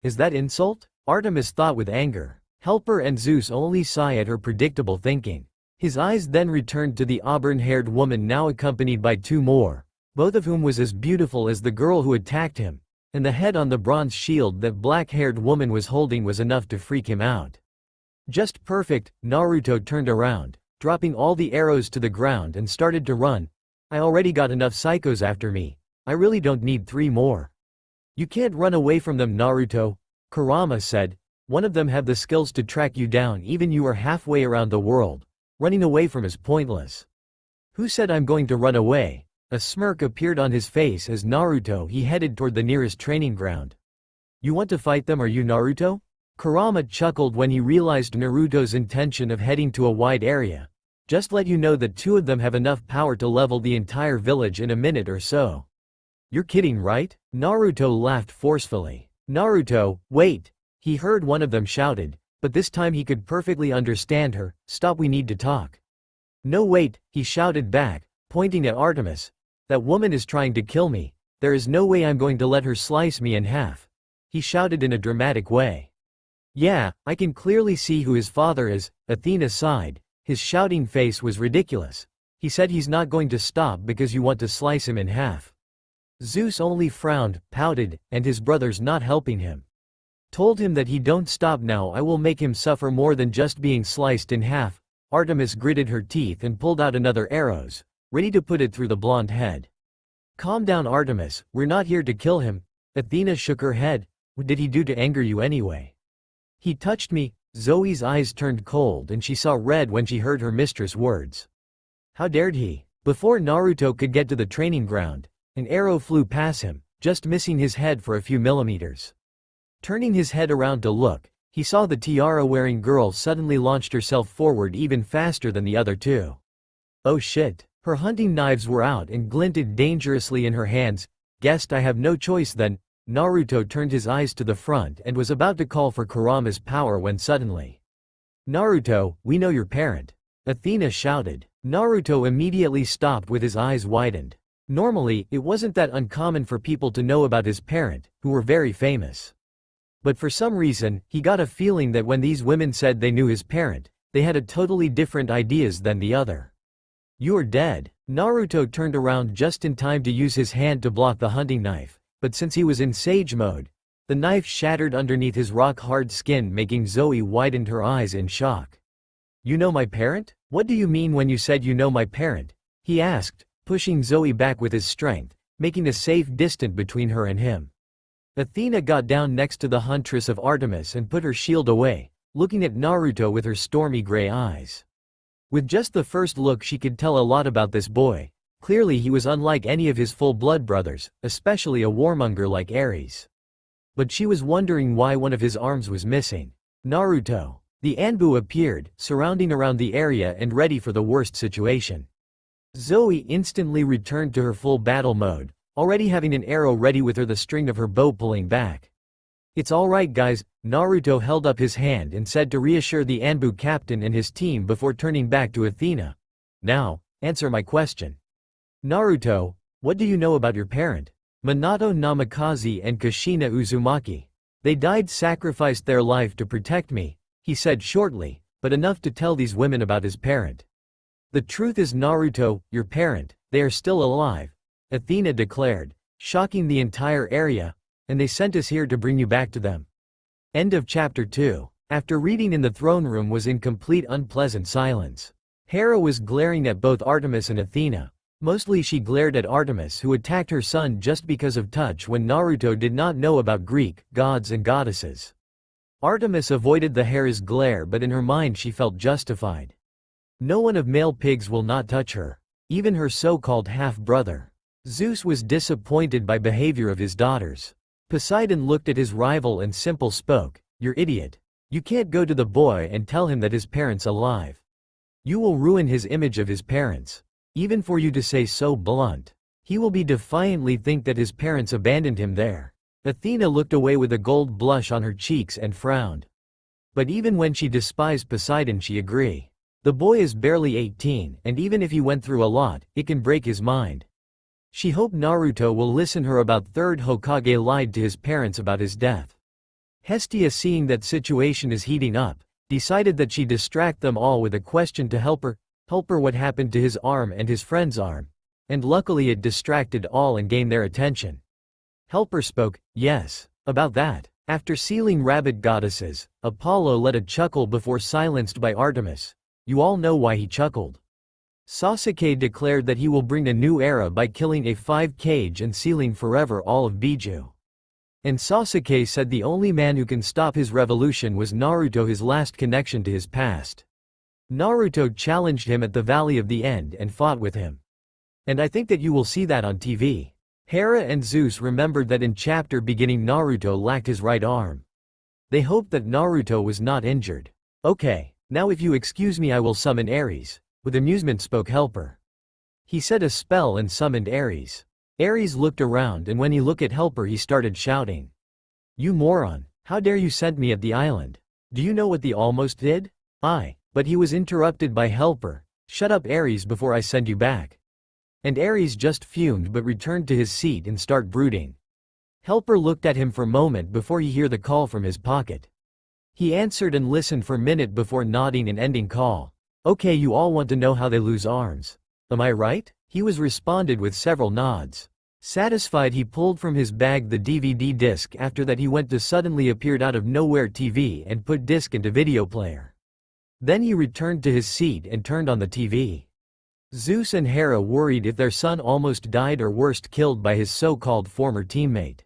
Is that insult? Artemis thought with anger. Helper and Zeus only sigh at her predictable thinking. His eyes then returned to the auburn-haired woman now accompanied by two more, both of whom was as beautiful as the girl who attacked him, and the head on the bronze shield that black-haired woman was holding was enough to freak him out. Just perfect, Naruto turned around, dropping all the arrows to the ground and started to run. I already got enough psychos after me. I really don't need 3 more. You can't run away from them, Naruto, Kurama said. One of them have the skills to track you down even you are halfway around the world. Running away from is pointless. Who said I'm going to run away? A smirk appeared on his face as he headed toward the nearest training ground. You want to fight them, are you, Naruto? Kurama chuckled when he realized Naruto's intention of heading to a wide area. Just let you know that 2 of them have enough power to level the entire village in a minute or so. You're kidding, right? Naruto laughed forcefully. Naruto, wait! He heard one of them shouted, but this time he could perfectly understand her. Stop, we need to talk. No, wait, he shouted back, pointing at Artemis. That woman is trying to kill me. There is no way I'm going to let her slice me in half. He shouted in a dramatic way. Yeah, I can clearly see who his father is, Athena sighed. His shouting face was ridiculous. He said he's not going to stop because you want to slice him in half. Zeus only frowned, pouted, and his brothers not helping him told him that he don't stop now, I will make him suffer more than just being sliced in half. Artemis gritted her teeth and pulled out another arrows, ready to put it through the blonde head. Calm down, Artemis, we're not here to kill him. Athena shook her head. What did he do to anger you anyway? He touched me. Zoe's eyes turned cold and she saw red when she heard her mistress' words. How dared he? Before Naruto could get to the training ground, an arrow flew past him, just missing his head for a few millimeters. Turning his head around to look, he saw the tiara-wearing girl suddenly launched herself forward even faster than the other 2. Oh shit. Her hunting knives were out and glinted dangerously in her hands. Guessed I have no choice then. Naruto turned his eyes to the front and was about to call for Kurama's power when suddenly. Naruto, we know your parent. Athena shouted. Naruto immediately stopped with his eyes widened. Normally, it wasn't that uncommon for people to know about his parent, who were very famous. But for some reason, he got a feeling that when these women said they knew his parent, they had a totally different ideas than the other. You're dead. Naruto turned around just in time to use his hand to block the hunting knife, but since he was in sage mode, the knife shattered underneath his rock-hard skin, making Zoe widened her eyes in shock. You know my parent? What do you mean when you said you know my parent? He asked, pushing Zoe back with his strength, making a safe distance between her and him. Athena got down next to the huntress of Artemis and put her shield away, looking at Naruto with her stormy gray eyes. With just the first look she could tell a lot about this boy. Clearly he was unlike any of his full-blood brothers, especially a warmonger like Ares. But she was wondering why one of his arms was missing. Naruto. The Anbu appeared, surrounding around the area and ready for the worst situation. Zoe instantly returned to her full battle mode, already having an arrow ready with her, the string of her bow pulling back. It's alright guys, Naruto held up his hand and said to reassure the Anbu captain and his team before turning back to Athena. Now, answer my question. Naruto, what do you know about your parent? Minato Namikaze and Kushina Uzumaki. They sacrificed their life to protect me, he said shortly, but enough to tell these women about his parent. The truth is, Naruto, your parent, they are still alive, Athena declared, shocking the entire area, and they sent us here to bring you back to them. End of chapter 2. After reading in the throne room was in complete unpleasant silence. Hera was glaring at both Artemis and Athena. Mostly she glared at Artemis, who attacked her son just because of touch when Naruto did not know about Greek gods and goddesses. Artemis avoided the Hera's glare, but in her mind she felt justified. No one of male pigs will not touch her, even her so-called half-brother. Zeus was disappointed by behavior of his daughters. Poseidon looked at his rival and simply spoke, "You're idiot. You can't go to the boy and tell him that his parents alive. You will ruin his image of his parents. Even for you to say so blunt. He will be defiantly think that his parents abandoned him there." Athena looked away with a gold blush on her cheeks and frowned. But even when she despised Poseidon, she agreed. The boy is barely 18, and even if he went through a lot, it can break his mind. She hoped Naruto will listen her about third Hokage lied to his parents about his death. Hestia, seeing that situation is heating up, decided that she'd distract them all with a question to help her what happened to his arm and his friend's arm, and luckily it distracted all and gained their attention. Helper spoke, yes, about that. After sealing rabbit goddesses, Apollo let a chuckle before silenced by Artemis. You all know why he chuckled. Sasuke declared that he will bring a new era by killing A5 cage and sealing forever all of Biju. And Sasuke said the only man who can stop his revolution was Naruto, his last connection to his past. Naruto challenged him at the Valley of the End and fought with him. And I think that you will see that on TV. Hera and Zeus remembered that in chapter beginning Naruto lacked his right arm. They hoped that Naruto was not injured. Okay, now if you excuse me I will summon Ares, with amusement spoke Helper. He said a spell and summoned Ares. Ares looked around and when he looked at Helper he started shouting. You moron, how dare you send me at the island? Do you know what the almost did? But he was interrupted by Helper. Shut up Ares before I send you back. And Ares just fumed but returned to his seat and start brooding. Helper looked at him for a moment before he heard the call from his pocket. He answered and listened for a minute before nodding and ending call. Okay, you all want to know how they lose arms. Am I right? He was responded with several nods. Satisfied he pulled from his bag the DVD disc. After that he went to suddenly appeared out of nowhere TV and put disc into video player. Then he returned to his seat and turned on the TV. Zeus and Hera worried if their son almost died or worst killed by his so-called former teammate.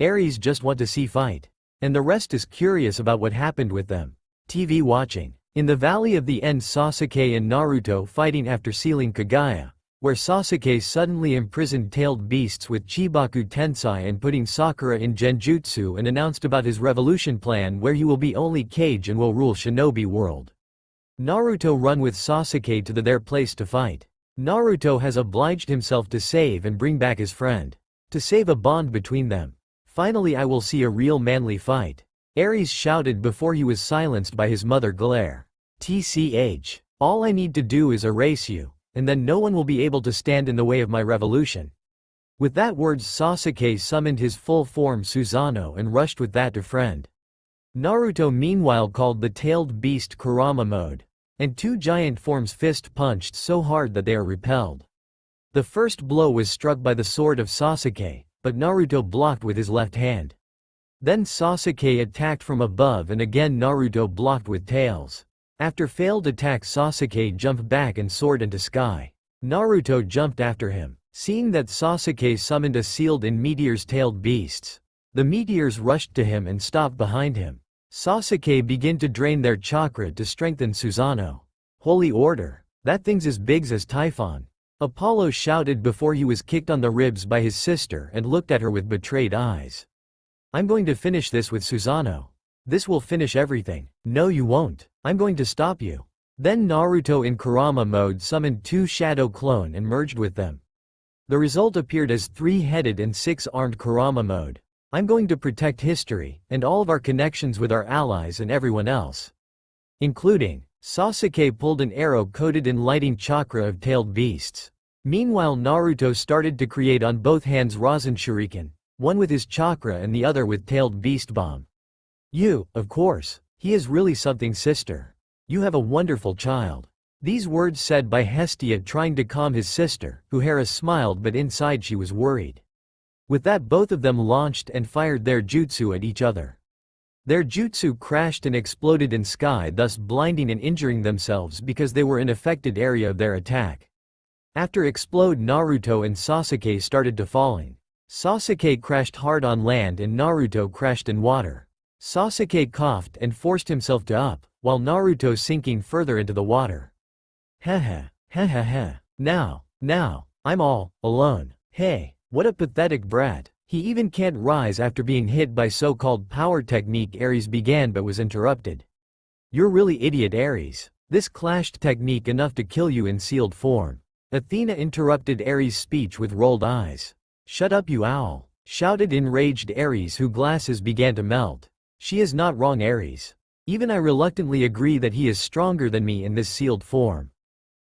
Ares just want to see fight. And the rest is curious about what happened with them. TV watching. In the Valley of the End Sasuke and Naruto fighting after sealing Kagaya, where Sasuke suddenly imprisoned tailed beasts with Chibaku Tensai and putting Sakura in Genjutsu and announced about his revolution plan where he will be only Kage and will rule Shinobi world. Naruto run with Sasuke to their place to fight. Naruto has obliged himself to save and bring back his friend. To save a bond between them. Finally I will see a real manly fight. Ares shouted before he was silenced by his mother Glare. TCH. All I need to do is erase you, and then no one will be able to stand in the way of my revolution. With that words Sasuke summoned his full form Susanoo and rushed with that to friend. Naruto meanwhile called the tailed beast Kurama mode. And two giant forms fist punched so hard that they are repelled. The first blow was struck by the sword of Sasuke, but Naruto blocked with his left hand. Then Sasuke attacked from above and again Naruto blocked with tails. After failed attack Sasuke jumped back and soared into sky. Naruto jumped after him, seeing that Sasuke summoned a sealed in meteors tailed beasts. The meteors rushed to him and stopped behind him. Sasuke began to drain their chakra to strengthen Susanoo. Holy order! That thing's as big as Typhon. Apollo shouted before he was kicked on the ribs by his sister and looked at her with betrayed eyes. I'm going to finish this with Susanoo. This will finish everything. No you won't. I'm going to stop you. Then Naruto in Kurama mode summoned two shadow clone and merged with them. The result appeared as three-headed and six-armed Kurama mode. I'm going to protect history, and all of our connections with our allies and everyone else. Including, Sasuke pulled an arrow coated in lighting chakra of tailed beasts. Meanwhile Naruto started to create on both hands Rasen Shuriken, one with his chakra and the other with tailed beast bomb. You, of course, he is really something sister. You have a wonderful child. These words said by Hestia trying to calm his sister, who Hera smiled but inside she was worried. With that both of them launched and fired their jutsu at each other. Their jutsu crashed and exploded in sky, thus blinding and injuring themselves because they were in affected area of their attack. After explode Naruto and Sasuke started to falling. Sasuke crashed hard on land and Naruto crashed in water. Sasuke coughed and forced himself to up, while Naruto sinking further into the water. Heh. Now, I'm all alone. Hey. What a pathetic brat. He even can't rise after being hit by so-called power technique Ares began but was interrupted. You're really idiot Ares. This clashed technique enough to kill you in sealed form. Athena interrupted Ares' speech with rolled eyes. Shut up you owl, shouted enraged Ares whose glasses began to melt. She is not wrong Ares. Even I reluctantly agree that he is stronger than me in this sealed form.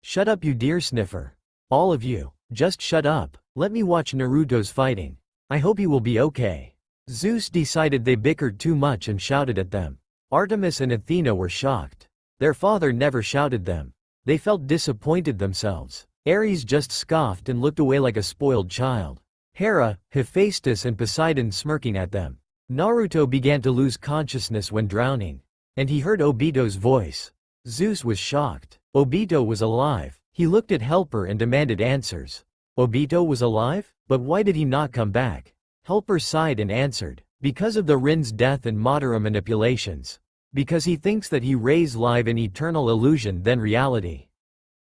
Shut up you deer sniffer. All of you, just shut up. Let me watch Naruto's fighting. I hope he will be okay. Zeus decided they bickered too much and shouted at them. Artemis and Athena were shocked. Their father never shouted them. They felt disappointed themselves. Ares just scoffed and looked away like a spoiled child. Hera, Hephaestus and Poseidon smirking at them. Naruto began to lose consciousness when drowning. And he heard Obito's voice. Zeus was shocked. Obito was alive. He looked at Helper and demanded answers. Obito was alive? But why did he not come back? Helper sighed and answered. Because of the Rin's death and Madara manipulations. Because he thinks that he raised live an eternal illusion than reality.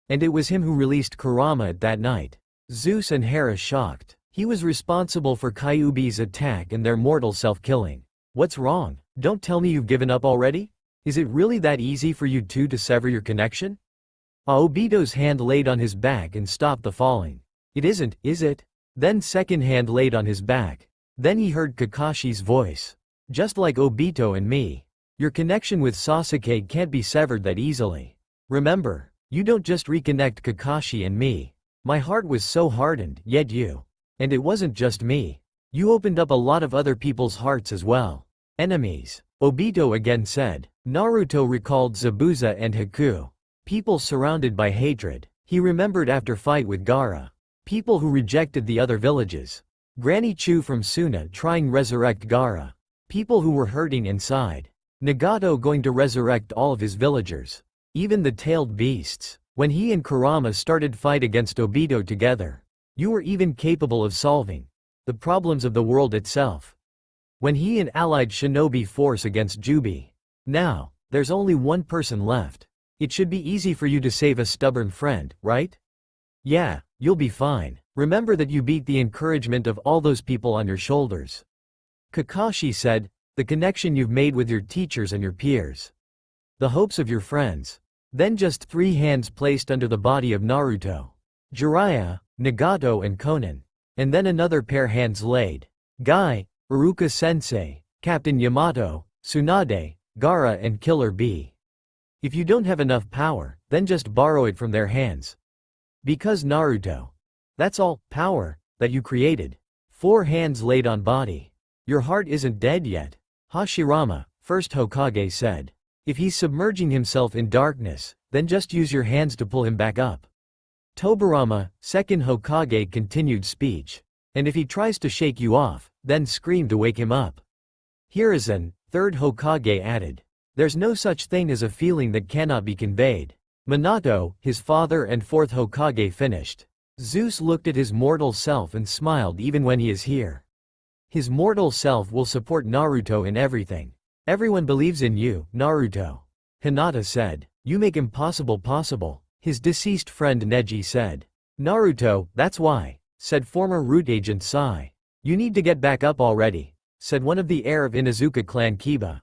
And it was him who released Kurama at that night. Zeus and Hera shocked. He was responsible for Kyuubi's attack and their mortal self-killing. What's wrong? Don't tell me you've given up already? Is it really that easy for you two to sever your connection? Obito's hand laid on his back and stopped the falling. It isn't, is it? Then second hand laid on his back. Then he heard Kakashi's voice. Just like Obito and me. Your connection with Sasuke can't be severed that easily. Remember, you don't just reconnect Kakashi and me. My heart was so hardened, yet you. And it wasn't just me. You opened up a lot of other people's hearts as well. Enemies. Obito again said. Naruto recalled Zabuza and Haku. People surrounded by hatred. He remembered after fight with Gaara. People who rejected the other villages. Granny Chu from Suna trying resurrect Gaara. People who were hurting inside. Nagato going to resurrect all of his villagers. Even the tailed beasts. When he and Kurama started fight against Obito together. You were even capable of solving the problems of the world itself. When he and allied shinobi force against Jubi. Now, there's only one person left. It should be easy for you to save a stubborn friend, right? Yeah, you'll be fine. Remember that you beat the encouragement of all those people on your shoulders. Kakashi said, the connection you've made with your teachers and your peers. The hopes of your friends. Then just 3 hands placed under the body of Naruto. Jiraiya, Nagato and Konan. And then another pair hands laid. Guy, Iruka-sensei, Captain Yamato, Tsunade, Gaara and Killer Bee. If you don't have enough power, then just borrow it from their hands. Because Naruto. That's all, power, that you created. 4 hands laid on body. Your heart isn't dead yet. Hashirama, first Hokage said. If he's submerging himself in darkness, then just use your hands to pull him back up. Tobirama, second Hokage continued speech. And if he tries to shake you off, then scream to wake him up. Hiruzen, third Hokage added. There's no such thing as a feeling that cannot be conveyed. Minato, his father and fourth Hokage finished. Zeus looked at his mortal self and smiled even when he is here. His mortal self will support Naruto in everything. Everyone believes in you, Naruto. Hinata said. You make impossible possible. His deceased friend Neji said. Naruto, that's why, said former root agent Sai. You need to get back up already, said one of the heir of Inuzuka clan Kiba.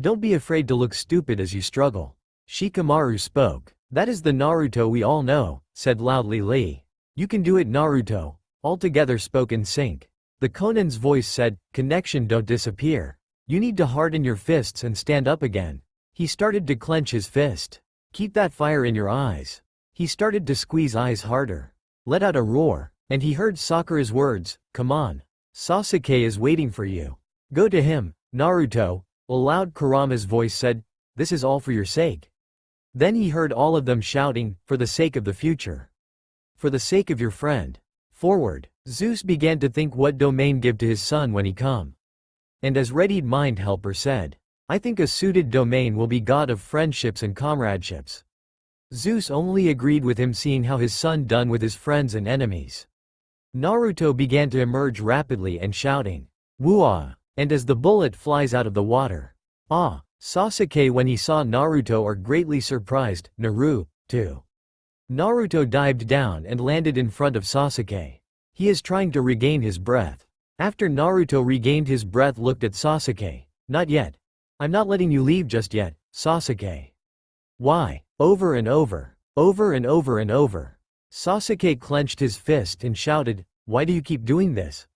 Don't be afraid to look stupid as you struggle. Shikamaru spoke. That is the Naruto we all know, said loudly Lee. You can do it Naruto. All together spoke in sync. The Konan's voice said, connection don't disappear. You need to harden your fists and stand up again. He started to clench his fist. Keep that fire in your eyes. He started to squeeze eyes harder. Let out a roar, and he heard Sakura's words, come on. Sasuke is waiting for you. Go to him, Naruto. Aloud Kurama's voice said, this is all for your sake. Then he heard all of them shouting, for the sake of the future. For the sake of your friend. Forward. Zeus began to think what domain give to his son when he come. And as readied mind helper said, I think a suited domain will be god of friendships and comradeships. Zeus only agreed with him seeing how his son done with his friends and enemies. Naruto began to emerge rapidly and shouting, Woo-ah! And as the bullet flies out of the water. Ah! Sasuke when he saw Naruto are greatly surprised, Naru, too. Naruto dived down and landed in front of Sasuke. He is trying to regain his breath. After Naruto regained his breath looked at Sasuke. Not yet. I'm not letting you leave just yet, Sasuke. Why? Over and over. Over and over and over. Sasuke clenched his fist and shouted, why do you keep doing this?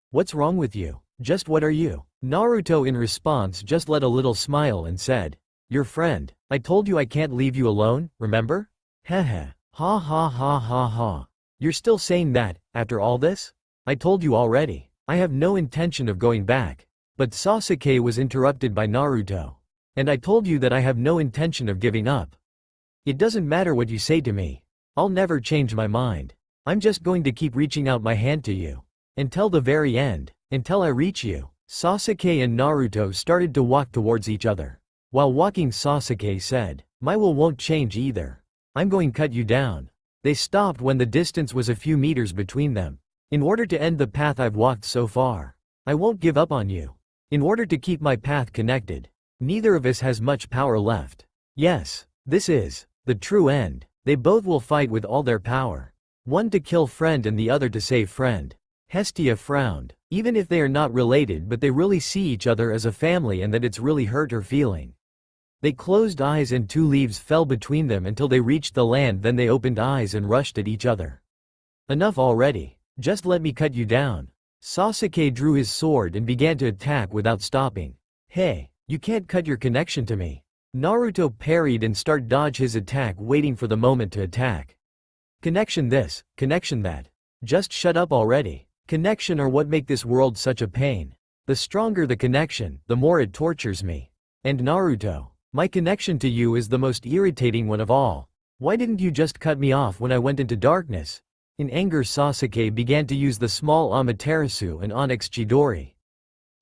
What's wrong with you? Just what are you? Naruto in response just let a little smile and said, your friend. I told you I can't leave you alone, remember? Heh. Ha ha ha ha ha. You're still saying that, after all this? I told you already. I have no intention of going back. But Sasuke was interrupted by Naruto. And I told you that I have no intention of giving up. It doesn't matter what you say to me. I'll never change my mind. I'm just going to keep reaching out my hand to you. Until the very end. Until I reach you. Sasuke and Naruto started to walk towards each other. While walking, Sasuke said, "My will won't change either. I'm going to cut you down." They stopped when the distance was a few meters between them. In order to end the path I've walked so far, I won't give up on you. In order to keep my path connected, neither of us has much power left. Yes, this is the true end. They both will fight with all their power. One to kill friend and the other to save friend. Hestia frowned. Even if they are not related, but they really see each other as a family and that it's really hurt her feeling. They closed eyes and 2 leaves fell between them until they reached the land, then they opened eyes and rushed at each other. Enough already. Just let me cut you down. Sasuke drew his sword and began to attack without stopping. Hey, you can't cut your connection to me. Naruto parried and started dodge his attack, waiting for the moment to attack. Connection this, connection that. Just shut up already. Connection are what make this world such a pain. The stronger the connection, the more it tortures me. And Naruto, my connection to you is the most irritating one of all. Why didn't you just cut me off when I went into darkness? In anger, Sasuke began to use the small Amaterasu and Onyx Chidori.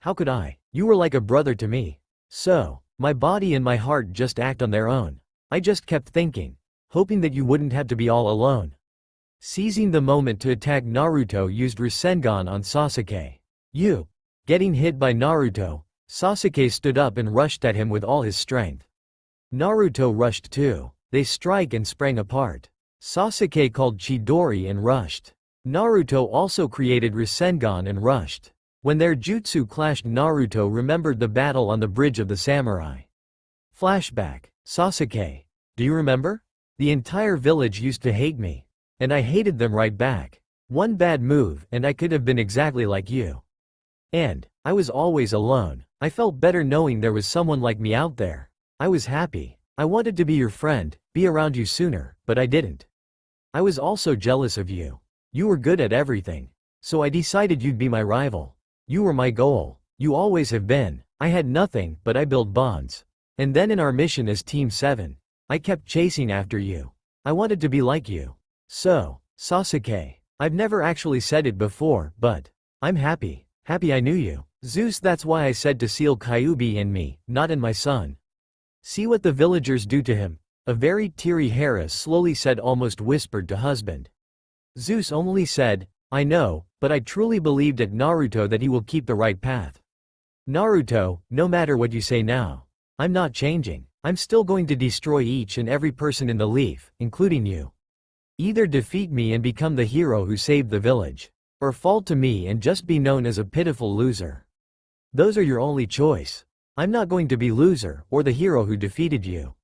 How could I? You were like a brother to me. So, my body and my heart just act on their own. I just kept thinking, hoping that you wouldn't have to be all alone. Seizing the moment to attack, Naruto used Rasengan on Sasuke. You. Getting hit by Naruto, Sasuke stood up and rushed at him with all his strength. Naruto rushed too. They strike and sprang apart. Sasuke called Chidori and rushed. Naruto also created Rasengan and rushed. When their jutsu clashed, Naruto remembered the battle on the bridge of the samurai. Flashback. Sasuke. Do you remember? The entire village used to hate me. And I hated them right back. One bad move and I could have been exactly like you. And I was always alone. I felt better knowing there was someone like me out there. I was happy. I wanted to be your friend, be around you sooner, but I didn't. I was also jealous of you. You were good at everything. So I decided you'd be my rival. You were my goal. You always have been. I had nothing, but I built bonds. And then in our mission as Team 7, I kept chasing after you. I wanted to be like you. So, Sasuke, I've never actually said it before, but I'm happy. Happy I knew you. Zeus, that's why I said to seal Kyuubi in me, not in my son. See what the villagers do to him. A very teary Hera slowly said, almost whispered to husband. Zeus only said, I know, but I truly believed at Naruto that he will keep the right path. Naruto, no matter what you say now, I'm not changing. I'm still going to destroy each and every person in the leaf, including you. Either defeat me and become the hero who saved the village, or fall to me and just be known as a pitiful loser. Those are your only choice. I'm not going to be loser or the hero who defeated you.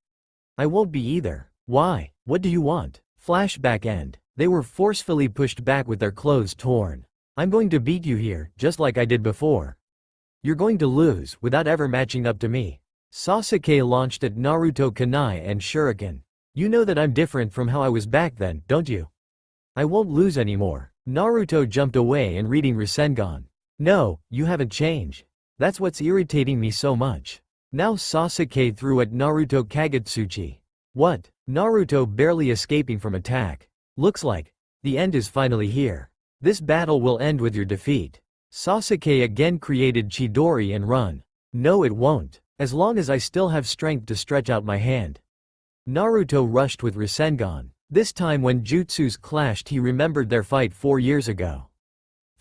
I won't be either. Why? What do you want? Flashback end. They were forcefully pushed back with their clothes torn. I'm going to beat you here, just like I did before. You're going to lose without ever matching up to me. Sasuke launched at Naruto kunai and shuriken. You know that I'm different from how I was back then, don't you? I won't lose anymore. Naruto jumped away and reading Rasengan. No, you haven't changed. That's what's irritating me so much. Now Sasuke threw at Naruto Kagetsuchi. What? Naruto barely escaping from attack. Looks like the end is finally here. This battle will end with your defeat. Sasuke again created Chidori and run. No, it won't. As long as I still have strength to stretch out my hand. Naruto rushed with Rasengan. This time when jutsus clashed, he remembered their fight 4 years ago.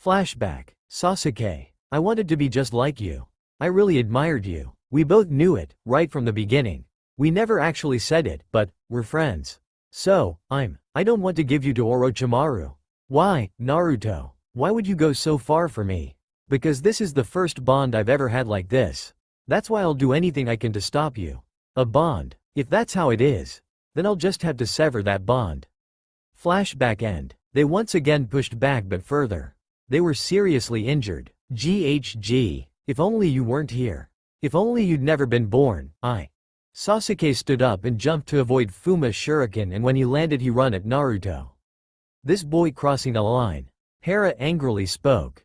Flashback. Sasuke. I wanted to be just like you. I really admired you. We both knew it, right from the beginning. We never actually said it, but we're friends. So, I don't want to give you to Orochimaru. Why, Naruto? Why would you go so far for me? Because this is the first bond I've ever had like this. That's why I'll do anything I can to stop you. A bond. If that's how it is, then I'll just have to sever that bond. Flashback end. They once again pushed back but further. They were seriously injured. GHG. If only you weren't here. If only you'd never been born. Sasuke stood up and jumped to avoid Fuma's shuriken, and when he landed he run at Naruto. This boy crossing a line. Hera angrily spoke.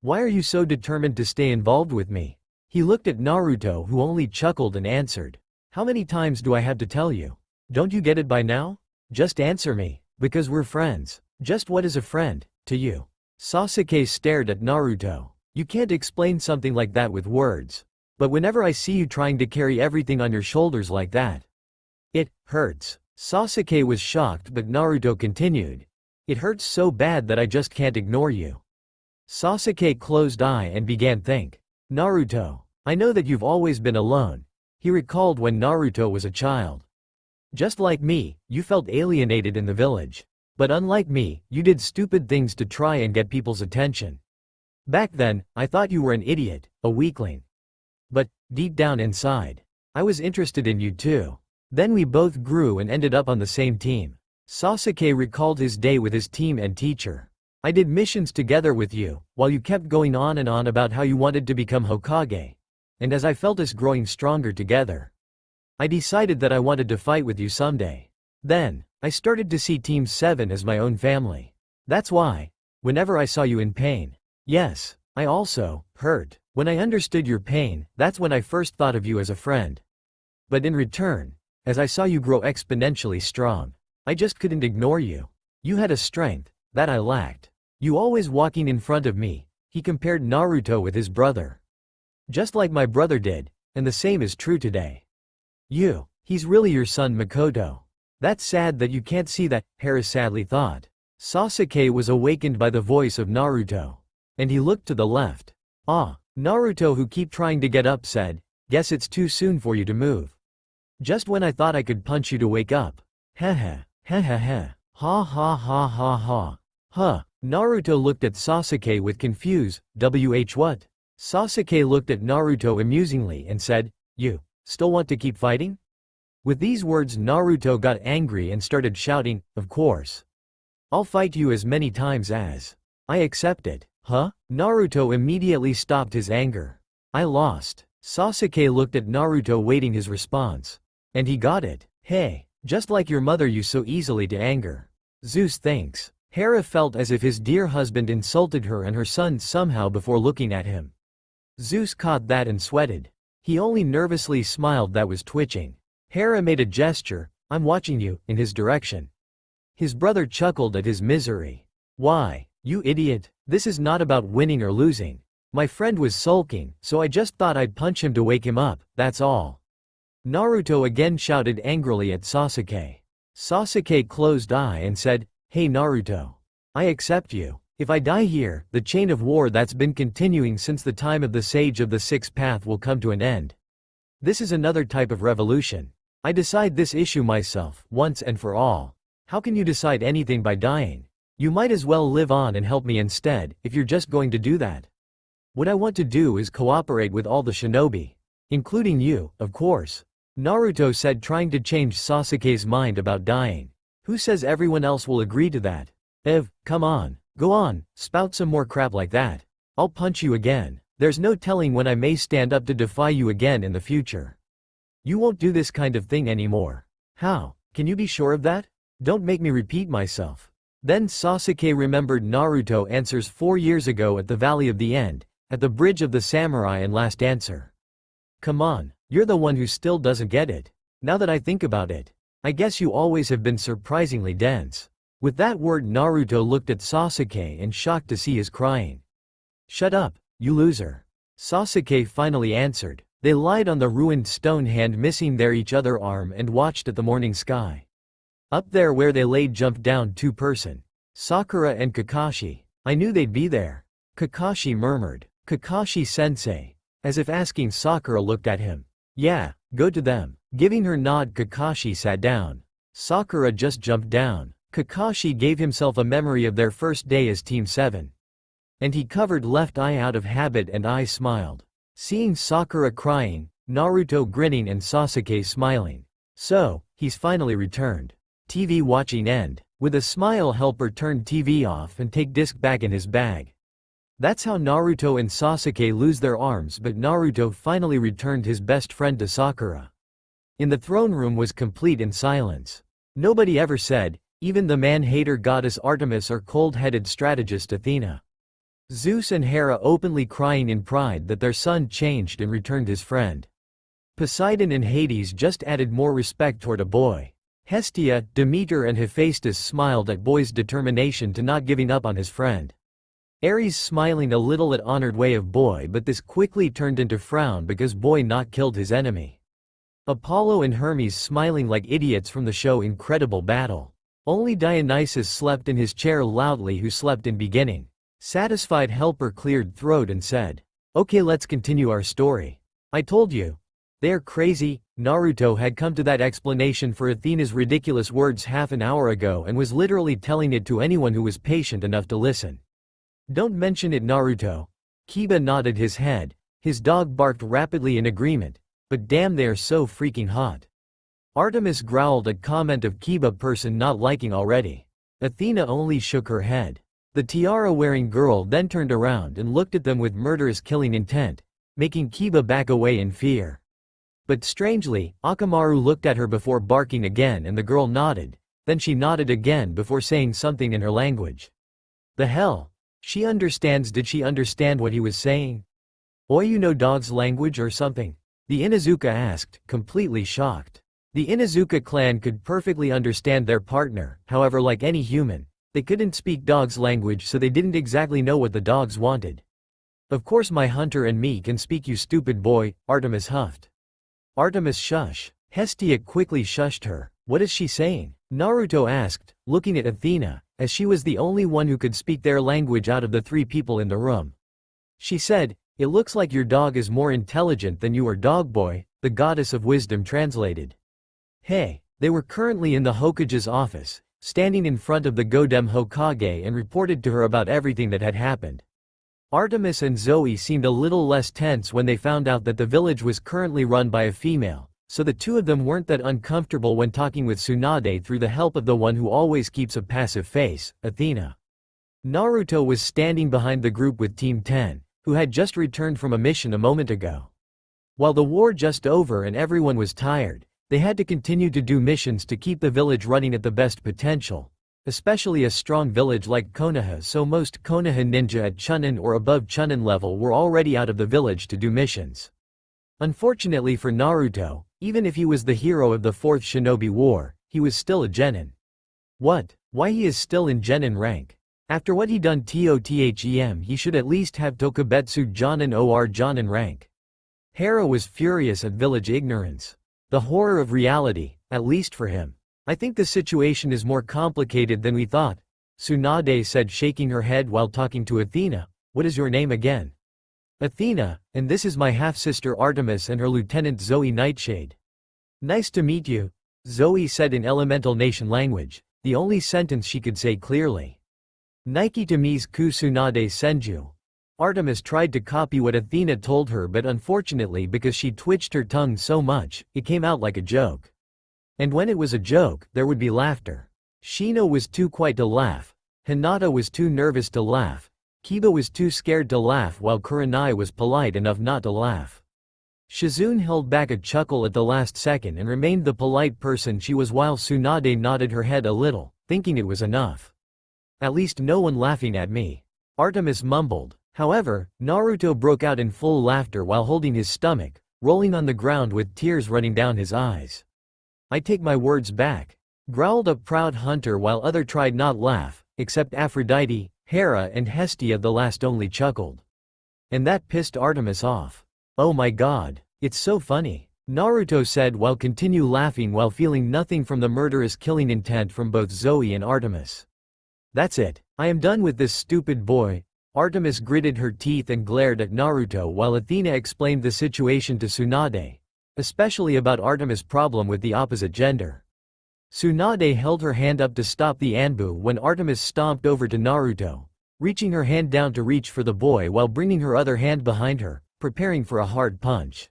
Why are you so determined to stay involved with me? He looked at Naruto, who only chuckled and answered. How many times do I have to tell you? Don't you get it by now? Just answer me, because we're friends. Just what is a friend, to you? Sasuke stared at Naruto. You can't explain something like that with words. But whenever I see you trying to carry everything on your shoulders like that, it hurts. Sasuke was shocked, but Naruto continued. It hurts so bad that I just can't ignore you. Sasuke closed eye and began think. Naruto, I know that you've always been alone. He recalled when Naruto was a child. Just like me, you felt alienated in the village. But unlike me, you did stupid things to try and get people's attention. Back then, I thought you were an idiot, a weakling. But, deep down inside, I was interested in you too. Then we both grew and ended up on the same team. Sasuke recalled his day with his team and teacher. I did missions together with you, while you kept going on and on about how you wanted to become Hokage. And as I felt us growing stronger together, I decided that I wanted to fight with you someday. Then, I started to see Team 7 as my own family. That's why, whenever I saw you in pain, yes, I also hurt. When I understood your pain, that's when I first thought of you as a friend. But in return, as I saw you grow exponentially strong, I just couldn't ignore you. You had a strength that I lacked. You always walking in front of me. He compared Naruto with his brother. Just like my brother did, and the same is true today. He's really your son Makoto. That's sad that you can't see that, Hera sadly thought. Sasuke was awakened by the voice of Naruto. And he looked to the left. Naruto, who kept trying to get up, said, guess it's too soon for you to move. Just when I thought I could punch you to wake up. Heh. Ha ha ha ha ha. Huh. Naruto looked at Sasuke with confused, what? Sasuke looked at Naruto amusingly and said, you still want to keep fighting? With these words, Naruto got angry and started shouting, of course. I'll fight you as many times as I accept it. Huh? Naruto immediately stopped his anger. I lost. Sasuke looked at Naruto waiting his response. And he got it. Hey, just like your mother, you so easily to anger. Zeus thinks. Hera felt as if his dear husband insulted her and her son somehow before looking at him. Zeus caught that and sweated. He only nervously smiled that was twitching. Hera made a gesture, I'm watching you, in his direction. His brother chuckled at his misery. Why, you idiot, this is not about winning or losing. My friend was sulking, so I just thought I'd punch him to wake him up, that's all. Naruto again shouted angrily at Sasuke. Sasuke closed eye and said, hey Naruto. I accept you. If I die here, the chain of war that's been continuing since the time of the Sage of the Sixth Path will come to an end. This is another type of revolution. I decide this issue myself, once and for all. How can you decide anything by dying? You might as well live on and help me instead, if you're just going to do that. What I want to do is cooperate with all the shinobi. Including you, of course. Naruto said, trying to change Sasuke's mind about dying. Who says everyone else will agree to that? Come on. Go on, spout some more crap like that. I'll punch you again. There's no telling when I may stand up to defy you again in the future. You won't do this kind of thing anymore. How? Can you be sure of that? Don't make me repeat myself. Then Sasuke remembered Naruto answers 4 years ago at the Valley of the End, at the Bridge of the Samurai, and last answer. Come on, you're the one who still doesn't get it. Now that I think about it, I guess you always have been surprisingly dense. With that word, Naruto looked at Sasuke and shocked to see his crying. Shut up, you loser. Sasuke finally answered. They lied on the ruined stone, hand missing their each other arm, and watched at the morning sky. Up there where they laid jumped down 2-person. Sakura and Kakashi. I knew they'd be there. Kakashi murmured. Kakashi-sensei. As if asking. Sakura looked at him. Yeah, go to them. Giving her nod, Kakashi sat down. Sakura just jumped down. Kakashi gave himself a memory of their first day as Team 7. And he covered left eye out of habit, and I smiled. Seeing Sakura crying, Naruto grinning, and Sasuke smiling. So, he's finally returned. TV watching end. With a smile, helper turned TV off and take disc back in his bag. That's how Naruto and Sasuke lose their arms, but Naruto finally returned his best friend to Sakura. In the throne room was complete in silence. Nobody ever said, even the man-hater goddess Artemis or cold-headed strategist Athena. Zeus and Hera openly crying in pride that their son changed and returned his friend. Poseidon and Hades just added more respect toward a boy. Hestia, Demeter and Hephaestus smiled at boy's determination to not giving up on his friend. Ares smiling a little at honored way of boy, but this quickly turned into frown because boy not killed his enemy. Apollo and Hermes smiling like idiots from the show Incredible Battle. Only Dionysus slept in his chair loudly, who slept in beginning. Satisfied helper cleared throat and said, "Okay, let's continue our story. I told you. They're crazy." Naruto had come to that explanation for Athena's ridiculous words half an hour ago and was literally telling it to anyone who was patient enough to listen. "Don't mention it, Naruto." Kiba nodded his head. His dog barked rapidly in agreement. "But damn, they're so freaking hot." Artemis growled at comment of Kiba person not liking already. Athena only shook her head. The tiara-wearing girl then turned around and looked at them with murderous killing intent, making Kiba back away in fear. But strangely, Akamaru looked at her before barking again and the girl nodded, then she nodded again before saying something in her language. The hell? She understands. Did she understand what he was saying? "Oi, you know dog's language or something?" the Inuzuka asked, completely shocked. The Inuzuka clan could perfectly understand their partner, however, like any human, they couldn't speak dog's language, so they didn't exactly know what the dogs wanted. "Of course my hunter and me can speak, you stupid boy," Artemis huffed. "Artemis, shush." Hestia quickly shushed her. "What is she saying?" Naruto asked, looking at Athena, as she was the only one who could speak their language out of the three people in the room. She said, "It looks like your dog is more intelligent than you are, dog boy," the goddess of wisdom translated. Hey, they were currently in the Hokage's office, standing in front of the Godem Hokage, and reported to her about everything that had happened. Artemis and Zoe seemed a little less tense when they found out that the village was currently run by a female, so the two of them weren't that uncomfortable when talking with Tsunade through the help of the one who always keeps a passive face, Athena. Naruto was standing behind the group with Team 10, who had just returned from a mission a moment ago. While the war just over and everyone was tired, they had to continue to do missions to keep the village running at the best potential, especially a strong village like Konoha, so most Konoha ninja at Chunin or above Chunin level were already out of the village to do missions. Unfortunately for Naruto, even if he was the hero of the 4th Shinobi War, he was still a genin. What? Why he is still in genin rank? After what he done TOTHEM, he should at least have Tokubetsu Jonin or Jonin rank. Hera was furious at village ignorance. The horror of reality, at least for him. "I think the situation is more complicated than we thought," Tsunade said, shaking her head while talking to Athena. "What is your name again?" "Athena, and this is my half-sister Artemis and her lieutenant Zoe Nightshade." "Nice to meet you," Zoe said in Elemental Nation language, the only sentence she could say clearly. "Nike to mise ku Tsunade senju." Artemis tried to copy what Athena told her, but unfortunately, because she twitched her tongue so much, it came out like a joke. And when it was a joke, there would be laughter. Shino was too quiet to laugh. Hinata was too nervous to laugh. Kiba was too scared to laugh, while Kurenai was polite enough not to laugh. Shizune held back a chuckle at the last second and remained the polite person she was, while Tsunade nodded her head a little, thinking it was enough. "At least no one laughing at me," Artemis mumbled. However, Naruto broke out in full laughter while holding his stomach, rolling on the ground with tears running down his eyes. "I take my words back," growled a proud hunter, while other tried not laugh, except Aphrodite, Hera and Hestia. The last only chuckled. And that pissed Artemis off. "Oh my god, it's so funny," Naruto said while continue laughing while feeling nothing from the murderous killing intent from both Zoe and Artemis. "That's it, I am done with this stupid boy." Artemis gritted her teeth and glared at Naruto while Athena explained the situation to Tsunade, especially about Artemis' problem with the opposite gender. Tsunade held her hand up to stop the Anbu when Artemis stomped over to Naruto, reaching her hand down to reach for the boy while bringing her other hand behind her, preparing for a hard punch.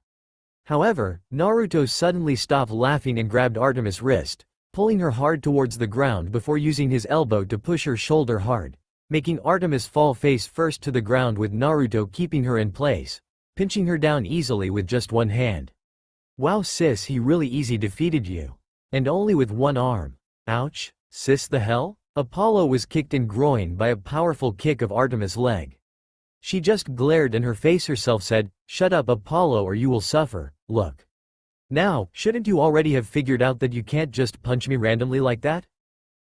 However, Naruto suddenly stopped laughing and grabbed Artemis' wrist, pulling her hard towards the ground before using his elbow to push her shoulder hard, making Artemis fall face first to the ground with Naruto keeping her in place, pinching her down easily with just one hand. "Wow sis, he really easy defeated you. And only with one arm. Ouch, sis, the hell?" Apollo was kicked in groin by a powerful kick of Artemis' leg. She just glared and her face herself said, "Shut up Apollo or you will suffer, look. Now, shouldn't you already have figured out that you can't just punch me randomly like that?"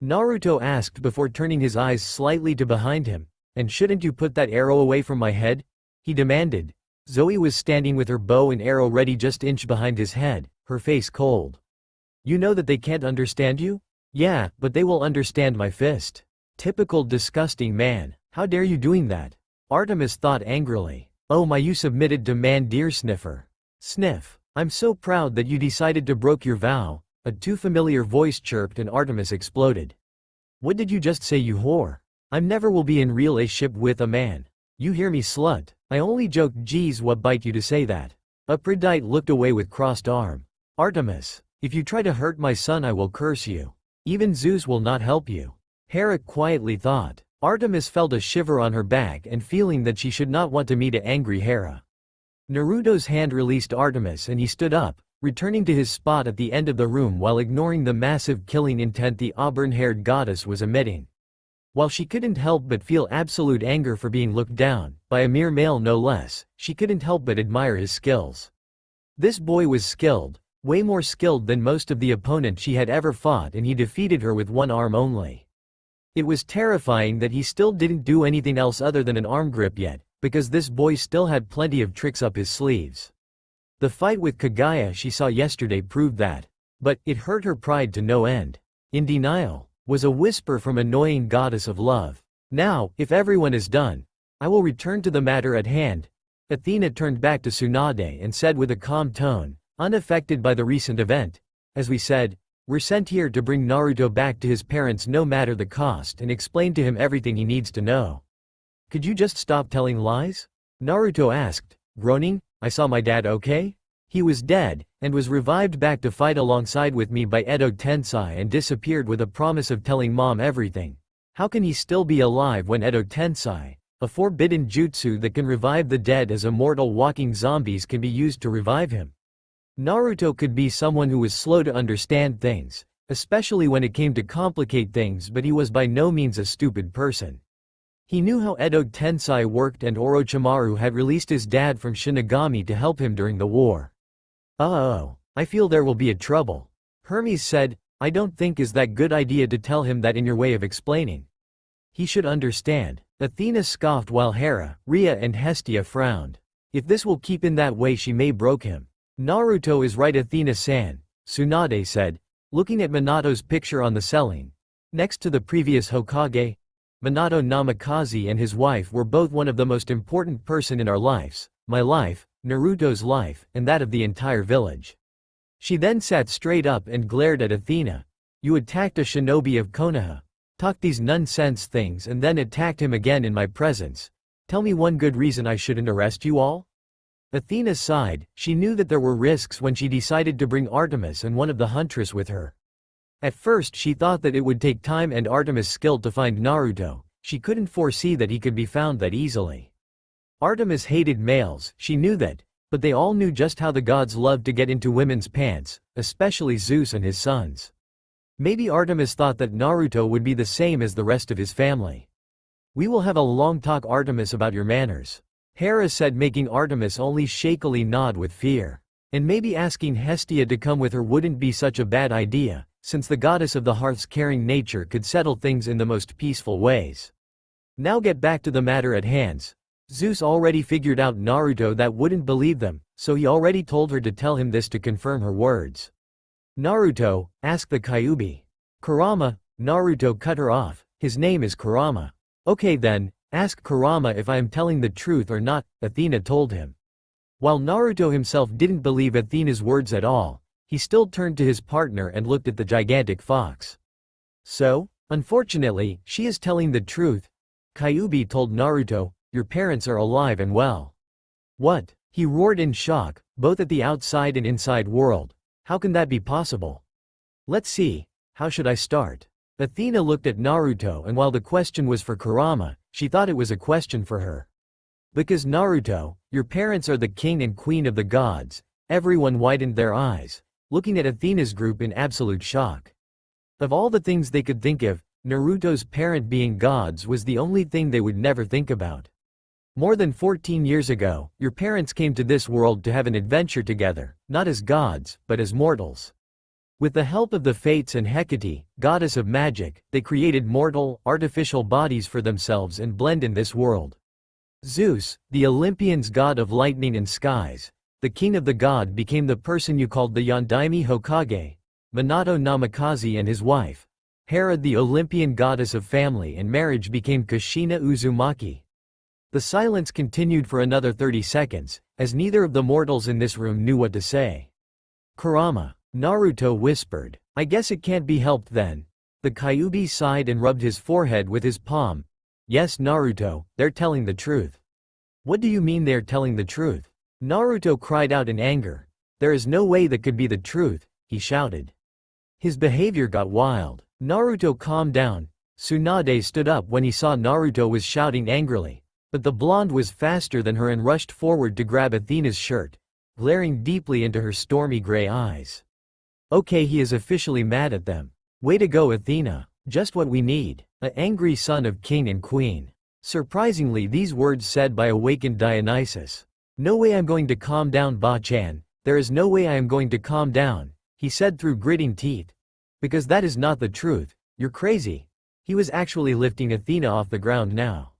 Naruto asked before turning his eyes slightly to behind him. "And shouldn't you put that arrow away from my head?" he demanded. Zoe was standing with her bow and arrow ready just inch behind his head, her face cold. "You know that they can't understand you?" "Yeah, but they will understand my fist." Typical disgusting man, how dare you doing that? Artemis thought angrily. "Oh my, you submitted to man, dear sniffer." Sniff. "I'm so proud that you decided to broke your vow," a too familiar voice chirped and Artemis exploded. "What did you just say, you whore? I'm never will be in relationship with a man. You hear me, slut? I only joked, geez, what bite you to say that?" Aphrodite looked away with crossed arm. "Artemis, if you try to hurt my son I will curse you. Even Zeus will not help you." Hera quietly thought. Artemis felt a shiver on her back and feeling that she should not want to meet an angry Hera. Naruto's hand released Artemis and he stood up, returning to his spot at the end of the room while ignoring the massive killing intent the auburn-haired goddess was emitting. While she couldn't help but feel absolute anger for being looked down, by a mere male no less, she couldn't help but admire his skills. This boy was skilled, way more skilled than most of the opponents she had ever fought, and he defeated her with one arm only. It was terrifying that he still didn't do anything else other than an arm grip yet, because this boy still had plenty of tricks up his sleeves. The fight with Kaguya she saw yesterday proved that. But it hurt her pride to no end. "In denial," was a whisper from annoying goddess of love. "Now, if everyone is done, I will return to the matter at hand." Athena turned back to Tsunade and said with a calm tone, unaffected by the recent event, "As we said, we're sent here to bring Naruto back to his parents no matter the cost and explain to him everything he needs to know. Could you just stop telling lies?" Naruto asked, groaning. "I saw my dad, okay? He was dead, and was revived back to fight alongside with me by Edo Tensei and disappeared with a promise of telling mom everything. How can he still be alive when Edo Tensei, a forbidden jutsu that can revive the dead as immortal walking zombies, can be used to revive him?" Naruto could be someone who was slow to understand things, especially when it came to complicate things, but he was by no means a stupid person. He knew how Edo Tensei worked, and Orochimaru had released his dad from Shinigami to help him during the war. "Oh, I feel there will be a trouble," Hermes said. "I don't think is that good idea to tell him that in your way of explaining. He should understand." Athena scoffed while Hera, Rhea and Hestia frowned. "If this will keep in that way she may broke him." "Naruto is right, Athena-san," Tsunade said, looking at Minato's picture on the ceiling. Next to the previous Hokage, Minato Namikaze and his wife were both one of the most important person in our lives, my life, Naruto's life, and that of the entire village. She then sat straight up and glared at Athena. "You attacked a shinobi of Konoha, talked these nonsense things and then attacked him again in my presence. Tell me one good reason I shouldn't arrest you all?" Athena sighed. She knew that there were risks when she decided to bring Artemis and one of the huntress with her. At first she thought that it would take time and Artemis' skill to find Naruto. She couldn't foresee that he could be found that easily. Artemis hated males, she knew that, but they all knew just how the gods loved to get into women's pants, especially Zeus and his sons. Maybe Artemis thought that Naruto would be the same as the rest of his family. "We will have a long talk, Artemis, about your manners," Hera said, making Artemis only shakily nod with fear. And maybe asking Hestia to come with her wouldn't be such a bad idea, since the goddess of the hearth's caring nature could settle things in the most peaceful ways. Now get back to the matter at hand. Zeus already figured out Naruto that wouldn't believe them, so he already told her to tell him this to confirm her words. "Naruto, ask the Kyuubi." "Kurama," Naruto cut her off, "his name is Kurama." "Okay then, ask Kurama if I am telling the truth or not," Athena told him. While Naruto himself didn't believe Athena's words at all, he still turned to his partner and looked at the gigantic fox. "So, unfortunately, she is telling the truth," Kyuubi told Naruto. "Your parents are alive and well." "What?" he roared in shock, both at the outside and inside world. "How can that be possible?" "Let's see, how should I start?" Athena looked at Naruto, and while the question was for Kurama, she thought it was a question for her. "Because Naruto, your parents are the king and queen of the gods." Everyone widened their eyes, looking at Athena's group in absolute shock. Of all the things they could think of, Naruto's parent being gods was the only thing they would never think about. More than 14 years ago, your parents came to this world to have an adventure together, not as gods, but as mortals. With the help of the Fates and Hecate, goddess of magic, they created mortal, artificial bodies for themselves and blend in this world. Zeus, the Olympian's god of lightning and skies, the king of the god, became the person you called the Yondaime Hokage, Minato Namikaze, and his wife, Hera, the Olympian goddess of family and marriage, became Kushina Uzumaki. The silence continued for another 30 seconds, as neither of the mortals in this room knew what to say. Kurama, Naruto whispered. I guess it can't be helped then. The Kyuubi sighed and rubbed his forehead with his palm. Yes, Naruto, they're telling the truth. What do you mean they're telling the truth? Naruto cried out in anger. There is no way that could be the truth, he shouted. His behavior got wild. Naruto calmed down. Tsunade stood up when he saw Naruto was shouting angrily. But the blonde was faster than her and rushed forward to grab Athena's shirt, glaring deeply into her stormy gray eyes. Okay, he is officially mad at them. Way to go, Athena. Just what we need. An angry son of king and queen. Surprisingly, these words said by awakened Dionysus. No way I'm going to calm down, Ba-chan. There is no way I am going to calm down, he said through gritting teeth. Because that is not the truth. You're crazy. He was actually lifting Athena off the ground now.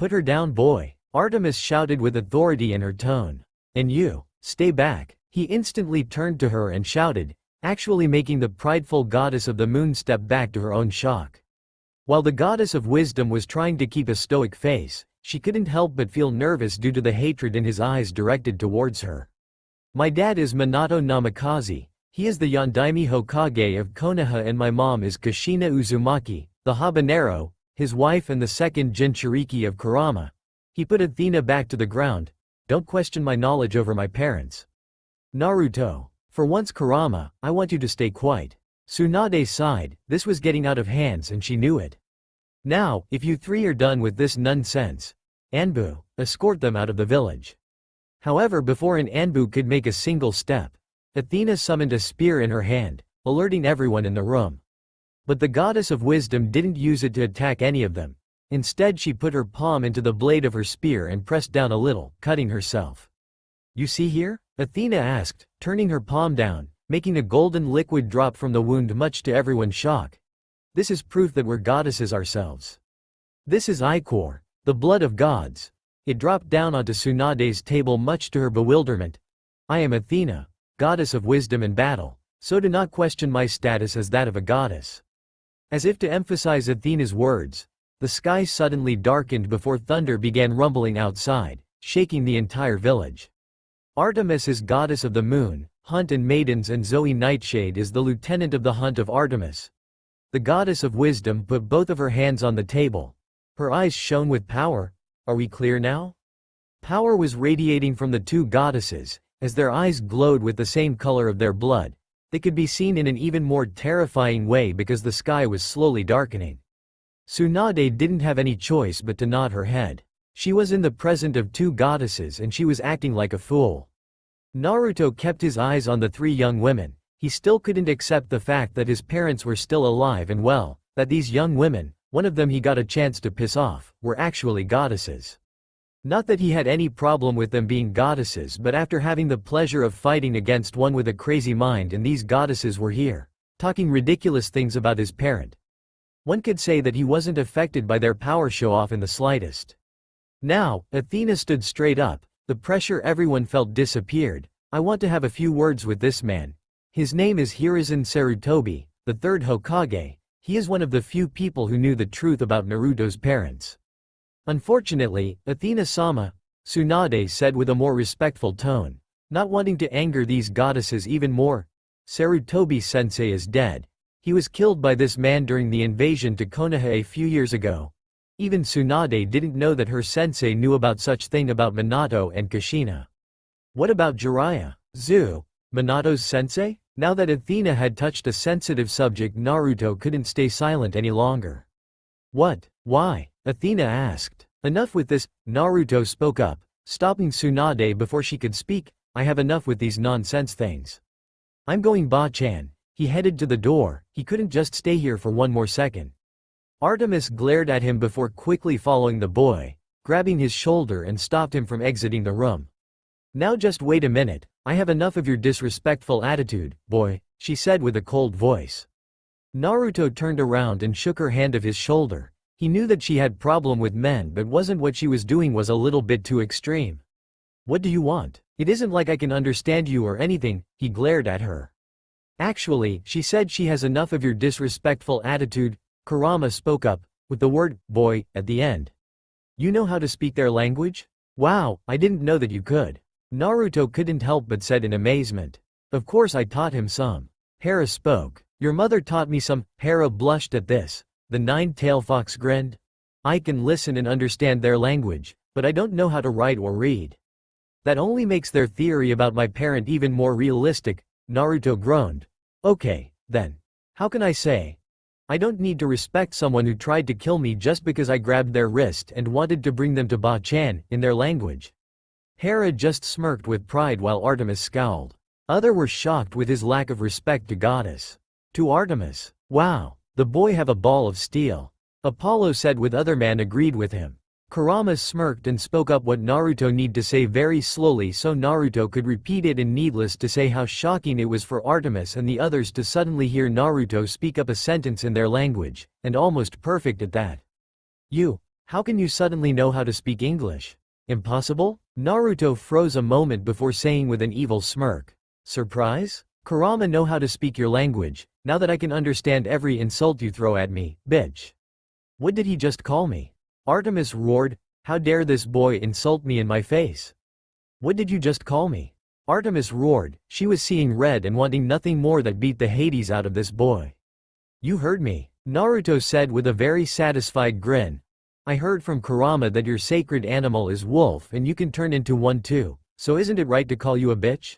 Put her down, boy, Artemis shouted with authority in her tone. And you, stay back. He instantly turned to her and shouted, actually making the prideful goddess of the moon step back to her own shock. While the goddess of wisdom was trying to keep a stoic face, she couldn't help but feel nervous due to the hatred in his eyes directed towards her. My dad is Minato Namikaze. He is the Yondaime Hokage of Konoha, and my mom is Kushina Uzumaki, the habanero, his wife and the second Jinchuriki of Kurama. He put Athena back to the ground. Don't question my knowledge over my parents. Naruto. For once, Kurama, I want you to stay quiet. Tsunade sighed. This was getting out of hands and she knew it. Now, if you three are done with this nonsense, Anbu, escort them out of the village. However, before an Anbu could make a single step, Athena summoned a spear in her hand, alerting everyone in the room. But the goddess of wisdom didn't use it to attack any of them. Instead, she put her palm into the blade of her spear and pressed down a little, cutting herself. You see here? Athena asked, turning her palm down, making a golden liquid drop from the wound, much to everyone's shock. This is proof that we're goddesses ourselves. This is ichor, the blood of gods. It dropped down onto Tsunade's table, much to her bewilderment. I am Athena, goddess of wisdom and battle, so do not question my status as that of a goddess. As if to emphasize Athena's words, the sky suddenly darkened before thunder began rumbling outside, shaking the entire village. Artemis is goddess of the moon, hunt and maidens, and Zoe Nightshade is the lieutenant of the hunt of Artemis. The goddess of wisdom put both of her hands on the table. Her eyes shone with power. Are we clear now? Power was radiating from the two goddesses, as their eyes glowed with the same color of their blood. They could be seen in an even more terrifying way because the sky was slowly darkening. Tsunade didn't have any choice but to nod her head. She was in the presence of two goddesses and she was acting like a fool. Naruto kept his eyes on the three young women. He still couldn't accept the fact that his parents were still alive and well, that these young women, one of them he got a chance to piss off, were actually goddesses. Not that he had any problem with them being goddesses, but after having the pleasure of fighting against one with a crazy mind, and these goddesses were here, talking ridiculous things about his parent. One could say that he wasn't affected by their power show-off in the slightest. Now, Athena stood straight up, the pressure everyone felt disappeared. I want to have a few words with this man. His name is Hiruzen Sarutobi, the third Hokage. He is one of the few people who knew the truth about Naruto's parents. Unfortunately, Athena-sama, Tsunade said with a more respectful tone, not wanting to anger these goddesses even more. Sarutobi-sensei is dead. He was killed by this man during the invasion to Konoha a few years ago. Even Tsunade didn't know that her sensei knew about such thing about Minato and Kushina. What about Jiraiya? Zu, Minato's sensei? Now that Athena had touched a sensitive subject, Naruto couldn't stay silent any longer. What? Why? Athena asked. Enough with this, Naruto spoke up, stopping Tsunade before she could speak. I have enough with these nonsense things. I'm going, Ba-chan. He headed to the door. He couldn't just stay here for one more second. Artemis glared at him before quickly following the boy. grabbing his shoulder and stopped him from exiting the room. "Now just wait a minute, I have enough of your disrespectful attitude, boy," she said with a cold voice. Naruto turned around and shook her hand of his shoulder. He knew that she had problem with men, but wasn't what she was doing was a little bit too extreme. "What do you want? It isn't like I can understand you or anything," he glared at her. "Actually," she said, "she has enough of your disrespectful attitude." Kurama spoke up, with the word, boy, at the end. "You know how to speak their language? Wow, I didn't know that you could." Naruto couldn't help but said in amazement. "Of course I taught him some." Hera spoke. "Your mother taught me some." Hera blushed at this. The nine-tailed fox grinned. "I can listen and understand their language, but I don't know how to write or read. That only makes their theory about my parent even more realistic." Naruto groaned. "Okay, then. How can I say? I don't need to respect someone who tried to kill me just because I grabbed their wrist and wanted to bring them to Ba-chan, in their language." Hera just smirked with pride while Artemis scowled. Others were shocked with his lack of respect to goddess. To Artemis. "Wow, the boy have a ball of steel." Apollo said with other man agreed with him. Kurama smirked and spoke up what Naruto need to say very slowly so Naruto could repeat it, and needless to say how shocking it was for Artemis and the others to suddenly hear Naruto speak up a sentence in their language, and almost perfect at that. How can you suddenly know how to speak English? Impossible?" Naruto froze a moment before saying with an evil smirk. "Surprise? Kurama know how to speak your language, now that I can understand every insult you throw at me, bitch." "What did he just call me?" Artemis roared. "How dare this boy insult me in my face? What did you just call me?" Artemis roared. She was seeing red and wanting nothing more that beat the Hades out of this boy. "You heard me," Naruto said with a very satisfied grin. "I heard from Kurama that your sacred animal is wolf and you can turn into one too, so isn't it right to call you a bitch?"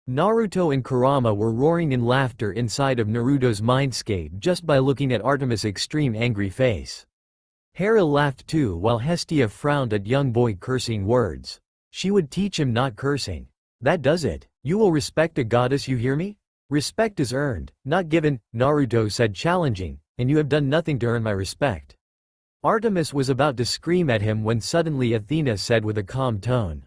Naruto and Kurama were roaring in laughter inside of Naruto's mindscape just by looking at Artemis' extreme angry face. Hera laughed too while Hestia frowned at young boy cursing words. She would teach him not cursing. "That does it. You will respect a goddess, you hear me? Respect is earned, not given," Naruto said challenging, "and you have done nothing to earn my respect." Artemis was about to scream at him when suddenly Athena said with a calm tone,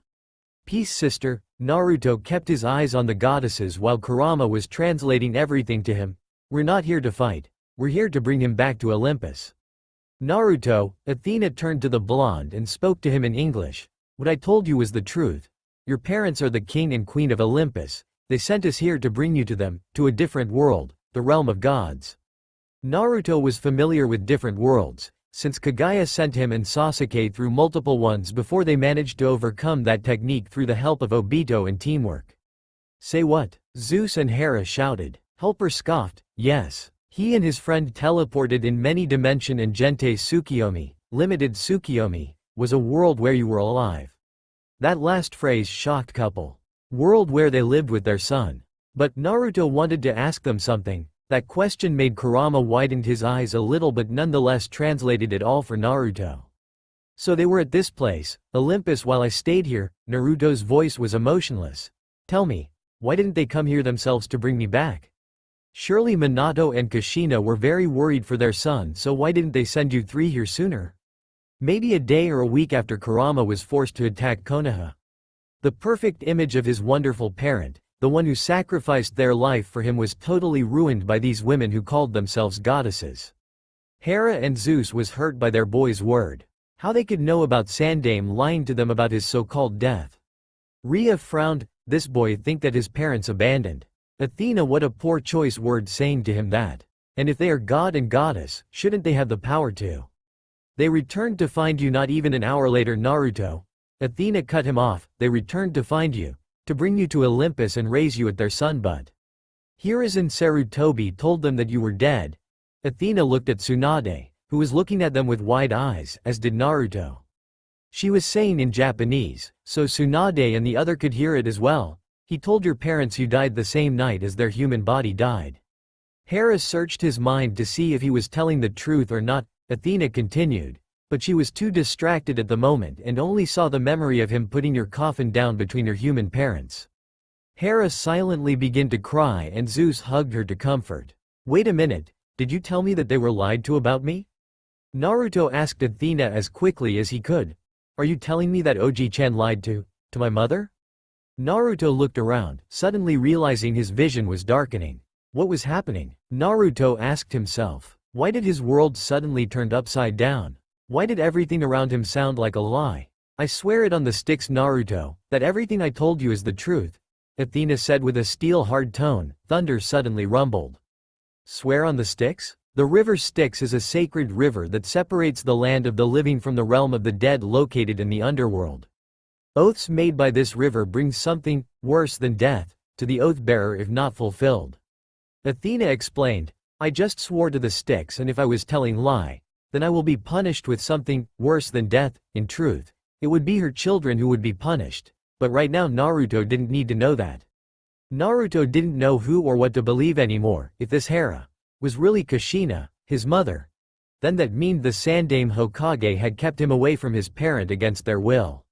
"Peace, sister." Naruto kept his eyes on the goddesses while Kurama was translating everything to him. "We're not here to fight. We're here to bring him back to Olympus." "Naruto," Athena turned to the blonde and spoke to him in English. "What I told you was the truth. Your parents are the king and queen of Olympus. They sent us here to bring you to them, to a different world, the realm of gods." Naruto was familiar with different worlds, since Kagaya sent him and Sasuke through multiple ones before they managed to overcome that technique through the help of Obito and teamwork. "Say what?" Zeus and Hera shouted. Helper scoffed. "Yes. He and his friend teleported in many dimension, and Gente Tsukiyomi, limited Tsukiyomi, was a world where you were alive." That last phrase shocked couple. World where they lived with their son. But Naruto wanted to ask them something. That question made Kurama widened his eyes a little but nonetheless translated it all for Naruto. "So they were at this place, Olympus, while I stayed here." Naruto's voice was emotionless. "Tell me, why didn't they come here themselves to bring me back? Surely Minato and Kushina were very worried for their son, so why didn't they send you three here sooner? Maybe a day or a week after Kurama was forced to attack Konoha. The perfect image of his wonderful parent, the one who sacrificed their life for him, was totally ruined by these women who called themselves goddesses." Hera and Zeus was hurt by their boy's word. How they could know about Sandame lying to them about his so-called death. Rhea frowned. This boy think that his parents abandoned. Athena, what a poor choice word saying to him that. And if they are god and goddess, shouldn't they have the power to? "They returned to find you not even an hour later, Naruto." Athena cut him off. "They returned to find you, to bring you to Olympus and raise you at their son, but Hiruzen Sarutobi told them that you were dead." Athena looked at Tsunade, who was looking at them with wide eyes, as did Naruto. She was saying in Japanese, so Tsunade and the other could hear it as well. "He told your parents you died the same night as their human body died." Hera searched his mind to see if he was telling the truth or not. Athena continued, "But she was too distracted at the moment and only saw the memory of him putting your coffin down between your human parents." Hera silently began to cry and Zeus hugged her to comfort. "Wait a minute, did you tell me that they were lied to about me?" Naruto asked Athena as quickly as he could. Are you telling me that Oji-chan lied to my mother? Naruto looked around, suddenly realizing his vision was darkening. What was happening? Naruto asked himself. Why did his world suddenly turn upside down? Why did everything around him sound like a lie? I swear it on the sticks, Naruto, that everything I told you is the truth, Athena said with a steel-hard tone. Thunder suddenly rumbled. Swear on the Styx? The river Styx is a sacred river that separates the land of the living from the realm of the dead located in the underworld. Oaths made by this river bring something, worse than death, to the oath-bearer if not fulfilled. Athena explained, I just swore to the Styx, and if I was telling lie, then I will be punished with something, worse than death. In truth, it would be her children who would be punished. But right now Naruto didn't need to know that. Naruto didn't know who or what to believe anymore. If this Hera was really Kushina, his mother, then that meant the Sandaime Hokage had kept him away from his parent against their will.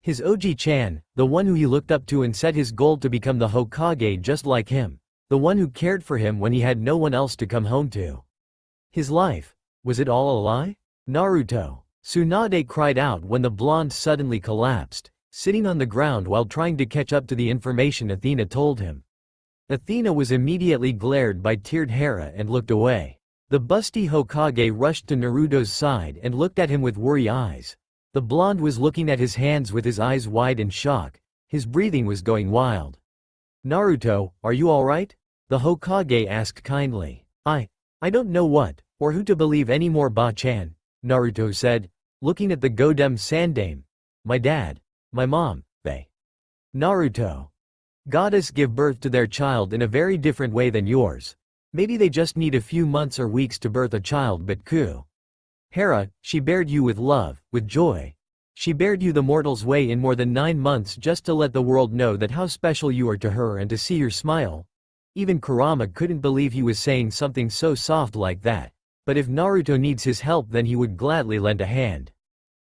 His Oji-chan, the one who he looked up to and set his goal to become the Hokage just like him, the one who cared for him when he had no one else to come home to. His life, was it all a lie? Naruto. Tsunade cried out when the blonde suddenly collapsed, sitting on the ground while trying to catch up to the information Athena told him. Athena was immediately glared by teared Hera and looked away. The busty Hokage rushed to Naruto's side and looked at him with worry eyes. The blonde was looking at his hands with his eyes wide in shock. His breathing was going wild. Naruto, are you alright? The Hokage asked kindly. I don't know what, or who to believe anymore, Ba-chan, Naruto said, looking at the Godem Sandaime. My dad, my mom, they. Naruto. Goddess give birth to their child in a very different way than yours. Maybe they just need a few months or weeks to birth a child, but Hera, she bared you with love, with joy. She bared you the mortal's way in more than 9 months just to let the world know that how special you are to her and to see your smile. Even Kurama couldn't believe he was saying something so soft like that. But if Naruto needs his help, then he would gladly lend a hand.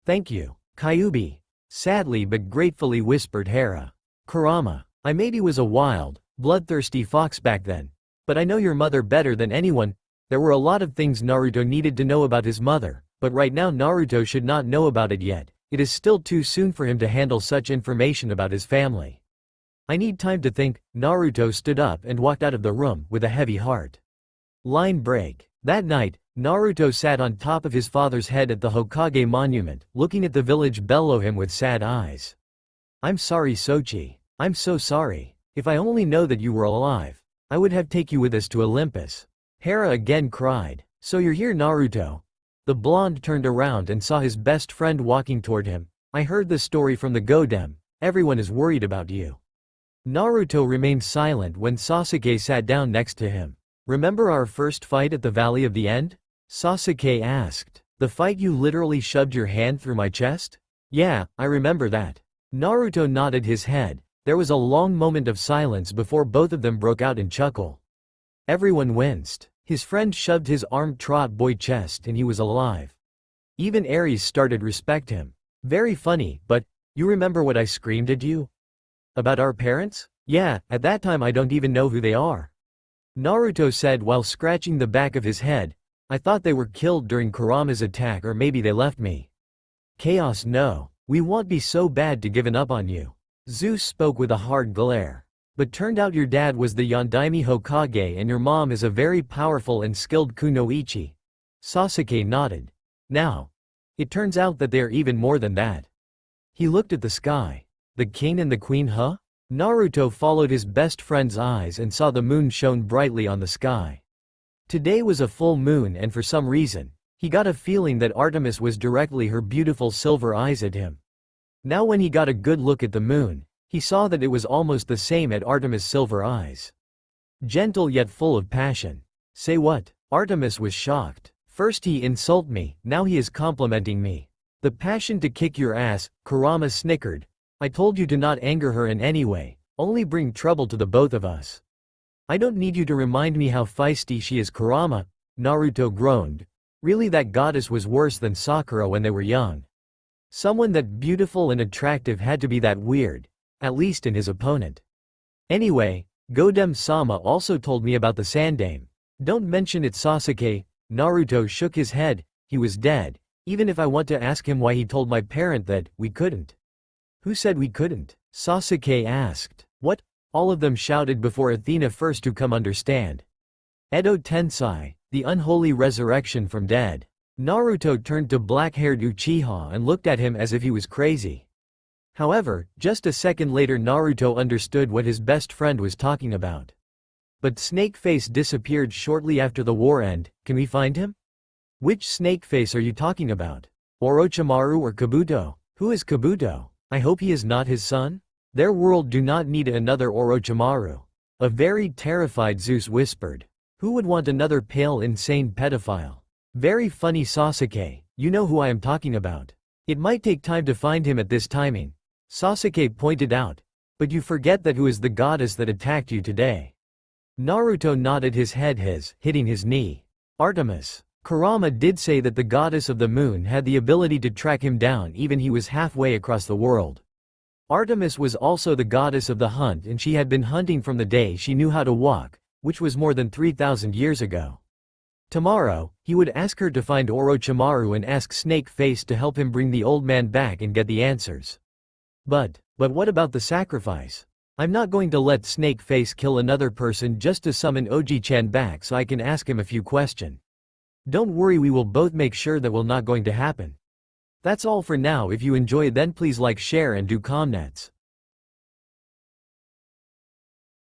Thank you, Kyuubi. Sadly but gratefully whispered Hera. Kurama, I maybe was a wild, bloodthirsty fox back then. But I know your mother better than anyone. There were a lot of things Naruto needed to know about his mother, but right now Naruto should not know about it yet. It is still too soon for him to handle such information about his family. I need time to think. Naruto stood up and walked out of the room with a heavy heart. Line break. That night, Naruto sat on top of his father's head at the Hokage monument, looking at the village below him with sad eyes. I'm sorry, Sochi. I'm so sorry. If I only know that you were alive, I would have taken you with us to Olympus. Hera again cried. So you're here, Naruto? The blonde turned around and saw his best friend walking toward him. I heard the story from the Godem. Everyone is worried about you. Naruto remained silent when Sasuke sat down next to him. Remember our first fight at the Valley of the End? Sasuke asked. The fight you literally shoved your hand through my chest? Yeah, I remember that. Naruto nodded his head. There was a long moment of silence before both of them broke out in chuckle. Everyone winced. His friend shoved his arm trot boy chest and he was alive. Even Ares started respect him. Very funny, but, you remember what I screamed at you? About our parents? Yeah, at that time I don't even know who they are. Naruto said while scratching the back of his head. I thought they were killed during Kurama's attack, or maybe they left me. Chaos, no. We won't be so bad to giving up on you. Zeus spoke with a hard glare. But turned out your dad was the Yondaime Hokage and your mom is a very powerful and skilled kunoichi. Sasuke nodded. Now, it turns out that they are even more than that. He looked at the sky. The king and the queen, huh? Naruto followed his best friend's eyes and saw the moon shone brightly on the sky. Today was a full moon and for some reason, he got a feeling that Artemis was directly her beautiful silver eyes at him. Now when he got a good look at the moon, he saw that it was almost the same at Artemis' silver eyes. Gentle yet full of passion. Say what? Artemis was shocked. First he insulted me, now he is complimenting me. The passion to kick your ass, Kurama snickered. I told you to not anger her in any way, only bring trouble to the both of us. I don't need you to remind me how feisty she is, Kurama, Naruto groaned. Really, that goddess was worse than Sakura when they were young. Someone that beautiful and attractive had to be that weird, at least in his opponent. Anyway, Godem-sama also told me about the Sandaime. Don't mention it, Sasuke. Naruto shook his head. He was dead. Even if I want to ask him why he told my parent that we couldn't. Who said we couldn't? Sasuke asked. What? All of them shouted before Athena first to come understand. Edo Tensei, the unholy resurrection from dead. Naruto turned to black-haired Uchiha and looked at him as if he was crazy. However, just a second later Naruto understood what his best friend was talking about. But Snake Face disappeared shortly after the war end. Can we find him? Which Snake Face are you talking about? Orochimaru or Kabuto? Who is Kabuto? I hope he is not his son? Their world do not need another Orochimaru. A very terrified Zeus whispered. Who would want another pale insane pedophile? Very funny Sasuke, you know who I am talking about. It might take time to find him at this timing. Sasuke pointed out. But you forget that who is the goddess that attacked you today. Naruto nodded his head, hitting his knee. Artemis. Kurama did say that the goddess of the moon had the ability to track him down even he was halfway across the world. Artemis was also the goddess of the hunt and she had been hunting from the day she knew how to walk, which was more than 3,000 years ago. Tomorrow, he would ask her to find Orochimaru and ask Snake Face to help him bring the old man back and get the answers. But what about the sacrifice? I'm not going to let Snake Face kill another person just to summon Oji-chan back so I can ask him a few questions. Don't worry, we will both make sure that will not going to happen. That's all for now. If you enjoy then please like, share and do comments.